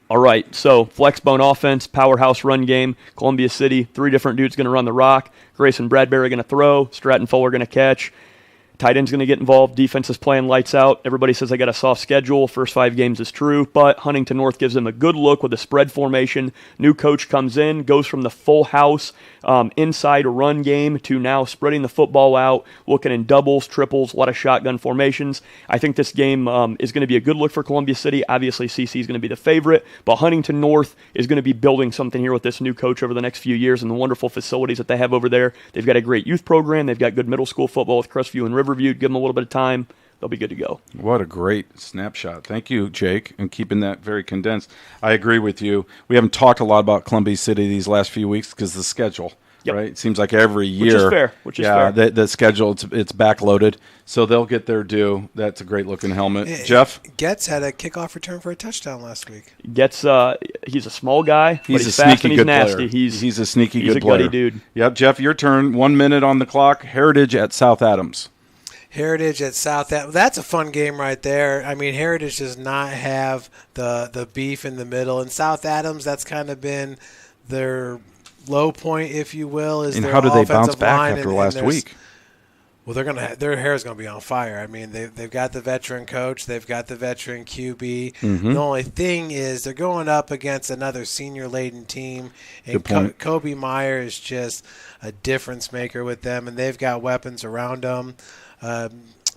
All right, so flexbone offense, powerhouse run game, Columbia City, 3 different dudes going to run the rock. Grayson Bradbury going to throw, Stratton Fuller going to catch. Tight end's going to get involved. Defense is playing lights out. Everybody says they got a soft schedule. First 5 games is true, but Huntington North gives them a good look with a spread formation. New coach comes in, goes from the full house inside run game to now spreading the football out, looking in doubles, triples, a lot of shotgun formations. I think this game is going to be a good look for Columbia City. Obviously, CC is going to be the favorite, but Huntington North is going to be building something here with this new coach over the next few years and the wonderful facilities that they have over there. They've got a great youth program. They've got good middle school football with Crestview and Riverview. Give them a little bit of time. They'll be good to go.
What a great snapshot. Thank you, Jake, and keeping that very condensed. I agree with you. We haven't talked a lot about Columbia City these last few weeks because the schedule, right? It seems like every year.
Which is fair.
The schedule, it's backloaded, so they'll get their due. That's a great-looking helmet. Jeff?
Getz had a kickoff return for a touchdown last week.
He's a small guy,
He's
but he's
a
fast
sneaky
and he's
good
nasty.
player.
He's
a sneaky good
a
player.
gutty dude.
Yep, Jeff, your turn. 1 minute on the clock. Heritage at South Adams.
Heritage at South Adams. That's a fun game right there. I mean, Heritage does not have the beef in the middle. And South Adams, that's kind of been their low point, if you will.
And how do they bounce back after last week?
Well, their hair is going to be on fire. I mean, they've got the veteran coach, they've got the veteran QB.
Mm-hmm.
The only thing is they're going up against another senior-laden team, and Kobe Meyer is just a difference maker with them, and they've got weapons around them.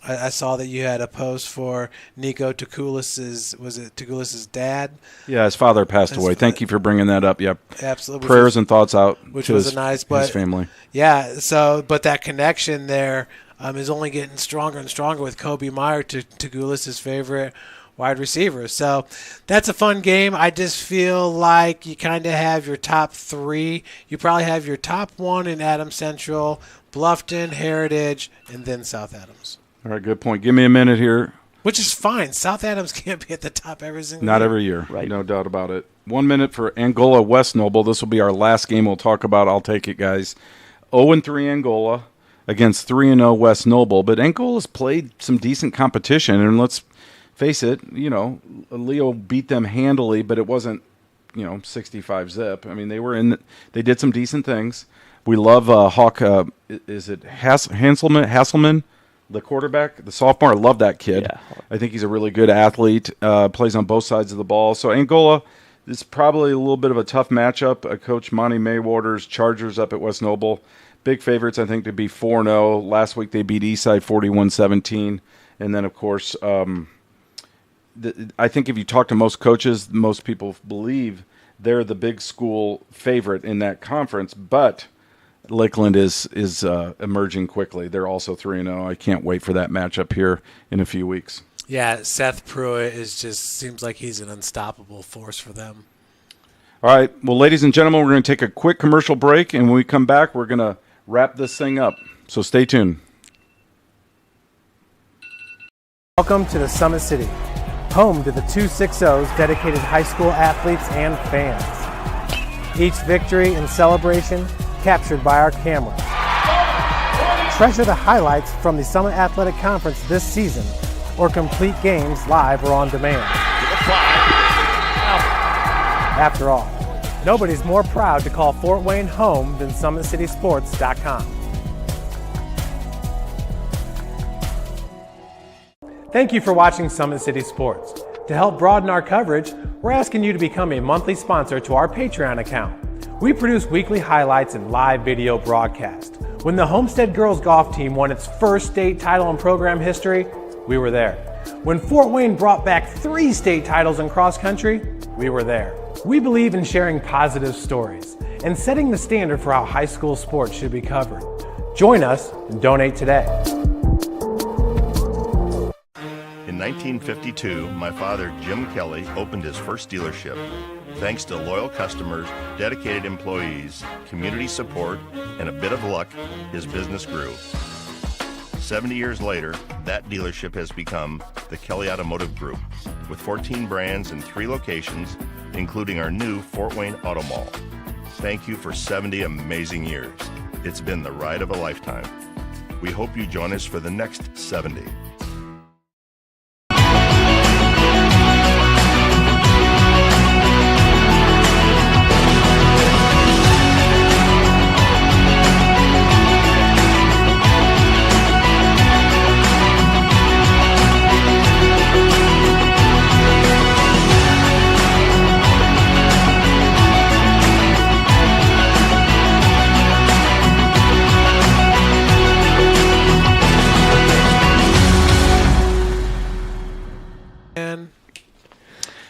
I saw that you had a post for Nico Tukulis's dad?
Yeah, his father passed away. Thank you for bringing that up. Yep.
Absolutely.
Prayers and thoughts out
which
to
was
his,
a nice,
his family.
Yeah, but that connection there is only getting stronger and stronger with Kobe Meyer to Tukulis's favorite wide receiver. So that's a fun game. I just feel like you kind of have your top three. You probably have your top one in Adams Central, Bluffton, Heritage, and then South Adams.
All right, good point. Give me a minute here.
Which is fine. South Adams can't be at the top every single
Not
year.
every year,
Right.
No doubt about it. 1 minute for Angola West Noble. This will be our last game we'll talk about. I'll take it, guys. 0-3 Angola against 3-0 West Noble. But Angola's played some decent competition, and let's face it, Leo beat them handily, but it wasn't, 65-zip. I mean, they did some decent things. We love Hawk. Is it Hasselman, the quarterback, the sophomore? I love that kid.
Yeah.
I think he's a really good athlete. Plays on both sides of the ball. So Angola is probably a little bit of a tough matchup. Coach Monty Maywater's Chargers up at West Noble. Big favorites, I think, to be 4-0. Last week they beat Eastside 41-17. And then, of course, I think if you talk to most coaches, most people believe they're the big school favorite in that conference. But Lakeland is emerging quickly. They're also 3-0. I can't wait for that matchup here in a few weeks.
Yeah, Seth Pruitt seems like he's an unstoppable force for them.
All right. Well, ladies and gentlemen, we're going to take a quick commercial break, and when we come back, we're going to wrap this thing up. So stay tuned.
Welcome to the Summit City, home to the 260's dedicated high school athletes and fans. Each victory and celebration captured by our cameras. Treasure the highlights from the Summit Athletic Conference this season, or complete games live or on demand. After all, nobody's more proud to call Fort Wayne home than SummitCitySports.com. Thank you for watching Summit City Sports. To help broaden our coverage, we're asking you to become a monthly sponsor to our Patreon account. We produce weekly highlights and live video broadcast. When the Homestead Girls Golf Team won its first state title in program history, we were there. When Fort Wayne brought back 3 state titles in cross country, we were there. We believe in sharing positive stories and setting the standard for how high school sports should be covered. Join us and donate today.
In 1952, my father, Jim Kelly, opened his first dealership. Thanks to loyal customers, dedicated employees, community support, and a bit of luck, his business grew. 70 years later, that dealership has become the Kelly Automotive Group, with 14 brands and 3 locations, including our new Fort Wayne Auto Mall. Thank you for 70 amazing years. It's been the ride of a lifetime. We hope you join us for the next 70.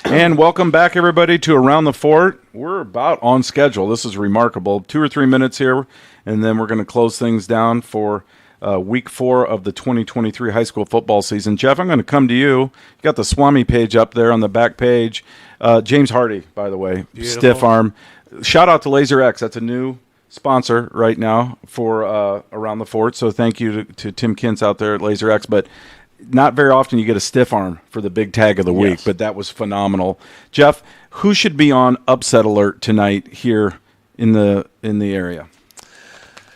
And welcome back, everybody, to Around the Fort. We're about on schedule. This is remarkable. 2 or 3 minutes here, and then we're going to close things down for week 4 of the 2023 high school football season. Jeff, I'm going to come to you. You got the Swami page up there on the back page. James Hardy, by the way,
Beautiful.
Stiff arm. Shout out to Laser X. That's a new sponsor right now for Around the Fort. So thank you to Tim Kintz out there at Laser X. But not very often you get a stiff arm for the big tag of the week,
Yes.
but that was phenomenal. Jeff, who should be on upset alert tonight here in the area?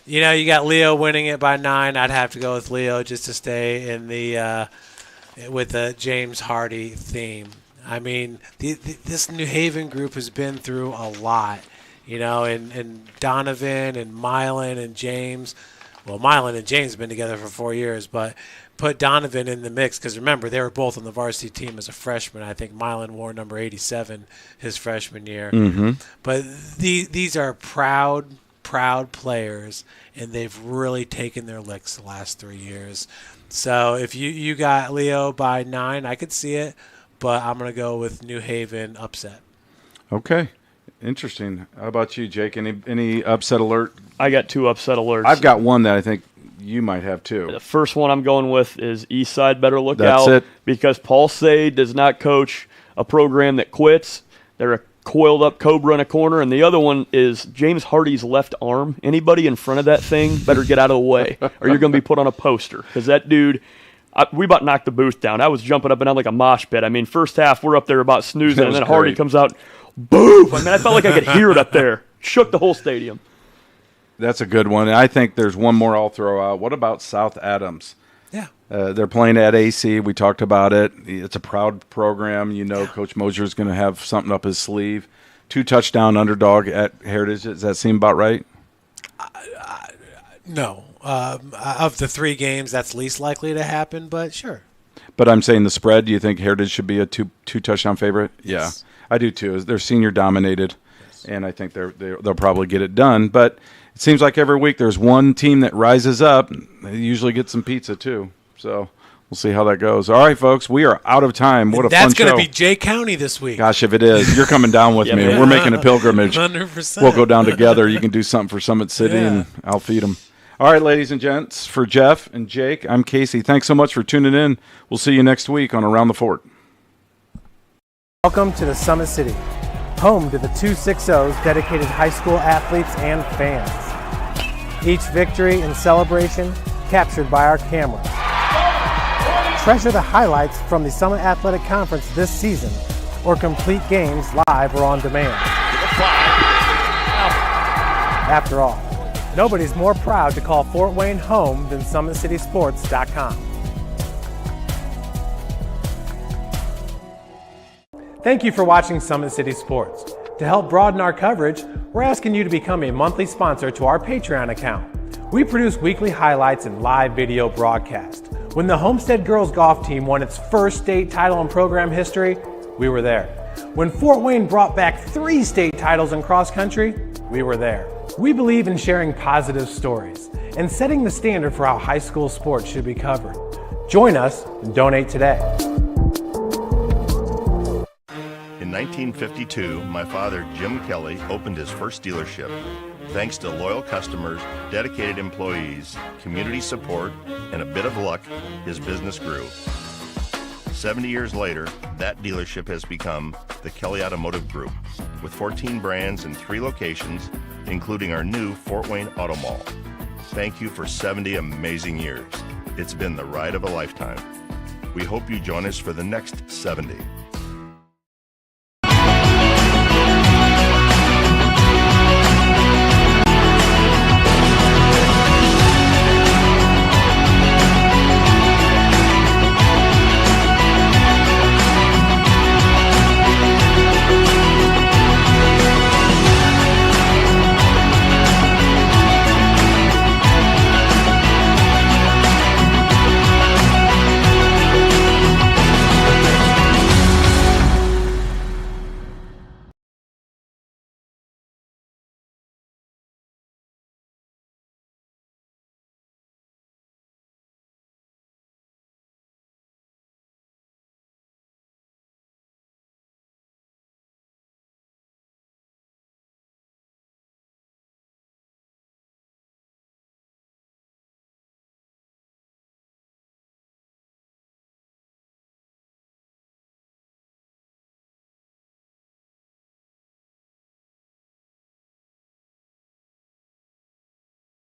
You know, you got Leo winning it by 9. I'd have to go with Leo just to stay in the with the James Hardy theme. I mean, this New Haven group has been through a lot, you know, and Donovan and Mylan and James. Well, Mylan and James have been together for 4 years, but put Donovan in the mix because, remember, they were both on the varsity team as a freshman. I think Mylan wore number 87 his freshman year.
Mm-hmm.
But these are proud proud players, and they've really taken their licks the last 3 years. So if you got Leo by 9, I could see it, but I'm going to go with New Haven upset.
Okay. Interesting. How about you, Jake? Any upset alert?
I got 2 upset alerts.
I've got one that I think you might have too.
The first one I'm going with is Eastside better look
That's
out.
it.
Because Paul Say does not coach a program that quits. They're a coiled up cobra in a corner. And the other one is James Hardy's left arm. Anybody in front of that thing better get out of the way or you're going to be put on a poster. Because that dude, we about knocked the booth down. I was jumping up and down like a mosh pit. I mean, first half we're up there about snoozing and then Hardy comes out, boom. I mean, I felt like I could hear it up there. Shook the whole stadium.
That's a good one. I think there's one more I'll throw out. What about South Adams?
Yeah.
They're playing at AC. We talked about it. It's a proud program. You know, Coach Mosier's going to have something up his sleeve. 2-touchdown underdog at Heritage. Does that seem about right?
No. Of the 3 games, that's least likely to happen, but sure.
But I'm saying the spread, do you think Heritage should be a two-touchdown favorite?
Yes.
Yeah, I do too. They're senior dominated, and I think they'll probably get it done. But it seems like every week there's one team that rises up. They usually get some pizza too. So we'll see how that goes. All right, folks, we are out of time. What a fun show.
That's going to be Jay County this week.
Gosh, if it is, you're coming down with me.
man.
We're making a pilgrimage.
100%.
We'll go down together. You can do something for Summit City, and I'll feed them. All right, ladies and gents, for Jeff and Jake, I'm Casey. Thanks so much for tuning in. We'll see you next week on Around the Fort.
Welcome to the Summit City, home to the 260's dedicated high school athletes and fans. Each victory and celebration captured by our cameras. Treasure the highlights from the Summit Athletic Conference this season or complete games live or on demand. After all, nobody's more proud to call Fort Wayne home than SummitCitySports.com. Thank you for watching Summit City Sports. To help broaden our coverage, we're asking you to become a monthly sponsor to our Patreon account. We produce weekly highlights and live video broadcast. When the Homestead girls golf team won its first state title in program history, we were there. When Fort Wayne brought back 3 state titles in cross country, we were there. We believe in sharing positive stories and setting the standard for how high school sports should be covered. Join us and donate today.
In 1952, my father, Jim Kelly, opened his first dealership. Thanks to loyal customers, dedicated employees, community support, and a bit of luck, his business grew. 70 years later, that dealership has become the Kelly Automotive Group, with 14 brands and 3 locations, including our new Fort Wayne Auto Mall. Thank you for 70 amazing years. It's been the ride of a lifetime. We hope you join us for the next 70.